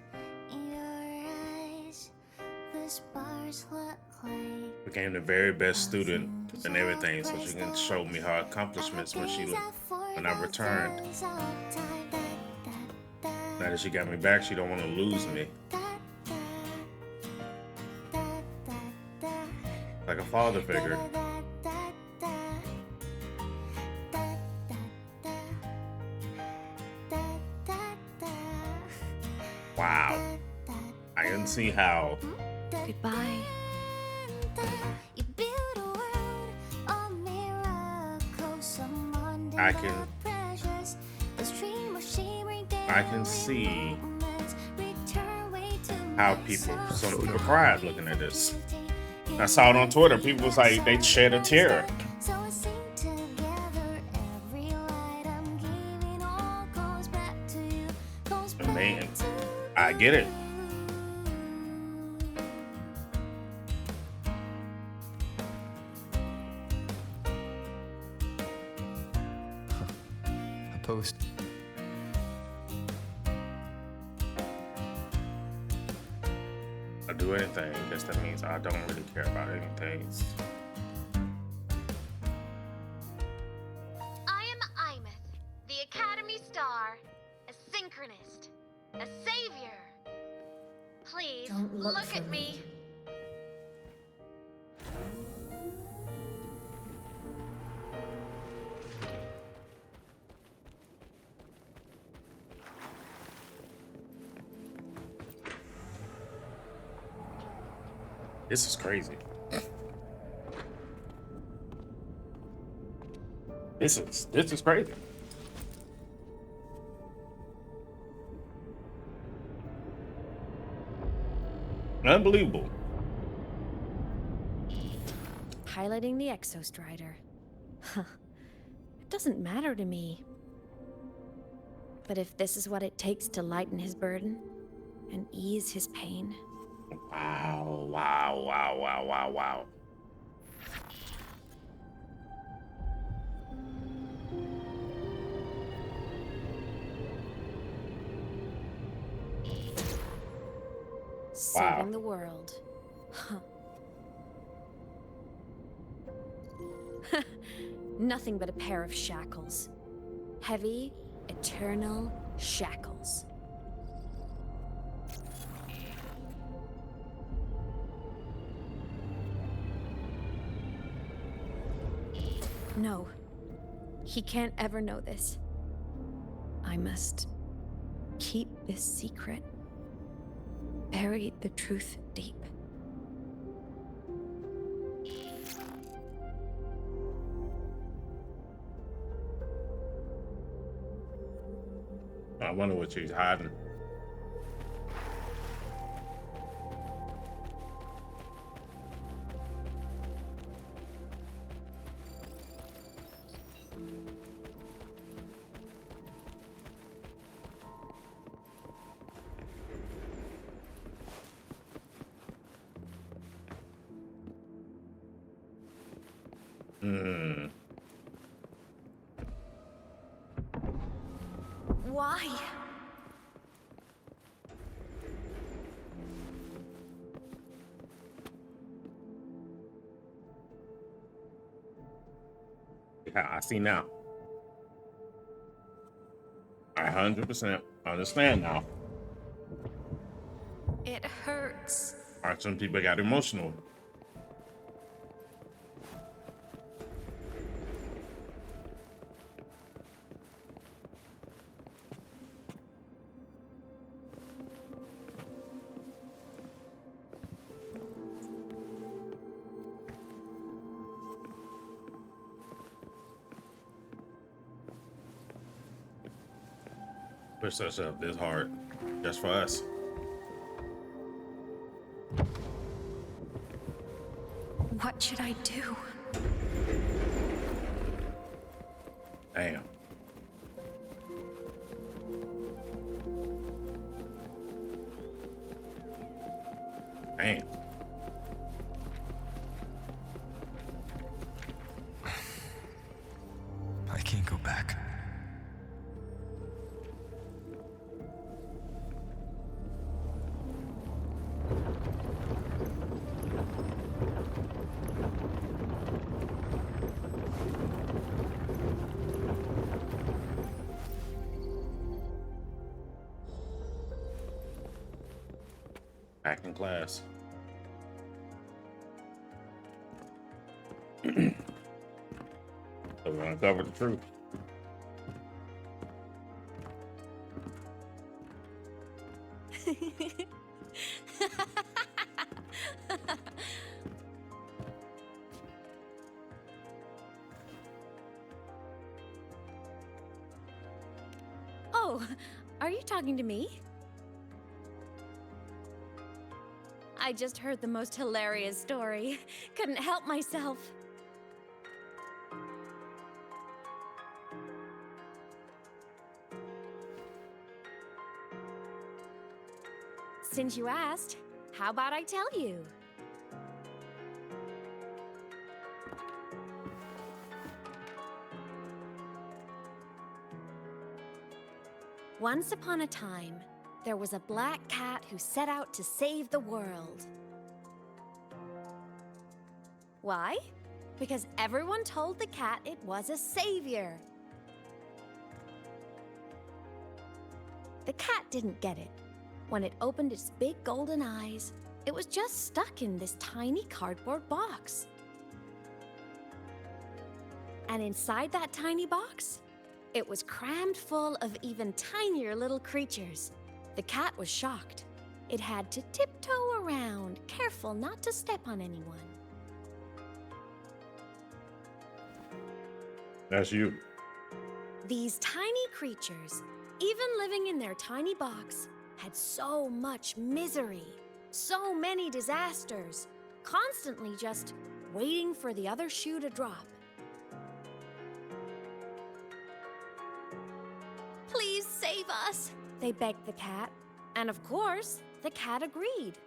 Speaker 4: In your eyes, the stars look like
Speaker 1: Became the very best student and everything, so she can show me her accomplishments when I returned. Now that she got me back, she don't want to lose me. Like a father figure. Wow. I can see how.
Speaker 14: Goodbye.
Speaker 1: I can see how some people cried looking at this. I saw it on Twitter. People was like, they shed a tear. Man, I get it.
Speaker 18: A post.
Speaker 1: I do anything, I guess that means I don't really care about anything.
Speaker 4: I
Speaker 21: synchronist. A savior. Please,
Speaker 25: Don't look for
Speaker 21: at me.
Speaker 1: This is crazy. This is crazy. Unbelievable.
Speaker 14: Piloting the Exostrider. Huh. It doesn't matter to me. But if this is what it takes to lighten his burden and ease his pain.
Speaker 1: Wow, wow, wow, wow, wow, wow.
Speaker 14: Saving the world. Huh. Nothing but a pair of shackles. Heavy, eternal shackles. No. He can't ever know this. I must keep this secret. Bury the truth deep.
Speaker 1: I wonder what she's hiding.
Speaker 14: Why?
Speaker 1: Yeah, I see now. I 100% understand now.
Speaker 14: It hurts.
Speaker 1: Why some people got emotional. Push us up this hard just for us.
Speaker 14: What should I do?
Speaker 1: Damn. Damn.
Speaker 18: I can't go back.
Speaker 1: Back in class. So we're gonna cover the truth.
Speaker 14: Oh, are you talking to me? I just heard the most hilarious story. Couldn't help myself. Since you asked, how about I tell you? Once upon a time, there was a black cat who set out to save the world. Why? Because everyone told the cat it was a savior. cat didn't get it. When it opened its big golden eyes, it was just stuck in this tiny cardboard box. And inside that tiny box, it was crammed full of even tinier little creatures. The cat was shocked. It had to tiptoe around, careful not to step on anyone.
Speaker 1: That's you.
Speaker 14: These tiny creatures, even living in their tiny box, had so much misery, so many disasters, constantly just waiting for the other shoe to drop. Please save us, they begged the cat. And of course, the cat agreed.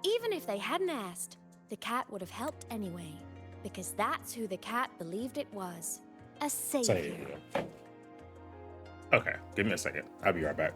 Speaker 14: Even if they hadn't asked, the cat would have helped anyway, because that's who the cat believed it was, a savior.
Speaker 1: Okay, give me a second. I'll be right back.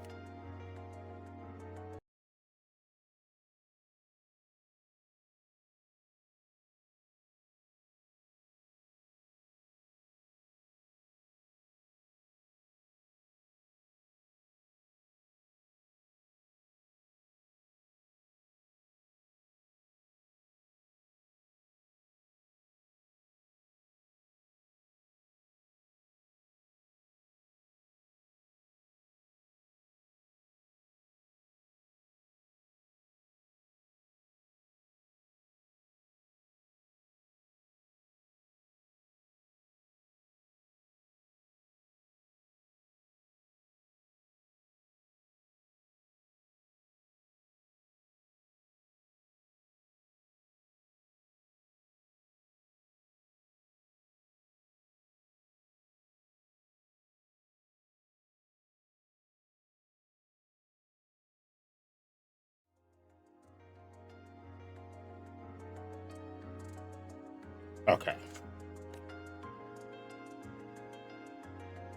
Speaker 1: Okay.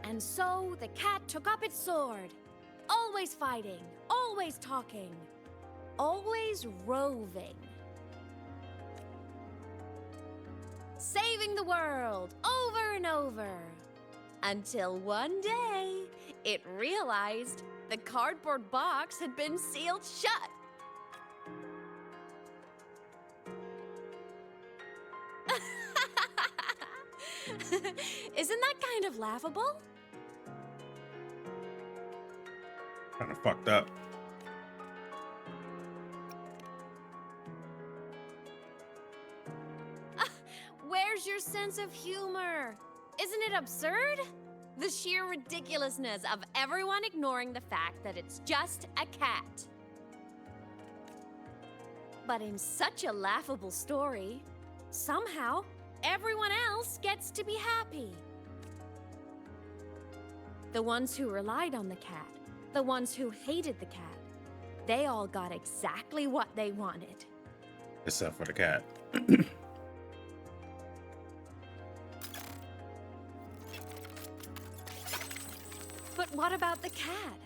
Speaker 14: And so the cat took up its sword, always fighting, always talking, always roving. Saving the world over and over. Until one day, it realized the cardboard box had been sealed shut. Isn't that kind of laughable?
Speaker 1: Kind of fucked up.
Speaker 14: Where's your sense of humor? Isn't it absurd? The sheer ridiculousness of everyone ignoring the fact that it's just a cat. But in such a laughable story, somehow everyone else gets to be happy. The ones who relied on the cat, the ones who hated the cat, they all got exactly what they wanted.
Speaker 1: Except for the cat.
Speaker 14: But what about the cat?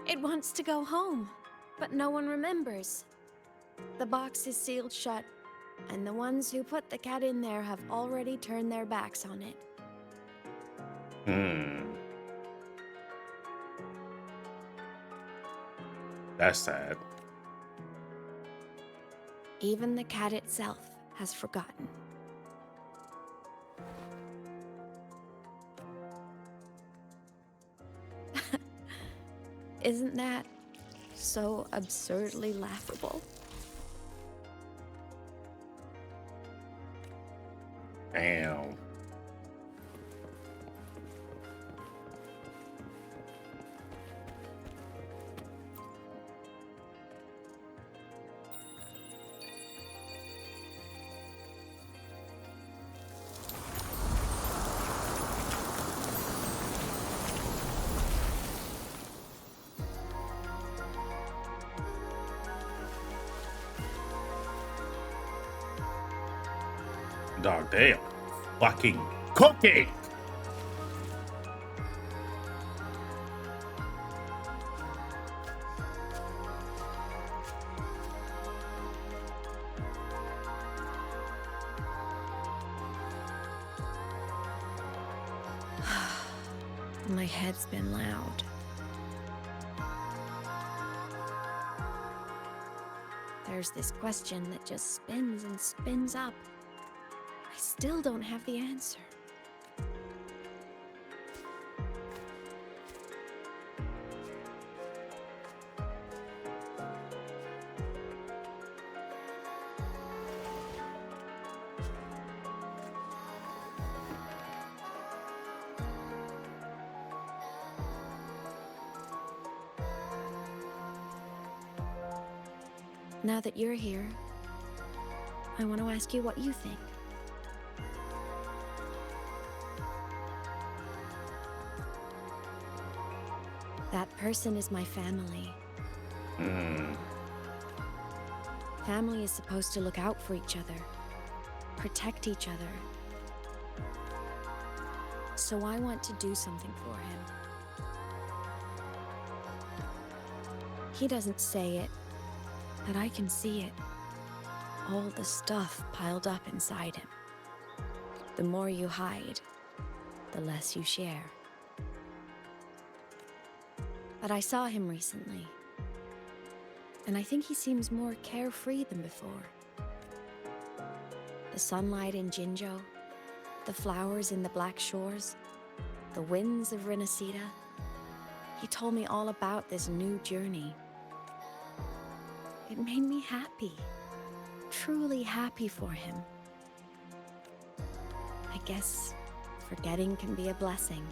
Speaker 14: It wants to go home, but no one remembers. The box is sealed shut, and the ones who put the cat in there have already turned their backs on it.
Speaker 1: That's sad.
Speaker 14: Even the cat itself has forgotten. Isn't that so absurdly laughable?
Speaker 1: Damn. Dog, damn. Fucking cooking.
Speaker 14: My head's been loud. There's this question that just spins and spins up. I still don't have the answer. Now that you're here, I want to ask you what you think. That person is my family. Family is supposed to look out for each other, protect each other. So I want to do something for him. He doesn't say it, but I can see it. All the stuff piled up inside him. The more you hide, the less you share. But I saw him recently, and I think he seems more carefree than before. The sunlight in Jinzhou, the flowers in the Black Shores, the winds of Renacida. He told me all about this new journey. It made me happy, truly happy for him. I guess forgetting can be a blessing.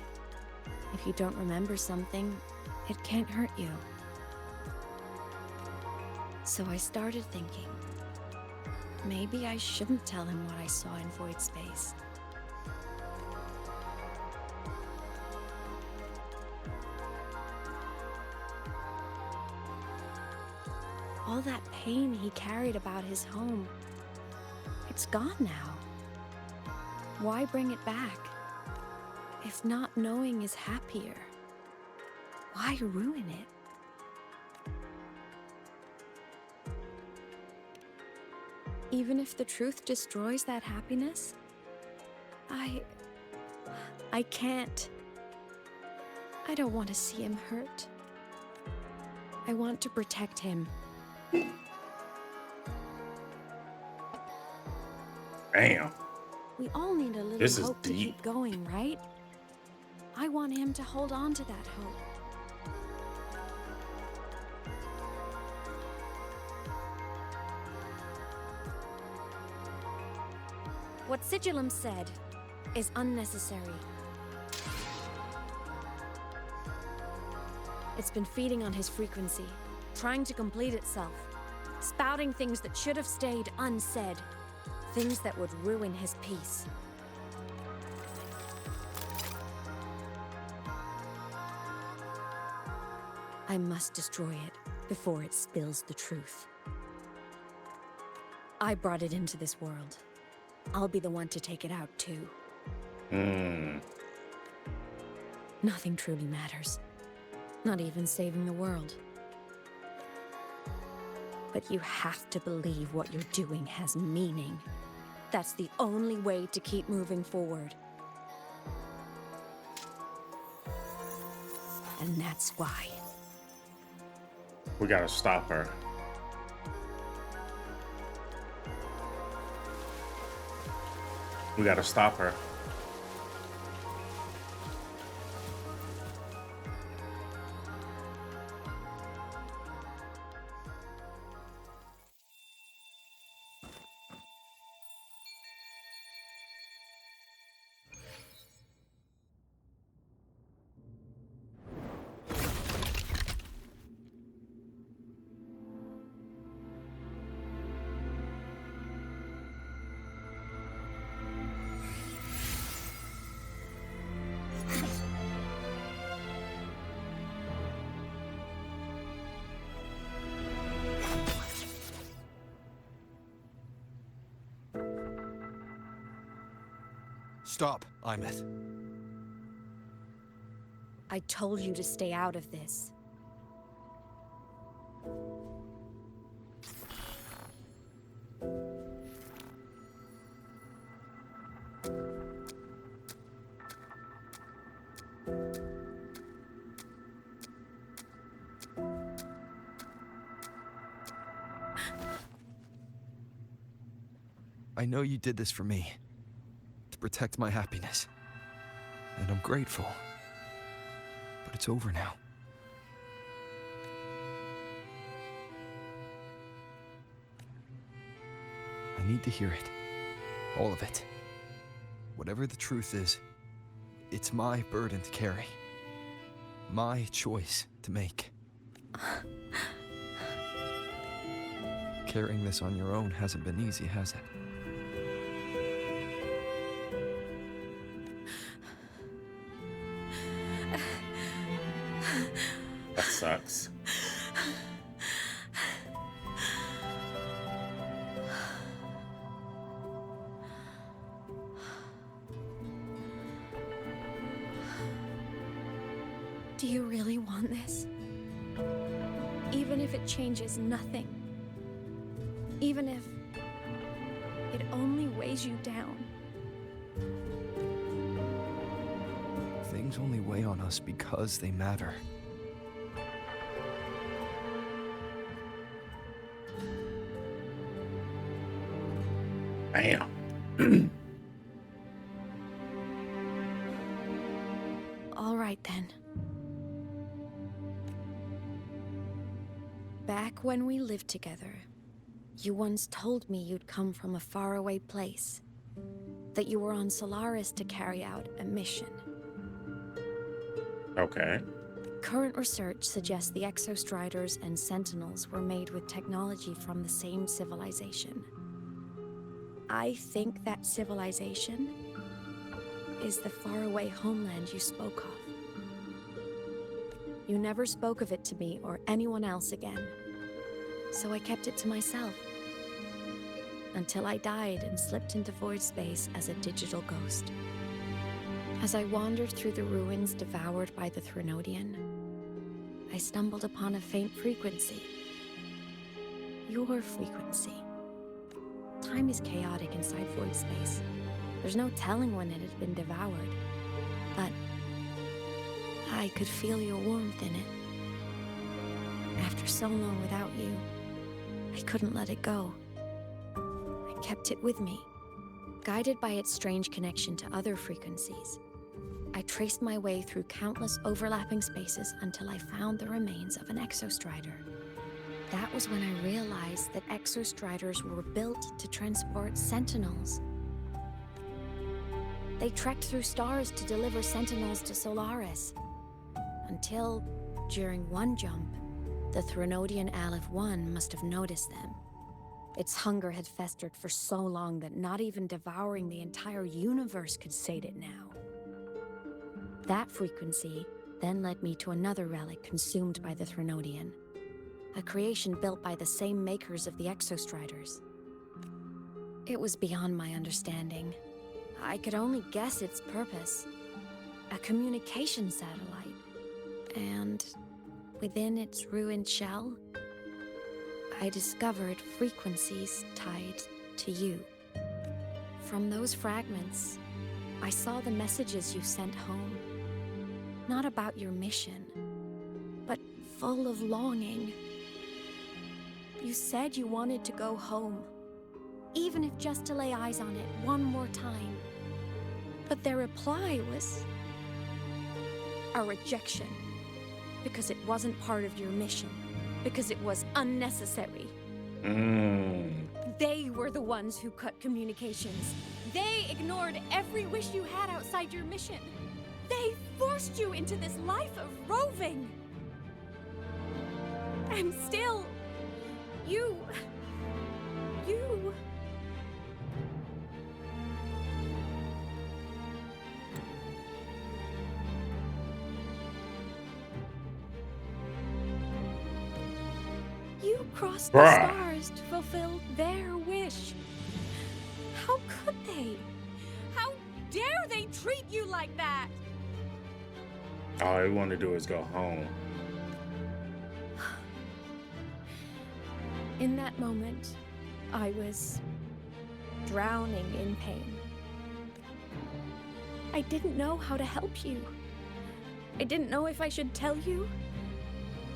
Speaker 14: If you don't remember something, it can't hurt you. So I started thinking, maybe I shouldn't tell him what I saw in Void Space. All that pain he carried about his home, it's gone now. Why bring it back? If not knowing is happier, why ruin it? Even if the truth destroys that happiness, I can't. I don't want to see him hurt. I want to protect him.
Speaker 1: Damn.
Speaker 14: We all need a little
Speaker 1: This is
Speaker 14: hope to
Speaker 1: deep.
Speaker 14: keep going, right? I want him to hold on to that hope. What Sigillum said is unnecessary. It's been feeding on his frequency, trying to complete itself, spouting things that should have stayed unsaid, things that would ruin his peace. I must destroy it before it spills the truth. I brought it into this world. I'll be the one to take it out too. Nothing truly matters. Not even saving the world. But you have to believe what you're doing has meaning. That's the only way to keep moving forward. And that's why.
Speaker 1: We gotta stop her. We gotta stop her.
Speaker 12: Stop, Aemeath.
Speaker 14: I told you to stay out of this.
Speaker 18: I know you did this for me, to protect my happiness. And I'm grateful. But it's over now. I need to hear it. All of it. Whatever the truth is, it's my burden to carry. My choice to make. Carrying this on your own hasn't been easy, has it?
Speaker 1: That sucks.
Speaker 14: Do you really want this? Even if it changes nothing? Even if it only weighs you down?
Speaker 18: Things only weigh on us because they matter.
Speaker 1: Bam.
Speaker 14: All right then. Back when we lived together, you once told me you'd come from a faraway place. That you were on Solaris to carry out a mission.
Speaker 1: Okay.
Speaker 14: Current research suggests the Exostriders and Sentinels were made with technology from the same civilization. I think that civilization is the faraway homeland you spoke of. You never spoke of it to me or anyone else again, so I kept it to myself. Until I died and slipped into void space as a digital ghost. As I wandered through the ruins devoured by the Threnodian, I stumbled upon a faint frequency. Your frequency. Time is chaotic inside void space. There's no telling when it had been devoured, but I could feel your warmth in it. After so long without you, I couldn't let it go. I kept it with me. Guided by its strange connection to other frequencies, I traced my way through countless overlapping spaces until I found the remains of an Exostrider. That was when I realized that Exostriders were built to transport Sentinels. They trekked through stars to deliver Sentinels to Solaris. Until, during one jump, the Threnodian Aleph 1 must have noticed them. Its hunger had festered for so long that not even devouring the entire universe could sate it now. That frequency then led me to another relic consumed by the Threnodian, a creation built by the same makers of the Exostriders. It was beyond my understanding. I could only guess its purpose. A communication satellite. And within its ruined shell, I discovered frequencies tied to you. From those fragments, I saw the messages you sent home. Not about your mission, but full of longing. You said you wanted to go home, even if just to lay eyes on it one more time. But their reply was a rejection, because it wasn't part of your mission, because it was unnecessary. They were the ones who cut communications. They ignored every wish you had outside your mission. They forced you into this life of roving. And still, you... You crossed the stars to fulfill their wish. How could they? How dare they treat you like that?
Speaker 1: All I want to do is go home.
Speaker 14: In that moment, I was drowning in pain. I didn't know how to help you. I didn't know if I should tell you.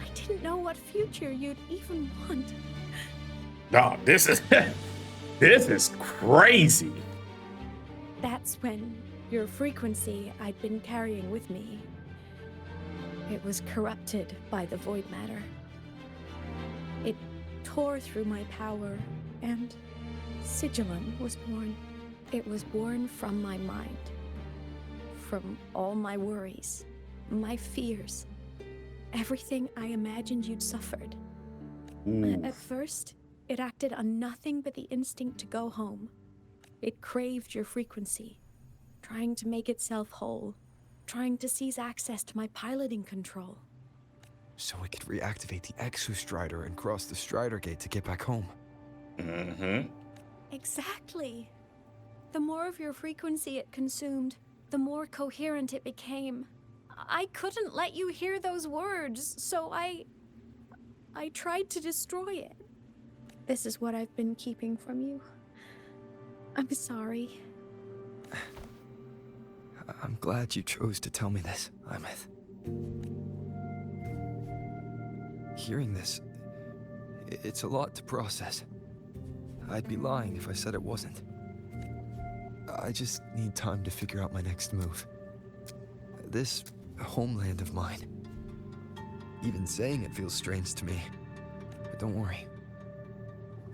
Speaker 14: I didn't know what future you'd even want.
Speaker 1: No, this is This is crazy.
Speaker 15: That's when your frequency I'd been carrying with me. It was corrupted by the void matter. It tore through my power, and Sigilum was born. It was born from my mind. From all my worries, my fears, everything I imagined you'd suffered. At first, it acted on nothing but the instinct to go home. It craved your frequency, trying to make itself whole, trying to seize access to my piloting control.
Speaker 18: So it could reactivate the Exostrider and cross the Strider Gate to get back home.
Speaker 1: Mm-hmm.
Speaker 15: Exactly. The more of your frequency it consumed, the more coherent it became. I couldn't let you hear those words, so I tried to destroy it. This is what I've been keeping from you. I'm sorry.
Speaker 18: I'm glad you chose to tell me this, Aemeath. Hearing this, it's a lot to process. I'd be lying if I said it wasn't. I just need time to figure out my next move. This homeland of mine. Even saying it feels strange to me. But don't worry.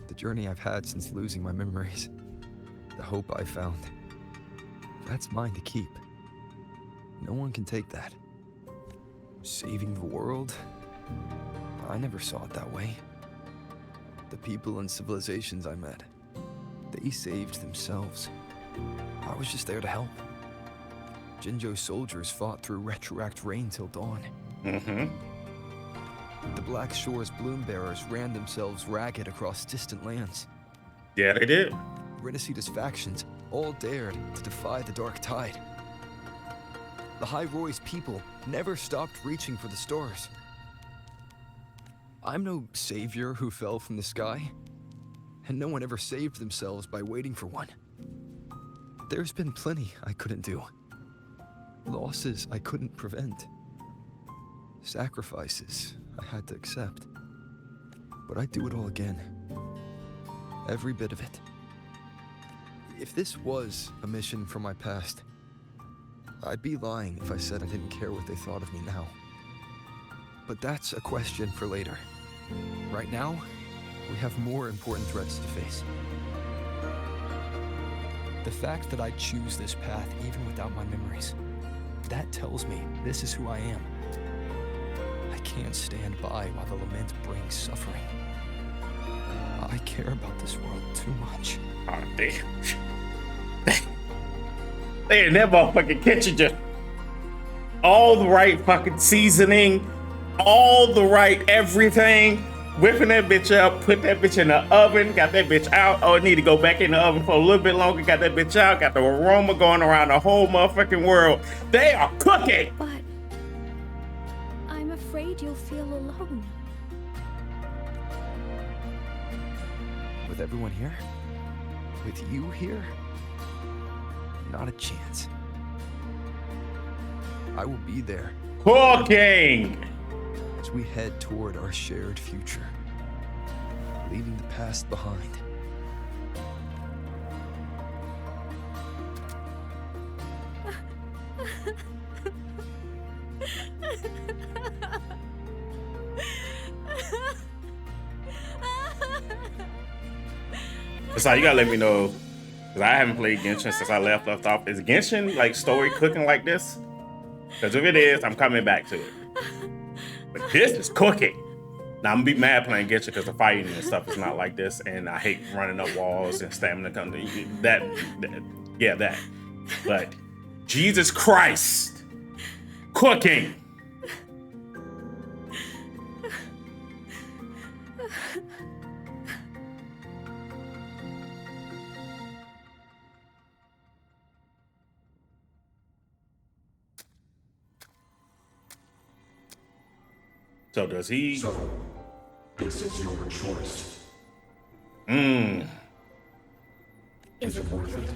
Speaker 18: The journey I've had since losing my memories, the hope I found, that's mine to keep. No one can take that. Saving the world? I never saw it that way. The people and civilizations I met, they saved themselves. I was just there to help. Jinjo's soldiers fought through retroact rain till dawn.
Speaker 1: Mm-hmm.
Speaker 18: The Black Shore's bloom bearers ran themselves ragged across distant lands.
Speaker 1: Yeah, they did.
Speaker 18: Renicida's factions all dared to defy the dark tide. The High Roy's people never stopped reaching for the stars. I'm no savior who fell from the sky, and no one ever saved themselves by waiting for one. There's been plenty I couldn't do. Losses I couldn't prevent. Sacrifices I had to accept. But I'd do it all again. Every bit of it. If this was a mission from my past, I'd be lying if I said I didn't care what they thought of me now. But that's a question for later. Right now, we have more important threats to face. The fact that I choose this path even without my memories, that tells me this is who I am. I can't stand by while the lament brings suffering. I care about this world too much.
Speaker 1: Oh, damn. They in that motherfucking kitchen just all the right fucking seasoning, all the right everything, whipping that bitch up, put that bitch in the oven, got that bitch out. Oh, it need to go back in the oven for a little bit longer, got that bitch out, got the aroma going around the whole motherfucking world. They are cooking.
Speaker 15: But I'm afraid you'll feel alone.
Speaker 18: With everyone here? With you here? Not a chance. I will be there.
Speaker 1: Cooking!
Speaker 18: As we head toward our shared future. Leaving the past behind.
Speaker 1: So you gotta let me know, because I haven't played Genshin since I left off. Is Genshin like story cooking like this? Because if it is, I'm coming back to it. But this is cooking. Now I'm gonna be mad playing Genshin because the fighting and stuff is not like this, and I hate running up walls and stamina coming. That. But Jesus Christ, cooking. So does he?
Speaker 3: So, this is your choice. Is it worth it?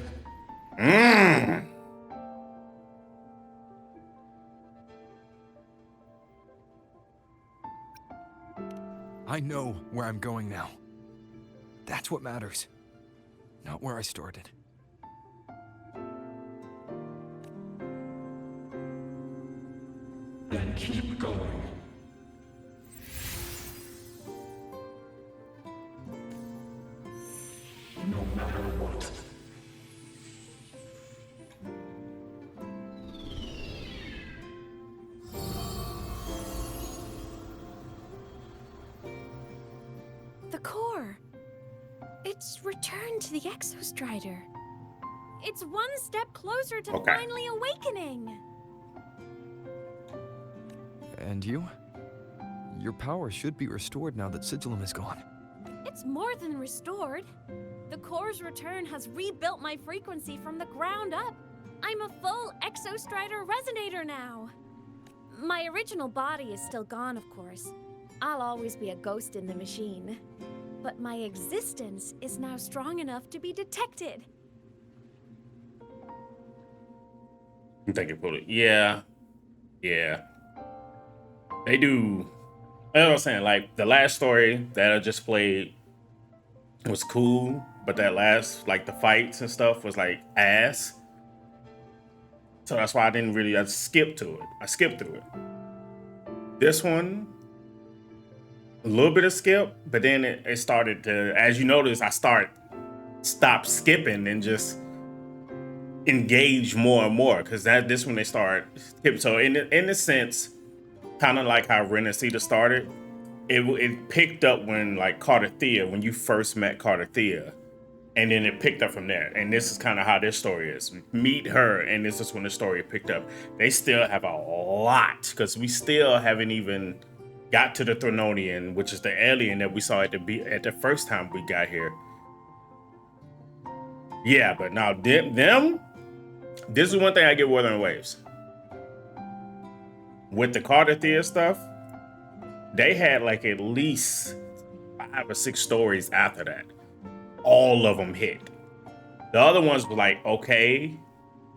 Speaker 18: I know where I'm going now. That's what matters. Not where I started.
Speaker 3: Then keep going. No matter what.
Speaker 15: The core. It's returned to the Exostrider. It's one step closer to
Speaker 1: Okay.
Speaker 15: finally awakening.
Speaker 18: And you? Your power should be restored now that Sigillum is gone.
Speaker 15: It's more than restored. The core's return has rebuilt my frequency from the ground up. I'm a full Exostrider resonator now. My original body is still gone, of course. I'll always be a ghost in the machine. But my existence is now strong enough to be detected.
Speaker 1: I think it put it. Yeah. Yeah. They do. As I was saying, like the last story that I just played was cool, but that last, like the fights and stuff, was like ass. So that's why I skipped to it. I skipped through it. This one, a little bit of skip, but then it started to, as you notice, I stopped skipping and just engage more and more, because this one they start skipping. So in a sense, kind of like how Ren and Cedar started, it picked up when like Carterthea, when you first met Carterthea, and then it picked up from there. And this is kind of how this story is. Meet her, and this is when the story picked up. They still have a lot, because we still haven't even got to the Threnodian, which is the alien that we saw at the first time we got here. Yeah, but now them, this is one thing I get Wuthering Waves. With the Carterthea stuff, they had like at least 5 or 6 stories after that. All of them hit. The other ones were like, okay.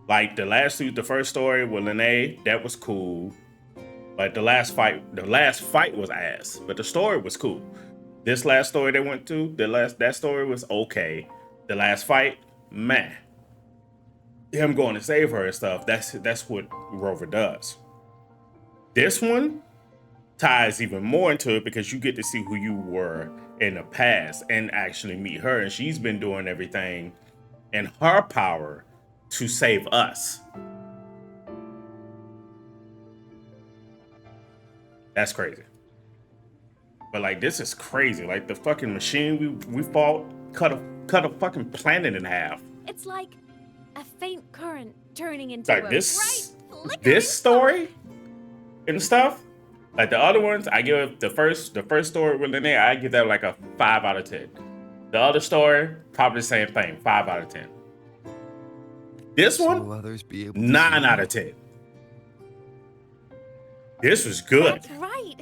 Speaker 1: Like the first story with Linnea, that was cool. But the last fight was ass. But the story was cool. This last story they went to, that story was okay. The last fight, meh. Him going to save her and stuff, that's what Rover does. This one ties even more into it, because you get to see who you were in the past and actually meet her, and she's been doing everything in her power to save us. That's crazy. But like, this is crazy. Like the fucking machine we fought cut a fucking planet in half.
Speaker 15: It's like a faint current turning into
Speaker 1: Like
Speaker 15: a
Speaker 1: this
Speaker 15: bright
Speaker 1: story and stuff. Like the other ones, I give the first story with Linnea, I give that like a 5 out of 10. The other story, probably the same thing, 5 out of 10. This one,
Speaker 18: will others be able to
Speaker 1: 9 out of 10. This was good.
Speaker 15: That's right.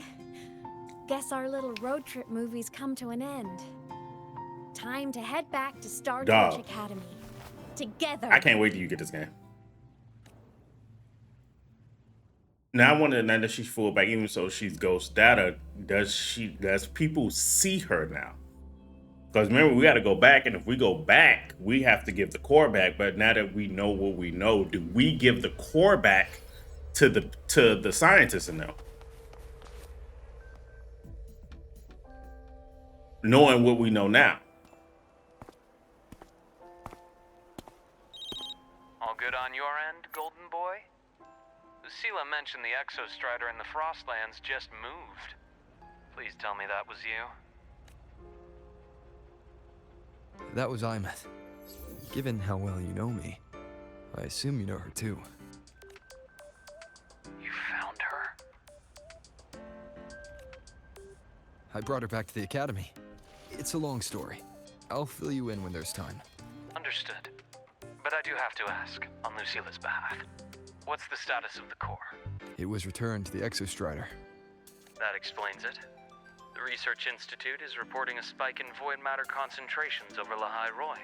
Speaker 15: Guess our little road trip movie's come to an end. Time to head back to Star Torch
Speaker 1: Dog.
Speaker 15: Academy. Together.
Speaker 1: I can't wait till you get this game. Now I wonder, now that she's full back, even so she's ghost data, does people see her now? Because remember, we got to go back, and if we go back, we have to give the core back. But now that we know what we know, do we give the core back to the scientists in them? Knowing what we know now.
Speaker 5: All good on your end, Golden Boy? Lucilla mentioned the Exostrider in the Frostlands just moved. Please tell me that was you.
Speaker 18: That was Aemeath. Given how well you know me, I assume you know her too.
Speaker 5: You found her?
Speaker 18: I brought her back to the academy. It's a long story. I'll fill you in when there's time.
Speaker 5: Understood. But I do have to ask, on Lucilla's behalf, what's the status of the core?
Speaker 18: It was returned to the Exostrider.
Speaker 5: That explains it. The Research Institute is reporting a spike in void matter concentrations over Lahai Roy.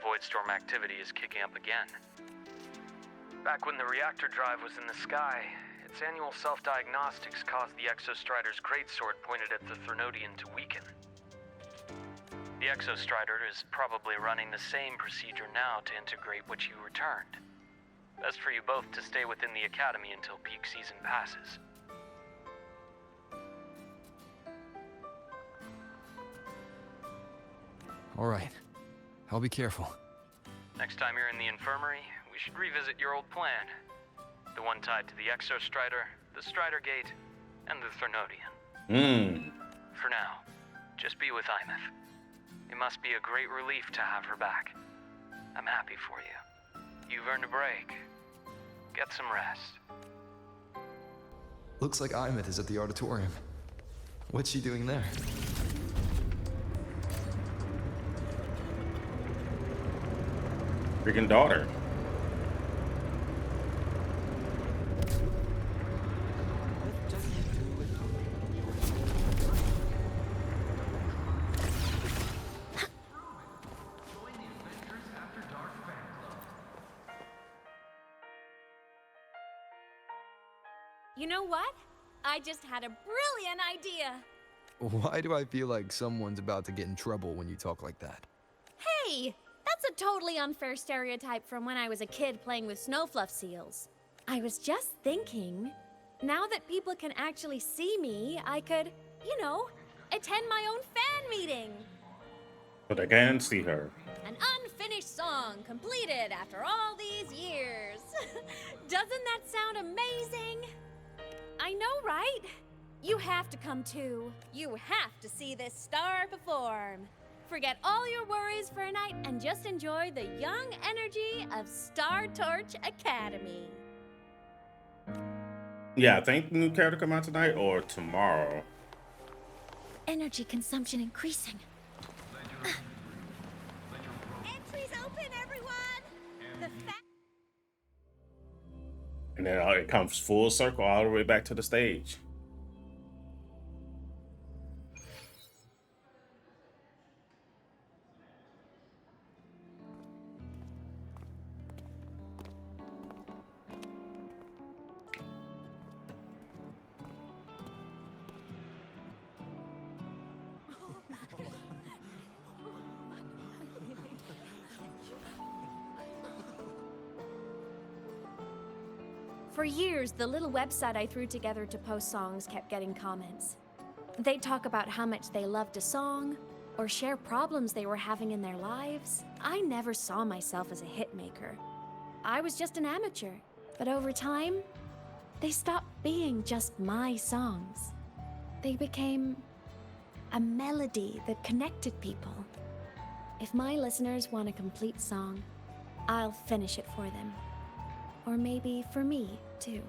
Speaker 5: Voidstorm activity is kicking up again. Back when the reactor drive was in the sky, its annual self-diagnostics caused the Exostrider's greatsword pointed at the Threnodian to weaken. The Exostrider is probably running the same procedure now to integrate what you returned. Best for you both to stay within the Academy until peak season passes.
Speaker 18: All right. I'll be careful.
Speaker 5: Next time you're in the infirmary, we should revisit your old plan. The one tied to the Exostrider, the Strider Gate, and the Threnodian. For now, just be with Aemeath. It must be a great relief to have her back. I'm happy for you. You've earned a break. Get some rest.
Speaker 18: Looks like Aemeath is at the auditorium. What's she doing there?
Speaker 1: Freaking daughter.
Speaker 21: You know what? I just had a brilliant idea.
Speaker 18: Why do I feel like someone's about to get in trouble when you talk like that?
Speaker 21: Hey, that's a totally unfair stereotype from when I was a kid playing with snowfluff seals. I was just thinking, now that people can actually see me, I could, you know, attend my own fan meeting.
Speaker 1: But I can't see her.
Speaker 21: An unfinished song completed after all these years. Doesn't that sound amazing? I know, right? You have to come too. You have to see this star perform. Forget all your worries for a night and just enjoy the young energy of Star Torch Academy.
Speaker 1: Yeah, I think the new character come out tonight or tomorrow.
Speaker 2: Energy consumption increasing.
Speaker 21: Entries open, everyone!
Speaker 1: And then it comes full circle all the way back to the stage.
Speaker 21: For years, the little website I threw together to post songs kept getting comments. They'd talk about how much they loved a song, or share problems they were having in their lives. I never saw myself as a hitmaker. I was just an amateur. But over time, they stopped being just my songs. They became a melody that connected people. If my listeners want a complete song, I'll finish it for them. Or maybe for me, too.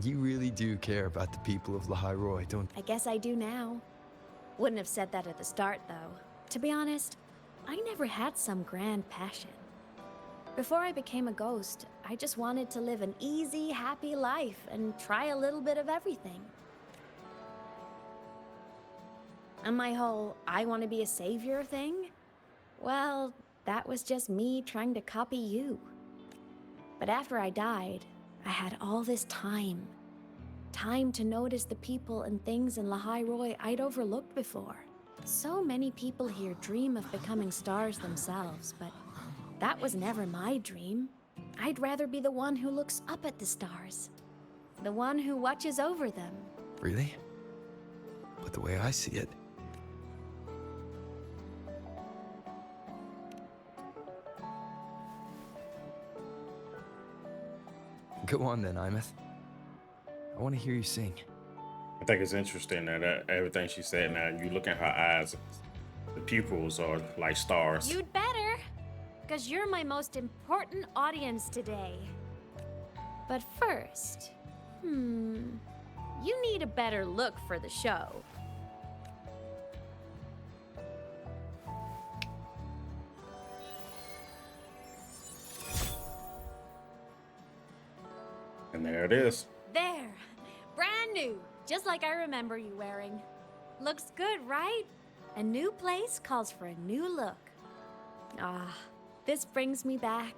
Speaker 18: You really do care about the people of Lahairoi, don't you?
Speaker 21: I guess I do now. Wouldn't have said that at the start, though. To be honest, I never had some grand passion. Before I became a ghost, I just wanted to live an easy, happy life and try a little bit of everything. And my whole I want to be a savior thing? Well, that was just me trying to copy you. But after I died, I had all this time. Time to notice the people and things in Lahairoi I'd overlooked before. So many people here dream of becoming stars themselves, but that was never my dream. I'd rather be the one who looks up at the stars. The one who watches over them.
Speaker 18: Really? But the way I see it, go on then, Aemeath. I want to hear you sing.
Speaker 1: I think it's interesting that everything she said now, you look in her eyes, the pupils are like stars.
Speaker 21: You'd better, because you're my most important audience today. But first, you need a better look for the show.
Speaker 1: And there it is.
Speaker 21: There, brand new, just like I remember you wearing. Looks good, right? A new place calls for a new look. Ah, this brings me back.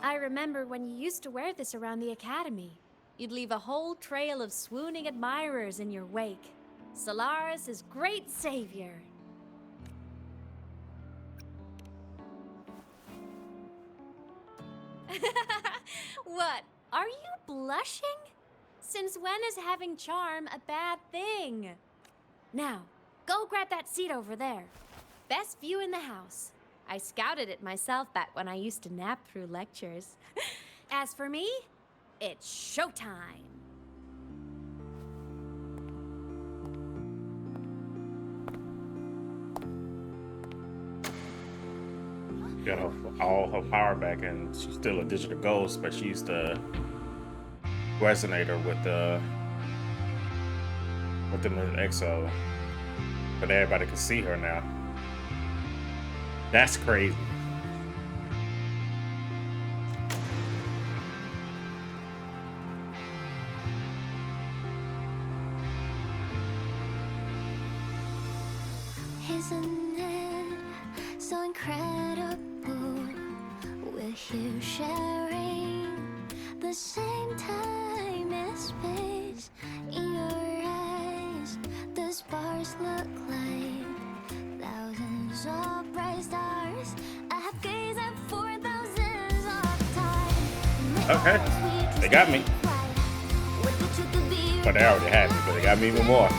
Speaker 21: I remember when you used to wear this around the academy. You'd leave a whole trail of swooning admirers in your wake. Solaris' great savior. What? Are you blushing? Since when is having charm a bad thing? Now, go grab that seat over there. Best view in the house. I scouted it myself back when I used to nap through lectures. As for me, it's showtime.
Speaker 1: Got all her power back, and she's still a digital ghost, but she used to resonate her with the exo, but everybody can see her now. That's crazy.
Speaker 4: Isn't it so incredible? We're here sharing the same time and space. In your eyes, the sparks look like thousands of bright stars. I have gazed at for thousands of times.
Speaker 1: Okay, they got me. But they already had me, but they got me even more.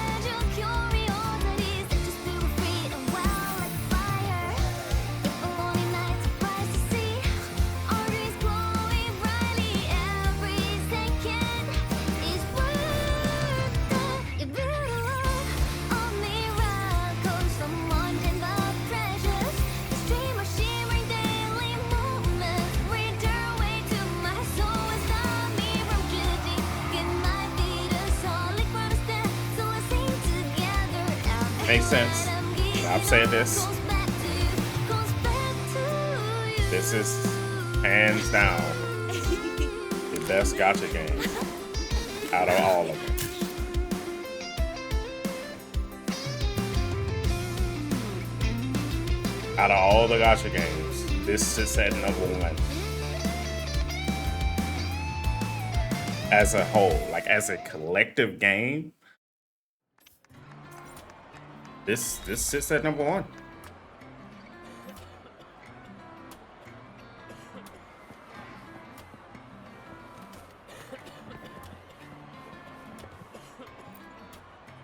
Speaker 1: Makes sense. I've said this. This is hands down the best gacha game out of all of them. Out of all the gacha games, this sits at #1. As a whole, like as a collective game, this sits at #1.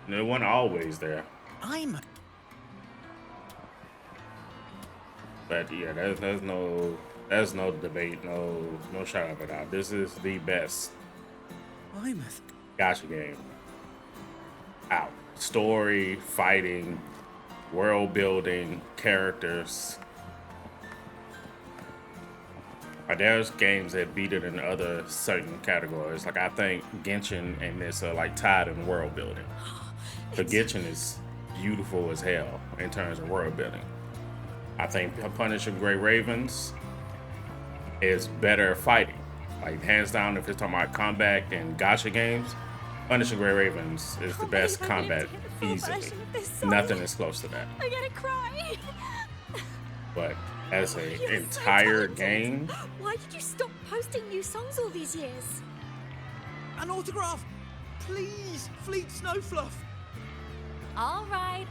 Speaker 1: It wasn't always there. But yeah, there's no debate, no shot of it out. This is the best
Speaker 12: Aemeath.
Speaker 1: gacha game out. Story, fighting, world building, characters. There's games that beat it in other certain categories. Like I think Genshin and this are like tied in world building. But Genshin is beautiful as hell in terms of world building. I think Punishing Grey Ravens is better fighting. Like hands down, if it's talking about combat and gacha games, Punishing Grey Ravens is the best combat easily. Nothing is close to that.
Speaker 21: I'm gonna cry.
Speaker 1: But as an entire game,
Speaker 15: Why did you stop posting new songs all these years?
Speaker 12: An autograph! Please, Fleet Snowfluff!
Speaker 21: All right.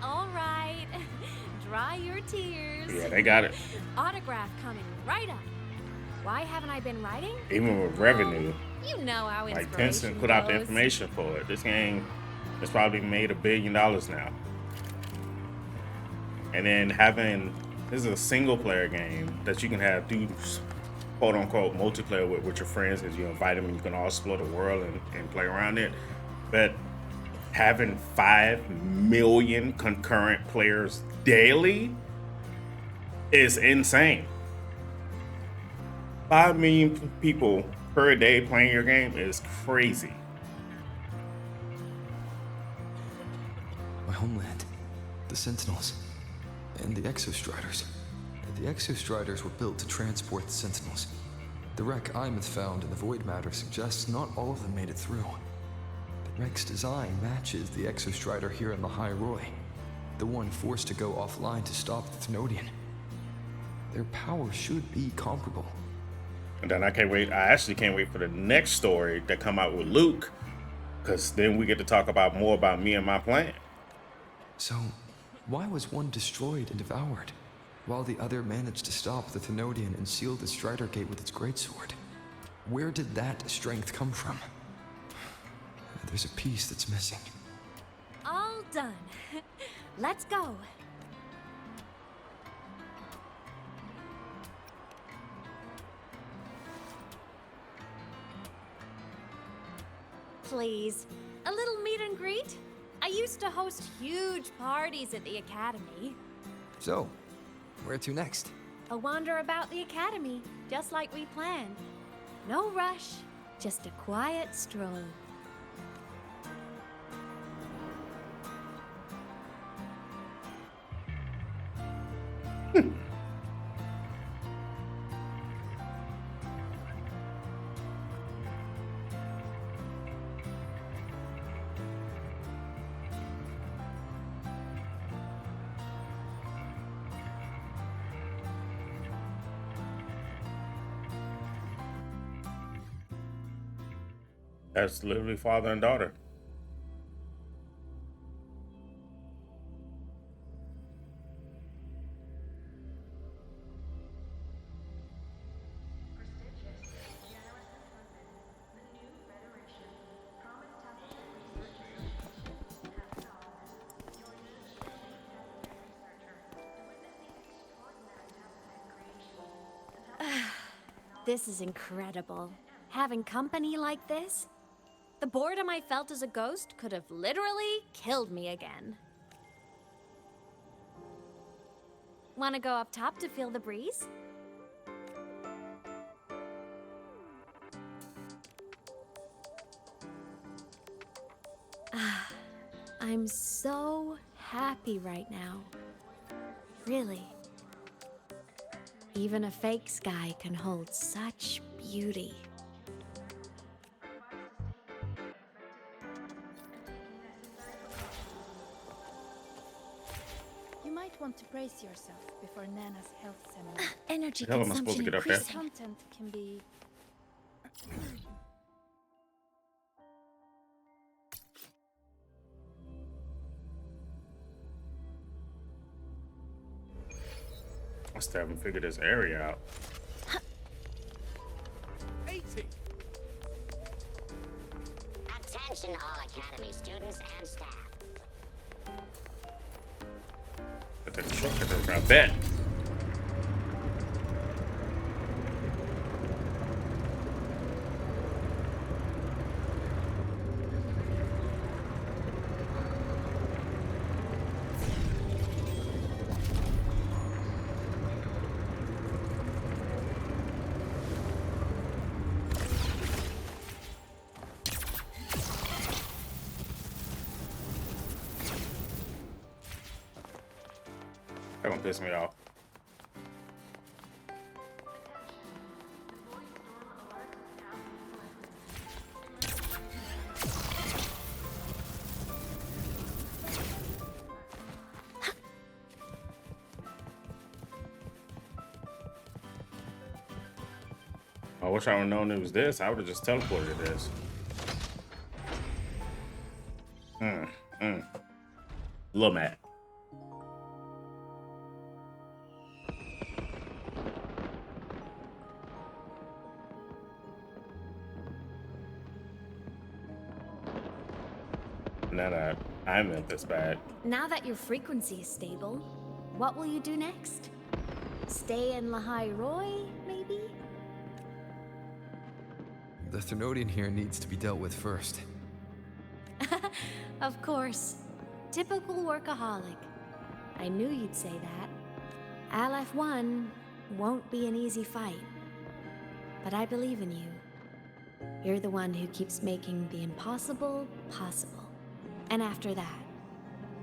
Speaker 21: Dry your tears.
Speaker 1: yeah, they got it.
Speaker 21: Autograph coming right up. Why haven't I been writing?
Speaker 1: Even with revenue,
Speaker 21: You know how
Speaker 1: like
Speaker 21: inspiration
Speaker 1: Tencent put out the
Speaker 21: goes.
Speaker 1: information for it. This game has probably made $1 billion now. And then this is a single player game that you can do quote unquote multiplayer with your friends, as you invite them and you can all explore the world and play around it. But having 5 million concurrent players daily is insane. 5 million people per day playing your game is crazy.
Speaker 18: My homeland, the Sentinels, and the Exostriders. The Exostriders were built to transport the Sentinels. The wreck Aemeath found in the Void Matter suggests not all of them made it through. The wreck's design matches the Exostrider here in the High Roy, the one forced to go offline to stop the Thenodian. Their power should be comparable.
Speaker 1: And then I actually can't wait for the next story that come out with Luke, because then we get to talk about more about me and my plan.
Speaker 18: So, why was one destroyed and devoured, while the other managed to stop the Thenodian and seal the Strider Gate with its greatsword? Where did that strength come from? There's a piece that's missing.
Speaker 21: All done. Let's go. Please, a little meet and greet? I used to host huge parties at the Academy.
Speaker 18: So, where to next?
Speaker 21: A wander about the Academy, just like we planned. No rush, just a quiet stroll.
Speaker 1: That's literally father and daughter.
Speaker 21: This is incredible. Having company like this? The boredom I felt as a ghost could have literally killed me again. Wanna go up top to feel the breeze? I'm so happy right now. Really. Even a fake sky can hold such beauty.
Speaker 15: You might want to brace yourself before Nana's health seminar.
Speaker 2: Energy
Speaker 1: How am I supposed to
Speaker 2: consumption
Speaker 1: get up there?
Speaker 2: increasing.
Speaker 15: Content can be...
Speaker 1: I still haven't figured this area out.
Speaker 7: 80. Attention all Academy students and staff.
Speaker 1: But the truck is I bet. That gonna piss me off. I wish I would have known it was this. I would have just teleported this. Lil Matt. Now that Aemeath this bad.
Speaker 21: Now that your frequency is stable, what will you do next? Stay in Lahai Roy, maybe?
Speaker 18: The Thermodian here needs to be dealt with first.
Speaker 21: Of course. Typical workaholic. I knew you'd say that. Aleph 1 won't be an easy fight. But I believe in you. You're the one who keeps making the impossible possible. And after that,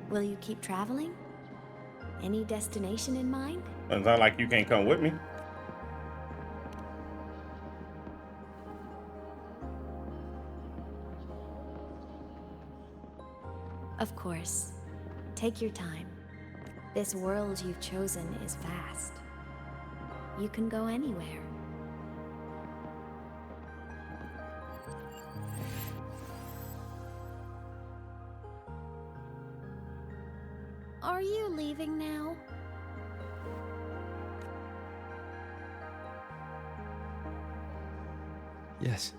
Speaker 21: will you keep traveling? Any destination in mind?
Speaker 1: It's not like you can't come with me.
Speaker 21: Of course. Take your time. This world you've chosen is vast. You can go anywhere. Are you leaving now?
Speaker 18: Yes.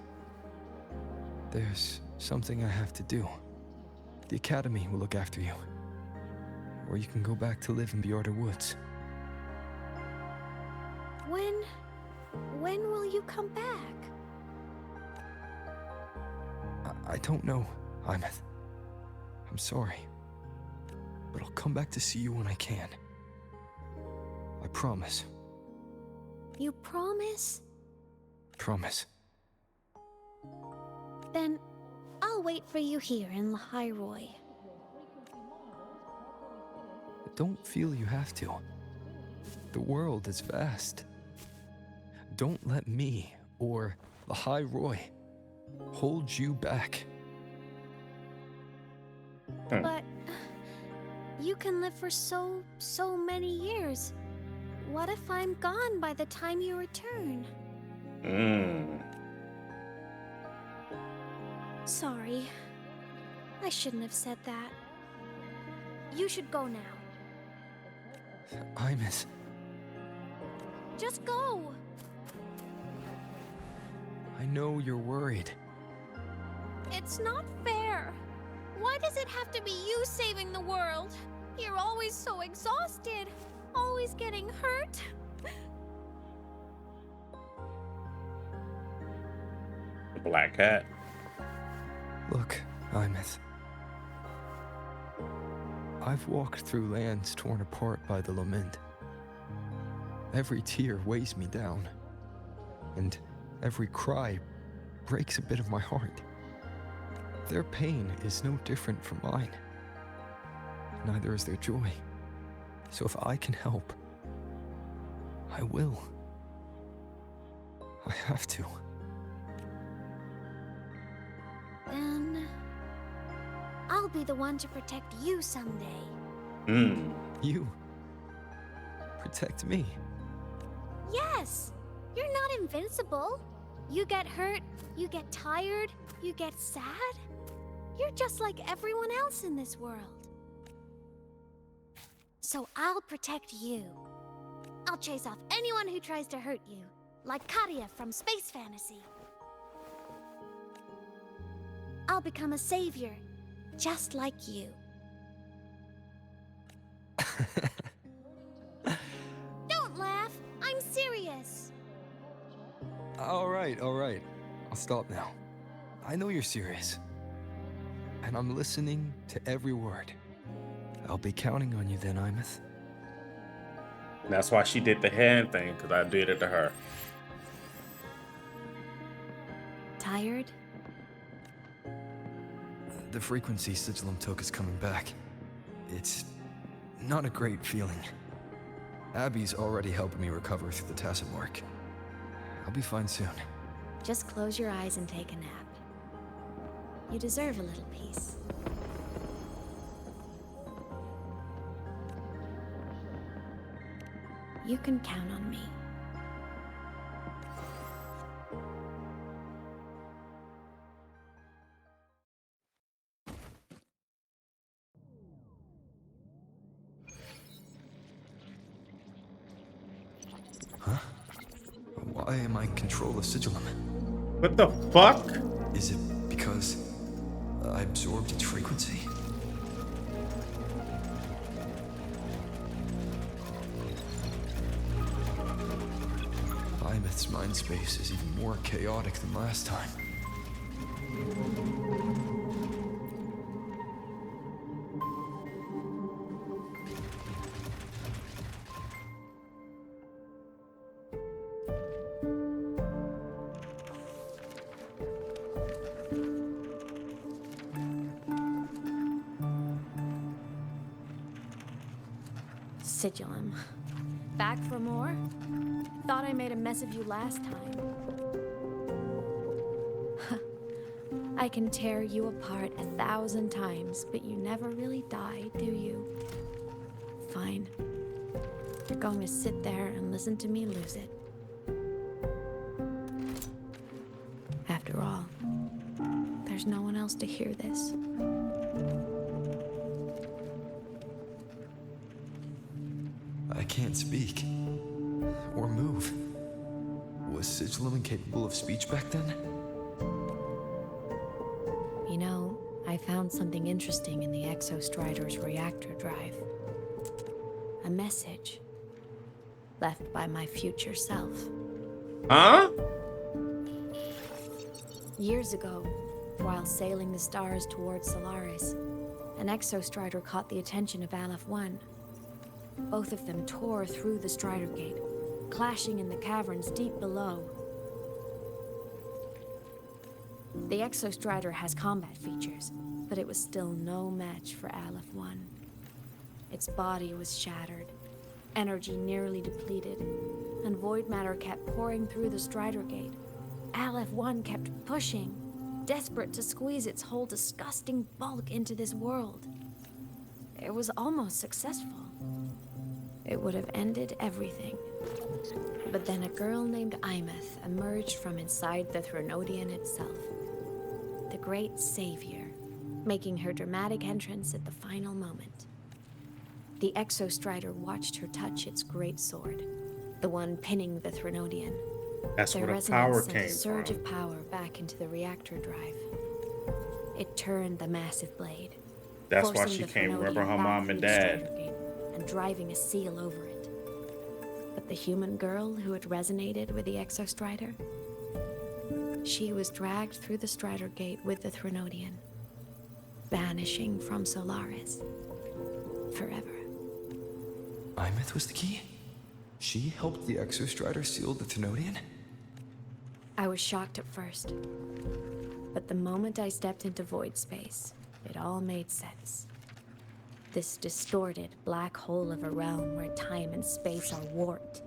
Speaker 18: There's something I have to do. The Academy will look after you. Or you can go back to live in Bjorda Woods.
Speaker 15: When will you come back?
Speaker 18: I don't know, Aemeath. I'm sorry. But I'll come back to see you when I can. I promise.
Speaker 15: You promise?
Speaker 18: Promise.
Speaker 15: Then I'll wait for you here in Lahairoi.
Speaker 18: Don't feel you have to. The world is vast. Don't let me or Lahairoi hold you back.
Speaker 15: But you can live for so many years. What if I'm gone by the time you return? Sorry. I shouldn't have said that. You should go now.
Speaker 18: Aemeath.
Speaker 15: Just go!
Speaker 18: I know you're worried.
Speaker 15: It's not fair. Why does it have to be you saving the world? You're always so exhausted. Always getting hurt.
Speaker 1: The black cat.
Speaker 18: Look, Aemeath. I've walked through lands torn apart by the lament. Every tear weighs me down, and every cry breaks a bit of my heart. Their pain is no different from mine. Neither is their joy. So if I can help, I will. I have to.
Speaker 15: Then I'll be the one to protect you someday.
Speaker 18: You? Protect me?
Speaker 15: Yes! You're not invincible. You get hurt, you get tired, you get sad. You're just like everyone else in this world. So I'll protect you. I'll chase off anyone who tries to hurt you, like Karia from Space Fantasy. I'll become a savior, just like you. Don't laugh, I'm serious.
Speaker 18: All right. I'll stop now. I know you're serious. And I'm listening to every word. I'll be counting on you then, Aemeath.
Speaker 1: That's why she did the hand thing, because I did it to her.
Speaker 15: Tired?
Speaker 18: The frequency Sigillum took is coming back. It's not a great feeling. Abby's already helping me recover through the tacit work. I'll be fine soon.
Speaker 15: Just close your eyes and take a nap. You deserve a little peace. You can count on me.
Speaker 18: Huh? Why am I in control of Sigillum?
Speaker 1: What the fuck?
Speaker 18: Is it because I absorbed its frequency? Aemeath's mind space is even more chaotic than last time.
Speaker 15: Sigillum. Back for more? Thought I made a mess of you last time. I can tear you apart 1,000 times, but you never really die, do you? Fine. You're going to sit there and listen to me lose it. After all, there's no one else to hear this.
Speaker 18: I can't speak or move. Was Sigilum incapable of speech back then?
Speaker 14: You know, I found something interesting in the Exostrider's reactor drive. A message left by my future self.
Speaker 1: Huh?
Speaker 14: Years ago, while sailing the stars towards Solaris, an Exostrider caught the attention of Aleph 1. Both of them tore through the Strider Gate, clashing in the caverns deep below. The Exostrider has combat features, but it was still no match for Aleph 1. Its body was shattered, energy nearly depleted, and void matter kept pouring through the Strider Gate. Aleph 1 kept pushing, desperate to squeeze its whole disgusting bulk into this world. It was almost successful. It would have ended everything. But then a girl named Aemeath emerged from inside the Threnodian itself. The great savior, making her dramatic entrance at the final moment. The Exostrider watched her touch its great sword, the one pinning the Threnodian.
Speaker 1: That's
Speaker 14: Their
Speaker 1: where the
Speaker 14: resonance
Speaker 1: power
Speaker 14: sent a
Speaker 1: came
Speaker 14: surge
Speaker 1: from.
Speaker 14: of power back into the reactor drive. It turned the massive blade.
Speaker 1: That's why
Speaker 14: forcing
Speaker 1: she
Speaker 14: the
Speaker 1: can't remember
Speaker 14: Threnodian
Speaker 1: her
Speaker 14: back
Speaker 1: mom
Speaker 14: through
Speaker 1: and
Speaker 14: the
Speaker 1: dad.
Speaker 14: Strider Gate and driving a seal over it. But the human girl who had resonated with the Exostrider, she was dragged through the Strider Gate with the Threnodian, vanishing from Solaris forever.
Speaker 18: Aemeath was the key? She helped the Exostrider seal the Thenodian?
Speaker 14: I was shocked at first, but the moment I stepped into void space, it all made sense. This distorted black hole of a realm where time and space are warped.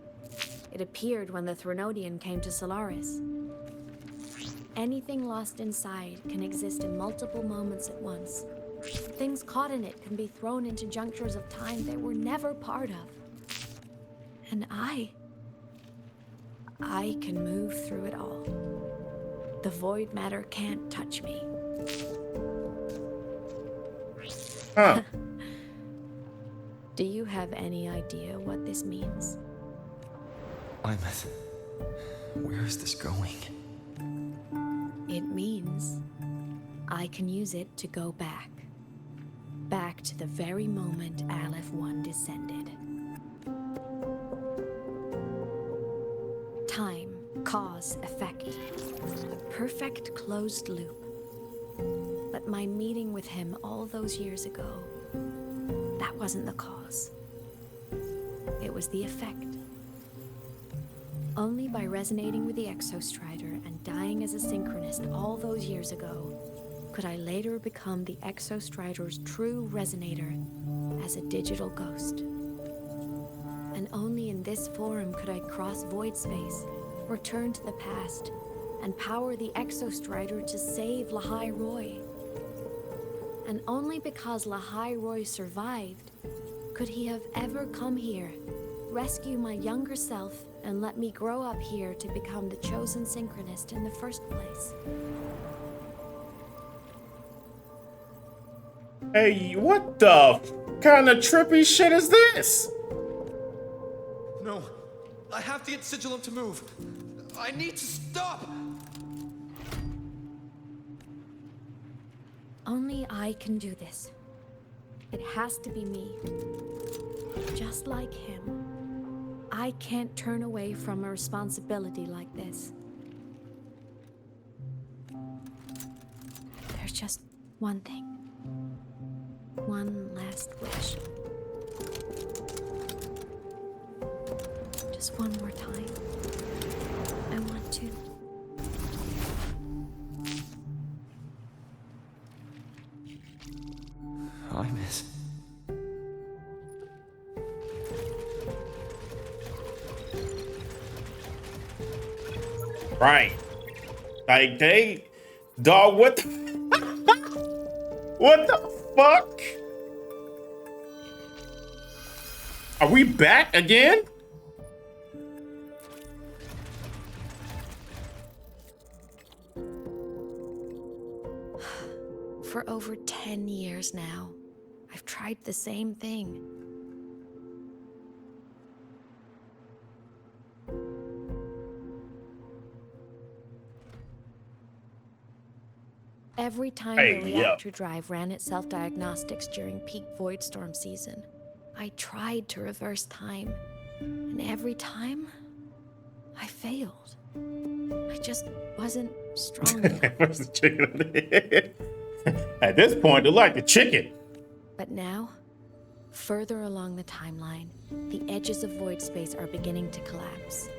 Speaker 14: It appeared when the Threnodian came to Solaris. Anything lost inside can exist in multiple moments at once. Things caught in it can be thrown into junctures of time they were never part of. And I can move through it all. The void matter can't touch me.
Speaker 1: Huh.
Speaker 14: Do you have any idea what this means?
Speaker 18: Aemeath, where is this going?
Speaker 14: It means I can use it to go back. Back to the very moment Aleph 1 descended. Time, cause, effect. A perfect closed loop. But my meeting with him all those years ago, that wasn't the cause. It was the effect. Only by resonating with the Exostrider and dying as a synchronist all those years ago, could I later become the Exostrider's true resonator as a digital ghost. And only in this form could I cross void space, return to the past, and power the Exostrider to save Lahai Roy. And only because Lahai Roy survived could he have ever come here, rescue my younger self, and let me grow up here to become the chosen synchronist in the first place.
Speaker 1: Hey, what the kind of trippy shit is this?
Speaker 18: No, I have to get Sigilum to move. I need to stop!
Speaker 14: Only I can do this. It has to be me. Just like him. I can't turn away from a responsibility like this. There's just one thing. One last wish. Just one more time. I want to.
Speaker 18: Aemeath.
Speaker 1: Right. Like dog, what the, what the fuck? Are we back again?
Speaker 14: For over 10 years now, I've tried the same thing.
Speaker 15: Every time
Speaker 1: Hey,
Speaker 15: the
Speaker 1: yeah.
Speaker 15: reactor drive ran its self-diagnostics during peak void storm season, I tried to reverse time, and every time, I failed. I just wasn't strong enough.
Speaker 1: Where's the chicken? At this point, they're like the chicken.
Speaker 15: But now, further along the timeline, the edges of void space are beginning to collapse.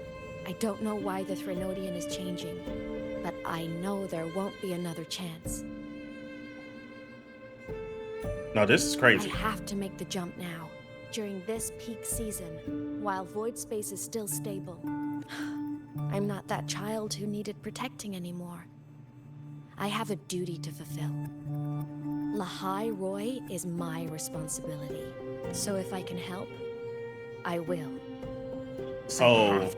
Speaker 15: I don't know why the Threnodian is changing, but I know there won't be another chance.
Speaker 1: No, this is crazy.
Speaker 15: I have to make the jump now, during this peak season, while void space is still stable. I'm not that child who needed protecting anymore. I have a duty to fulfill. Lahai Roy is my responsibility, so if I can help, I will.
Speaker 1: So,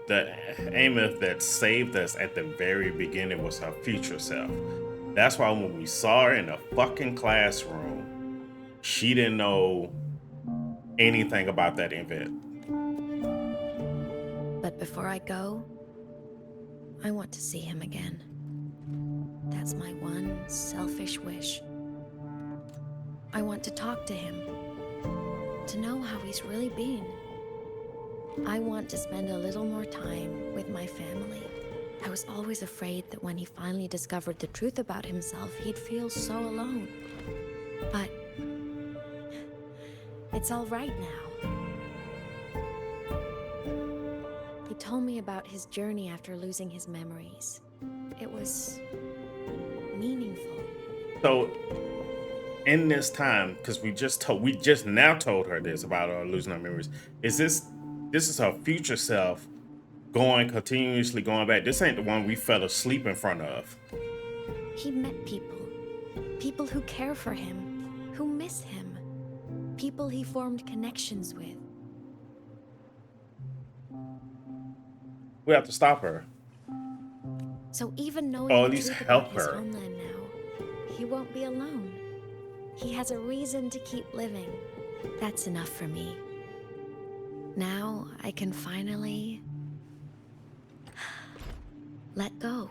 Speaker 1: the Aemeath that saved us at the very beginning was her future self. That's why when we saw her in the fucking classroom, she didn't know anything about that event.
Speaker 15: But before I go, I want to see him again. That's my one selfish wish. I want to talk to him, to know how he's really been. I want to spend a little more time with my family. I was always afraid that when he finally discovered the truth about himself, he'd feel so alone. But it's all right now. He told me about his journey after losing his memories. It was meaningful.
Speaker 1: So, in this time, because we just now told her this about her losing her memories. This is her future self continuously going back. This ain't the one we fell asleep in front of.
Speaker 15: He met people who care for him, who miss him, people he formed connections with.
Speaker 1: We have to stop her.
Speaker 15: So even knowing
Speaker 1: Or
Speaker 15: the
Speaker 1: at least
Speaker 15: truth
Speaker 1: help
Speaker 15: about his
Speaker 1: her.
Speaker 15: homeland now, he won't be alone. He has a reason to keep living. That's enough for me. Now I can finally let go.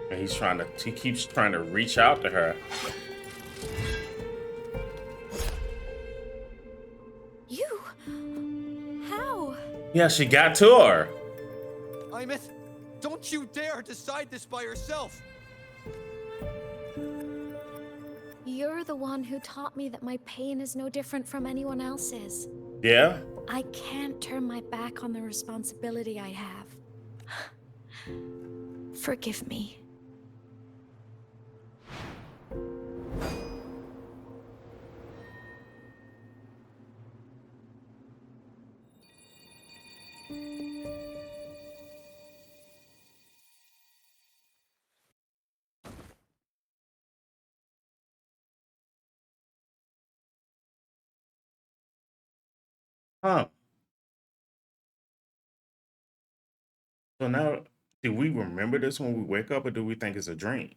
Speaker 1: And he keeps trying to reach out to her.
Speaker 15: You? How?
Speaker 1: Yeah, she got to her.
Speaker 18: Aemeath, don't you dare decide this by yourself.
Speaker 15: You're the one who taught me that my pain is no different from anyone else's.
Speaker 1: Yeah?
Speaker 15: I can't turn my back on the responsibility I have. Forgive me.
Speaker 1: Huh. So now, do we remember this when we wake up, or do we think it's a dream?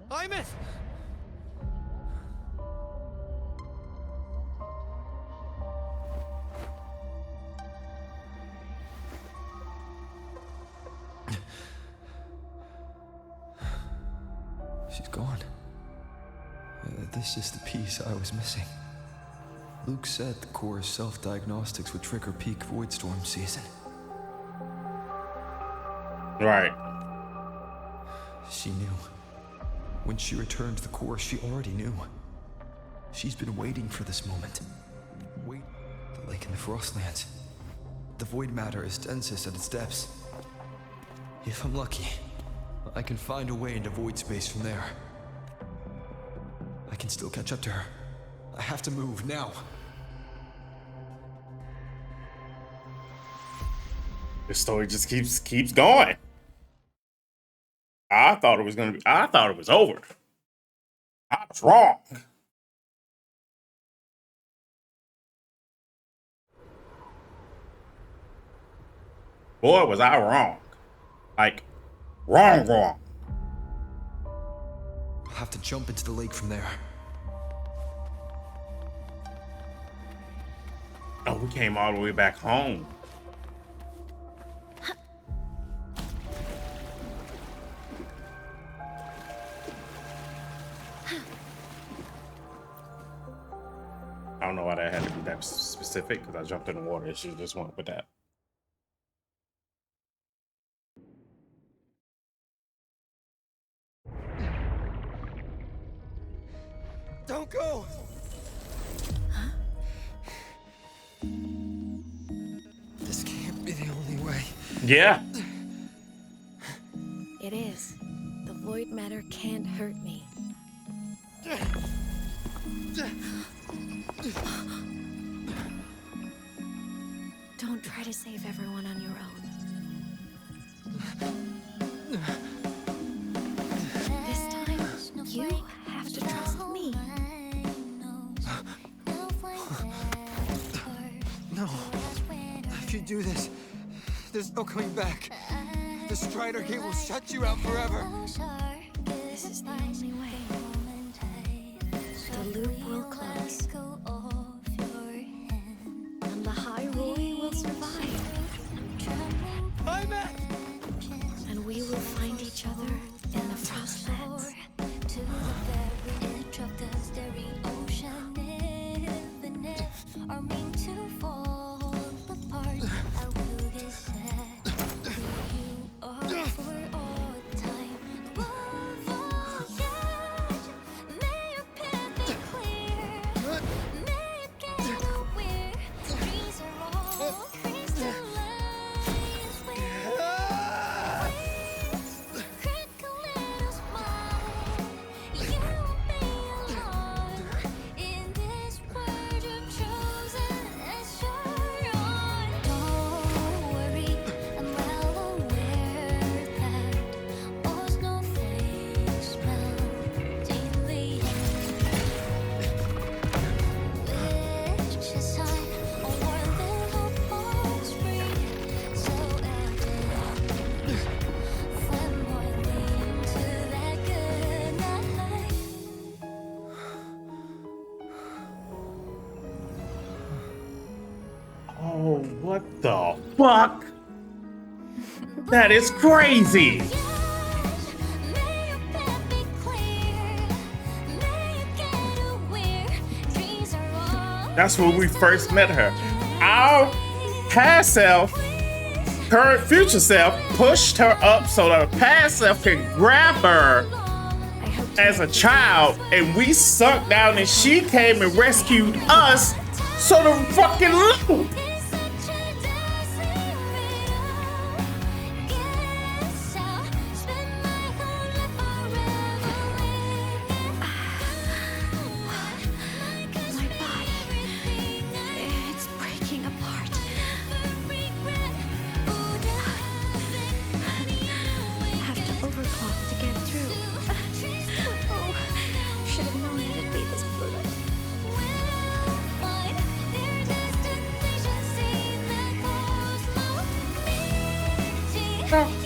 Speaker 18: Aemeath! She's gone. This is the piece I was missing. Luke said the core's self-diagnostics would trigger peak void storm season.
Speaker 1: Right.
Speaker 18: She knew. When she returned to the core, she already knew. She's been waiting for this moment. Wait. The lake in the Frostlands. The void matter is densest at its depths. If I'm lucky, I can find a way into void space from there. I can still catch up to her. I have to move now.
Speaker 1: This story just keeps going. I thought it was over. I was wrong. Boy, was I wrong. Like, wrong.
Speaker 18: have to jump into the lake from there.
Speaker 1: Oh, we came all the way back home. I don't know why that had to be that specific, because I jumped in the water and she just went with that.
Speaker 18: Don't go! This can't be the only way.
Speaker 1: Yeah.
Speaker 15: It is. The void matter can't hurt me. Don't try to save everyone on your own. This time, you have to trust me.
Speaker 18: No. If you do this, there's no coming back. The Strider Gate will shut you out forever.
Speaker 15: This is the only way. The loop will close. And the High Roy will survive.
Speaker 18: Aemeath!
Speaker 15: And we will find each other in the Frostlands.
Speaker 1: Oh, what the fuck? That is crazy. That's when we first met her. Our past self, current future self, pushed her up so that her past self can grab her as a child, and we sunk down and she came and rescued us so the fucking loop.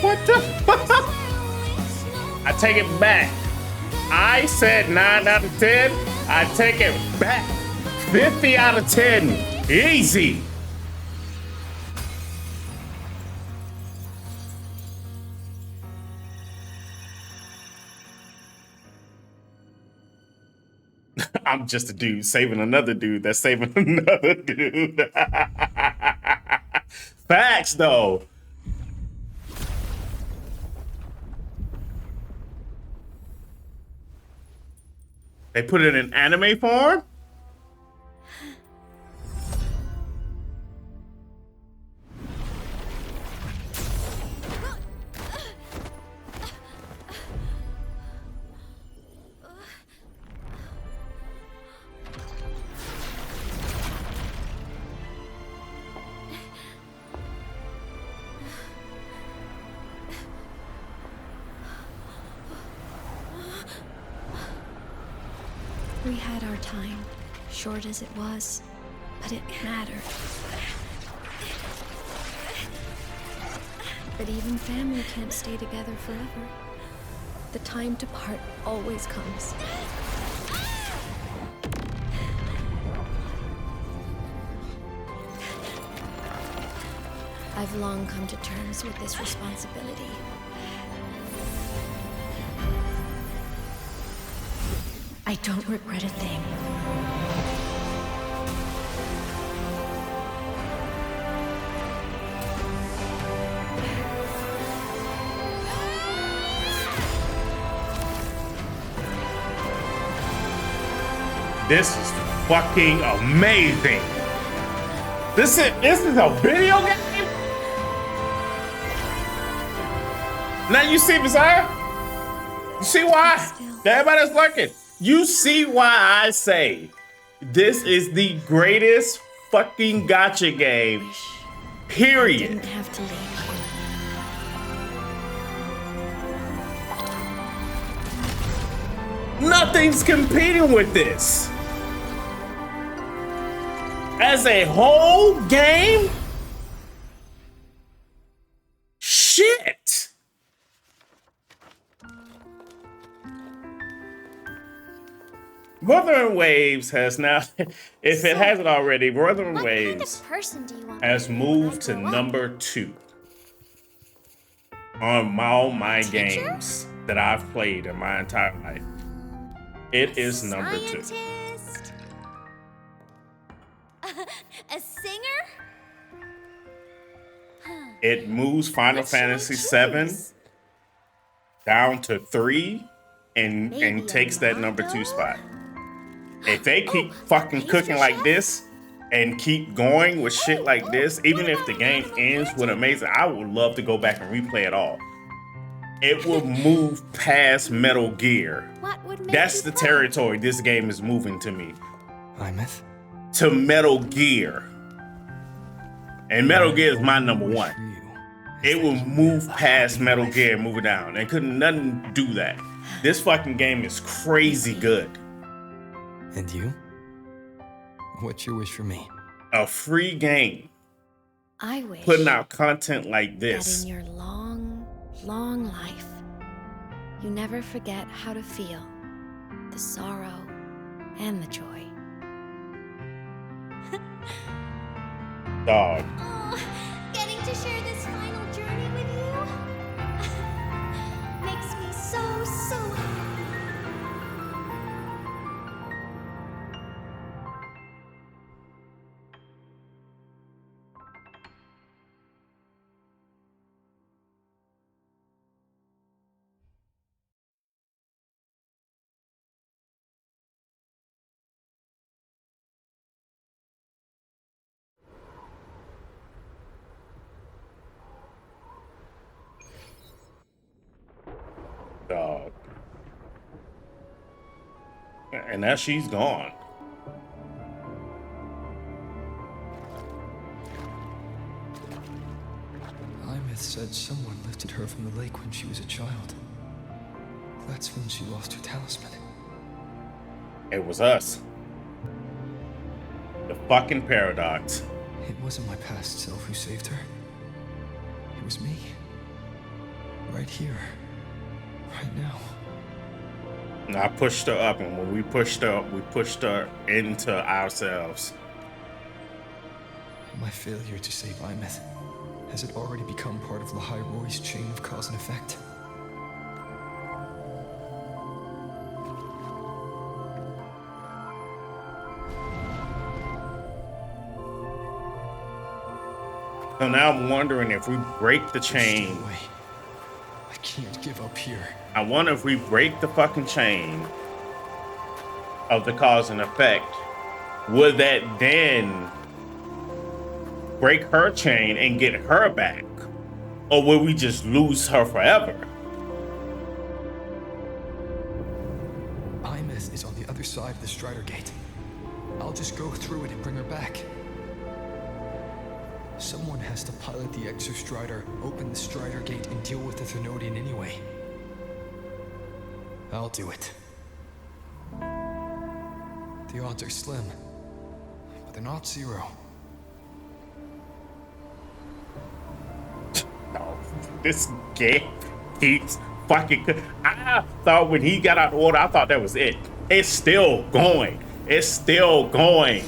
Speaker 1: What the fuck? I take it back. I said 9 out of 10. I take it back. 50 out of 10. Easy. I'm just a dude saving another dude that's saving another dude. Facts, though. They put it in anime form?
Speaker 15: We had our time, short as it was, but it mattered. But even family can't stay together forever. The time to part always comes. I've long come to terms with this responsibility. I don't regret a thing.
Speaker 1: This is fucking amazing. This is a video game? Now you see, Messiah? You see why? Everybody's lurking. You see why I say this is the greatest fucking gacha game, period.
Speaker 15: I didn't have to leave.
Speaker 1: Nothing's competing with this. As a whole game? Shit. Wuthering Waves has now, if it hasn't already, Wuthering Waves has moved to number 2 on all my games that I've played in my entire life. It is number 2.
Speaker 21: A singer?
Speaker 1: It moves Final Fantasy VII down to 3 and takes that number 2 spot. If they keep fucking cooking like this and keep going with shit like this, even if the game ends with amazing, I would love to go back and replay it all. It will move past Metal Gear. That's the territory this game is moving to me.
Speaker 18: Aemeath?
Speaker 1: To Metal Gear. And Metal Gear is my number 1. It will move past Metal Gear and move it down. And couldn't nothing do that. This fucking game is crazy good.
Speaker 18: And you? What's your wish for me?
Speaker 1: A free game.
Speaker 15: I wish
Speaker 1: putting out content like this.
Speaker 15: that in your long, long life, you never forget how to feel the sorrow and the joy.
Speaker 1: Dog.
Speaker 21: Oh, getting to share this final journey with you makes me so happy.
Speaker 1: Dog. And now she's gone.
Speaker 18: Aemeath said someone lifted her from the lake when she was a child. That's when she lost her talisman.
Speaker 1: It was us. The fucking paradox.
Speaker 18: It wasn't my past self who saved her. It was me. Right here. Right now.
Speaker 1: And I pushed her up, and when we pushed her up, we pushed her into ourselves.
Speaker 18: My failure to save Aemeath, has it already become part of Lahai Roy's chain of cause and effect?
Speaker 1: So now I'm wondering if we break the chain.
Speaker 18: I can't give up here.
Speaker 1: I wonder if we break the fucking chain of the cause and effect, would that then break her chain and get her back? Or will we just lose her forever?
Speaker 18: Aemeath is on the other side of the Strider Gate. I'll just go through it and bring her back. Someone has to pilot the Exostrider, open the Strider Gate, and deal with the Thermodian anyway. I'll do it. The odds are slim, but they're not zero.
Speaker 1: Oh, this game keeps fucking good. I thought when he got out of order, I thought that was it. It's still going. It's still going.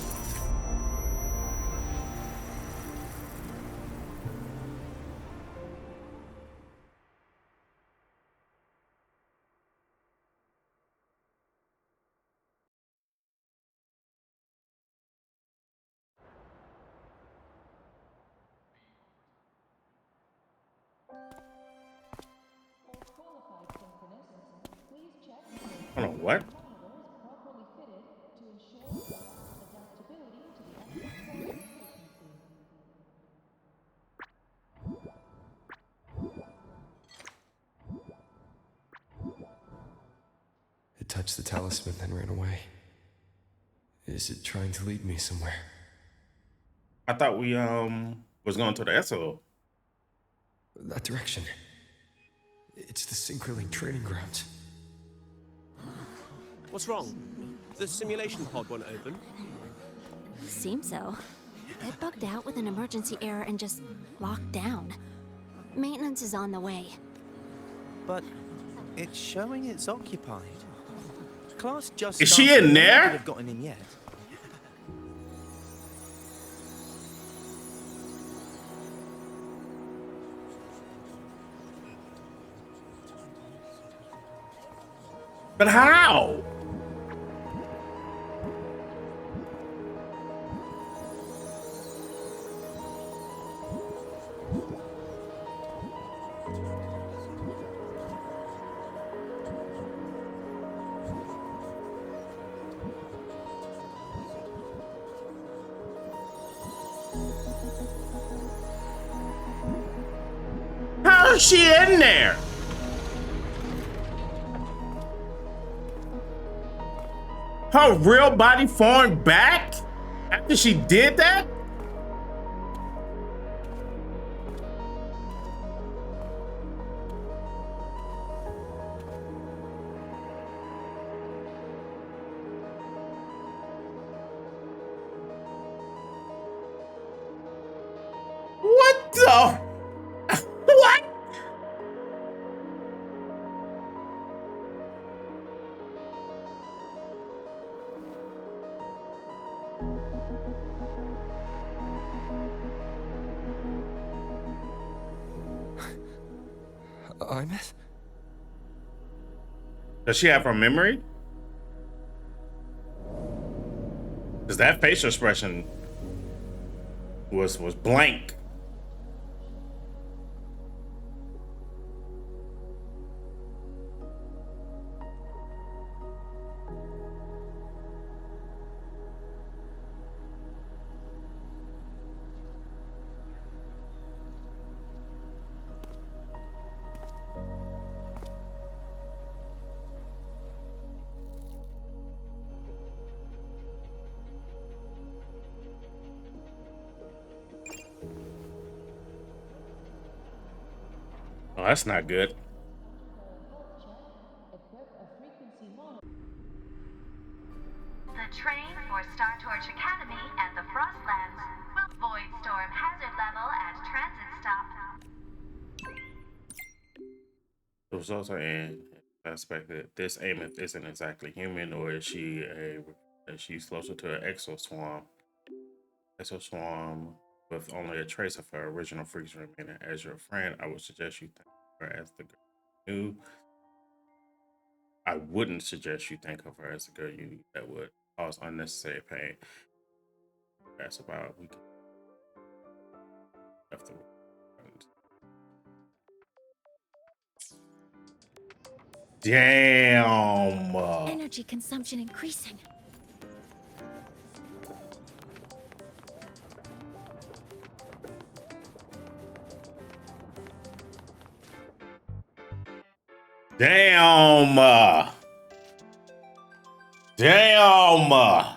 Speaker 1: Hold on, what?
Speaker 18: It touched the talisman, then ran away. Is it trying to lead me somewhere?
Speaker 1: I thought we was going to the SO.
Speaker 18: That direction. It's the Synchroling training grounds.
Speaker 8: What's wrong? The simulation pod won't open?
Speaker 6: Seems so. It bugged out with an emergency error and just locked down. Maintenance is on the way.
Speaker 8: But it's showing it's occupied. Class just
Speaker 1: Is she in there?
Speaker 8: Have gotten in yet.
Speaker 1: But how? How is she in there? Her real body formed back after she did that? What the? What?
Speaker 18: Aemeath?
Speaker 1: Does she have her memory? Because that facial expression was blank. Oh, that's not good.
Speaker 9: The train for Star Torch Academy at the Frostlands will void storm hazard level at transit stop.
Speaker 1: It was also an aspect that this Aemeath isn't exactly human, or is she's closer to an exoswarm. Exoswarm with only a trace of her original freaks remaining. As your friend, I would suggest you think of her as the girl you knew. I wouldn't suggest you think of her as the girl you knew. That would cause unnecessary pain. That's about we left the Damn.
Speaker 2: Energy consumption increasing.
Speaker 1: Damn. Damn.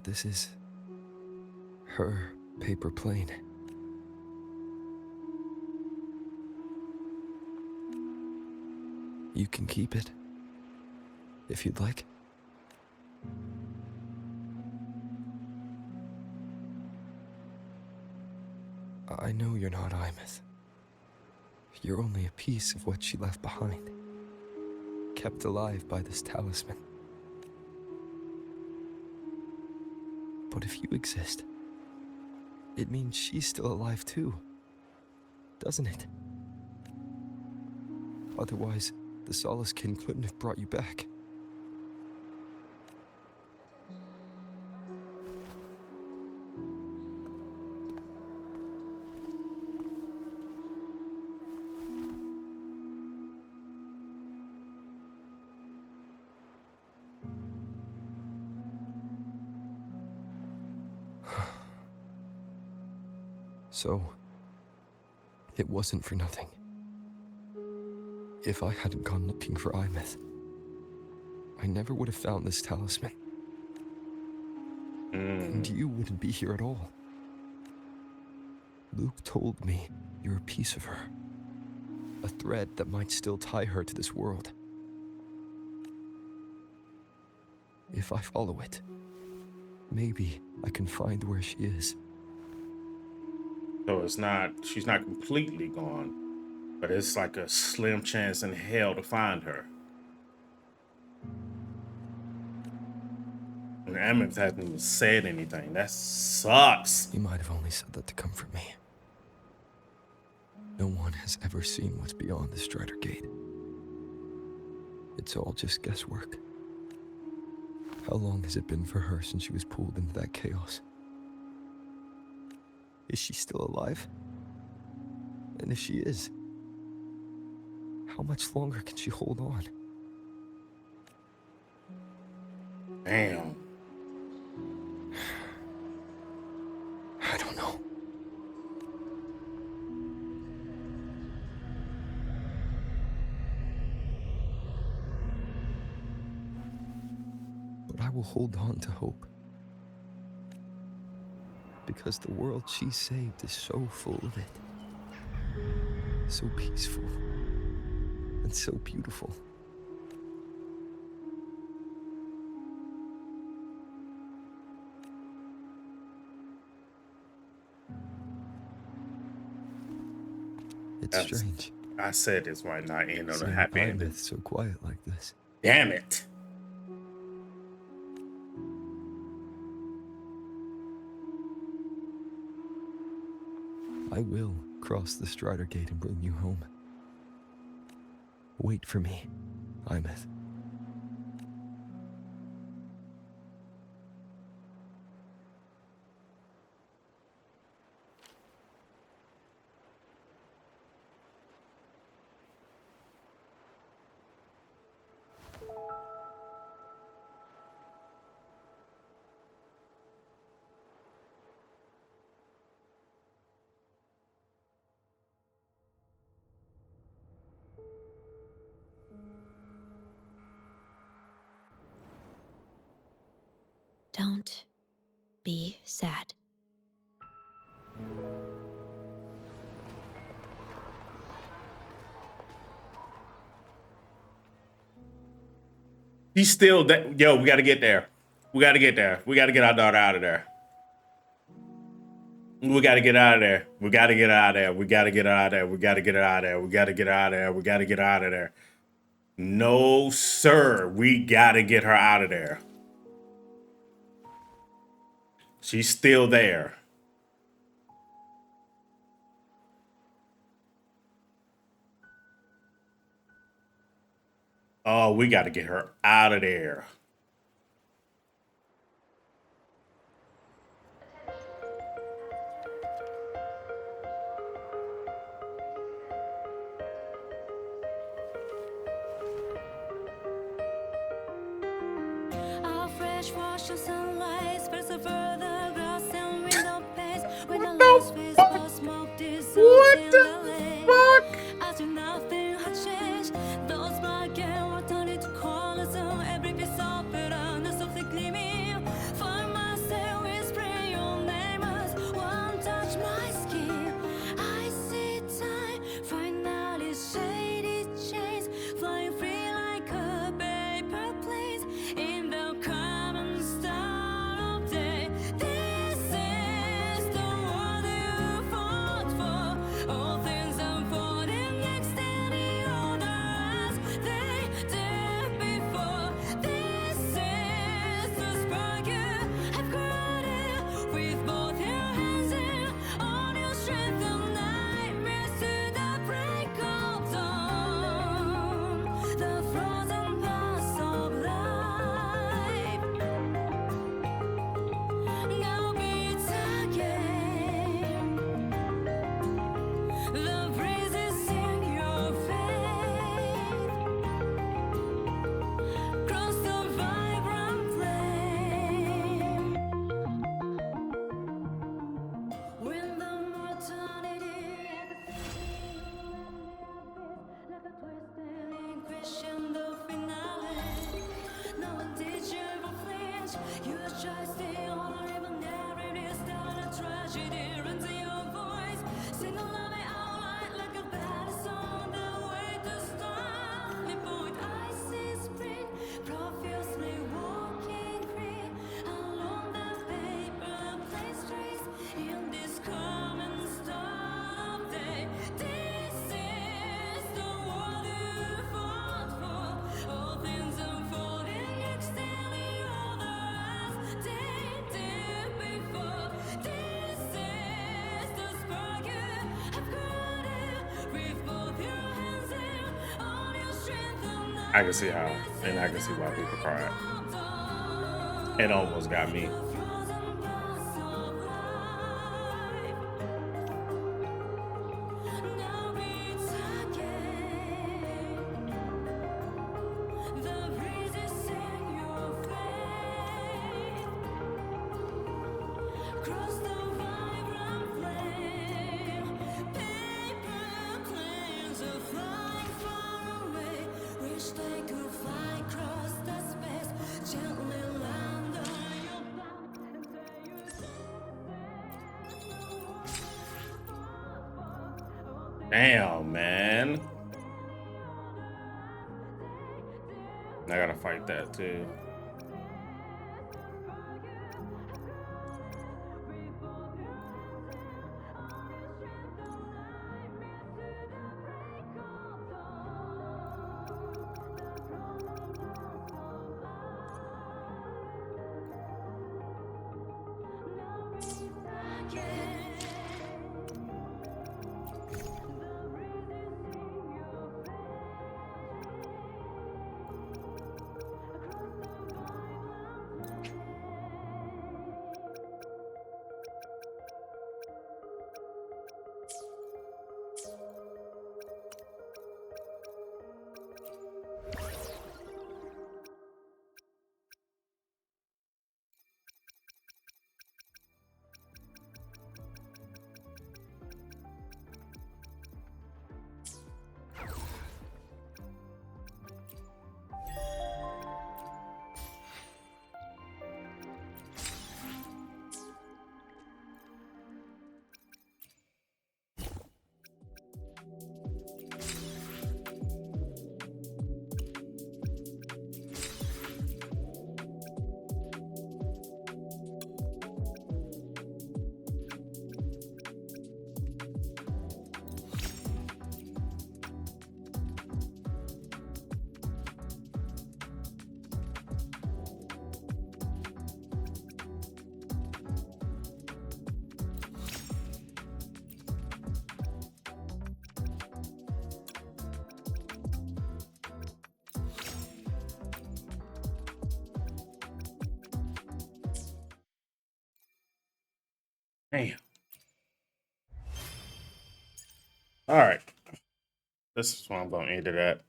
Speaker 18: This is Her paper plane. You can keep it, if you'd like. I know you're not Aemeath. You're only a piece of what she left behind, kept alive by this talisman. But if you exist, it means she's still alive too, doesn't it? Otherwise, the Solace Kin couldn't have brought you back. So, it wasn't for nothing. If I hadn't gone looking for Aemeath, I never would have found this talisman. And you wouldn't be here at all. Luke told me you're a piece of her. A thread that might still tie her to this world. If I follow it, maybe I can find where she is.
Speaker 1: So she's not completely gone, but it's like a slim chance in hell to find her. And Aemeath hasn't even said anything. That sucks.
Speaker 18: You might have only said that to comfort me. No one has ever seen what's beyond the Strider Gate. It's all just guesswork. How long has it been for her since she was pulled into that chaos? Is she still alive? And if she is, how much longer can she hold on?
Speaker 1: Damn.
Speaker 18: I don't know. But I will hold on to hope. Because the world she saved is so full of it. So peaceful. And so beautiful. It's strange.
Speaker 1: I said this might not end on a
Speaker 18: Seeing
Speaker 1: happy ending.
Speaker 18: Aemeath so quiet like this.
Speaker 1: Damn it.
Speaker 18: I will cross the Strider Gate and bring you home. Wait for me, Aemeath.
Speaker 14: Don't be sad.
Speaker 1: He's still that. Yo, we gotta get there. We gotta get there. We gotta get our daughter out of there. We gotta get out of there. We gotta get out of there. We gotta get out of there. We gotta get out of there. We gotta get out of there. We gotta get out of there. No, sir. We gotta get her out of there. She's still there. Oh, we got to get her out of there.
Speaker 10: Our fresh wash of sunlight spreads over the grass and window panes. When the last face of smoke dissolves in the lake. As if nothing had changed, those black and were turned into colors on every piece of it, and softly gleaming. For myself, we spray your name as
Speaker 1: I can see how, and I can see why people cried. It almost got me. Damn, man. I gotta fight that too. Damn. All right. This is what I'm going to end it at.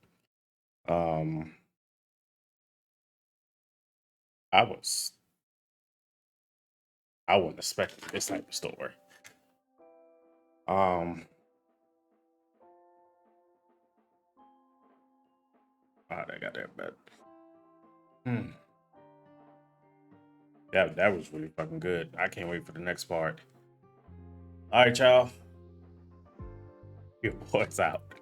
Speaker 1: I wasn't expecting this type of story. Oh, they got that bad. Yeah, that was really fucking good. I can't wait for the next part. All right, y'all. Your boy's out.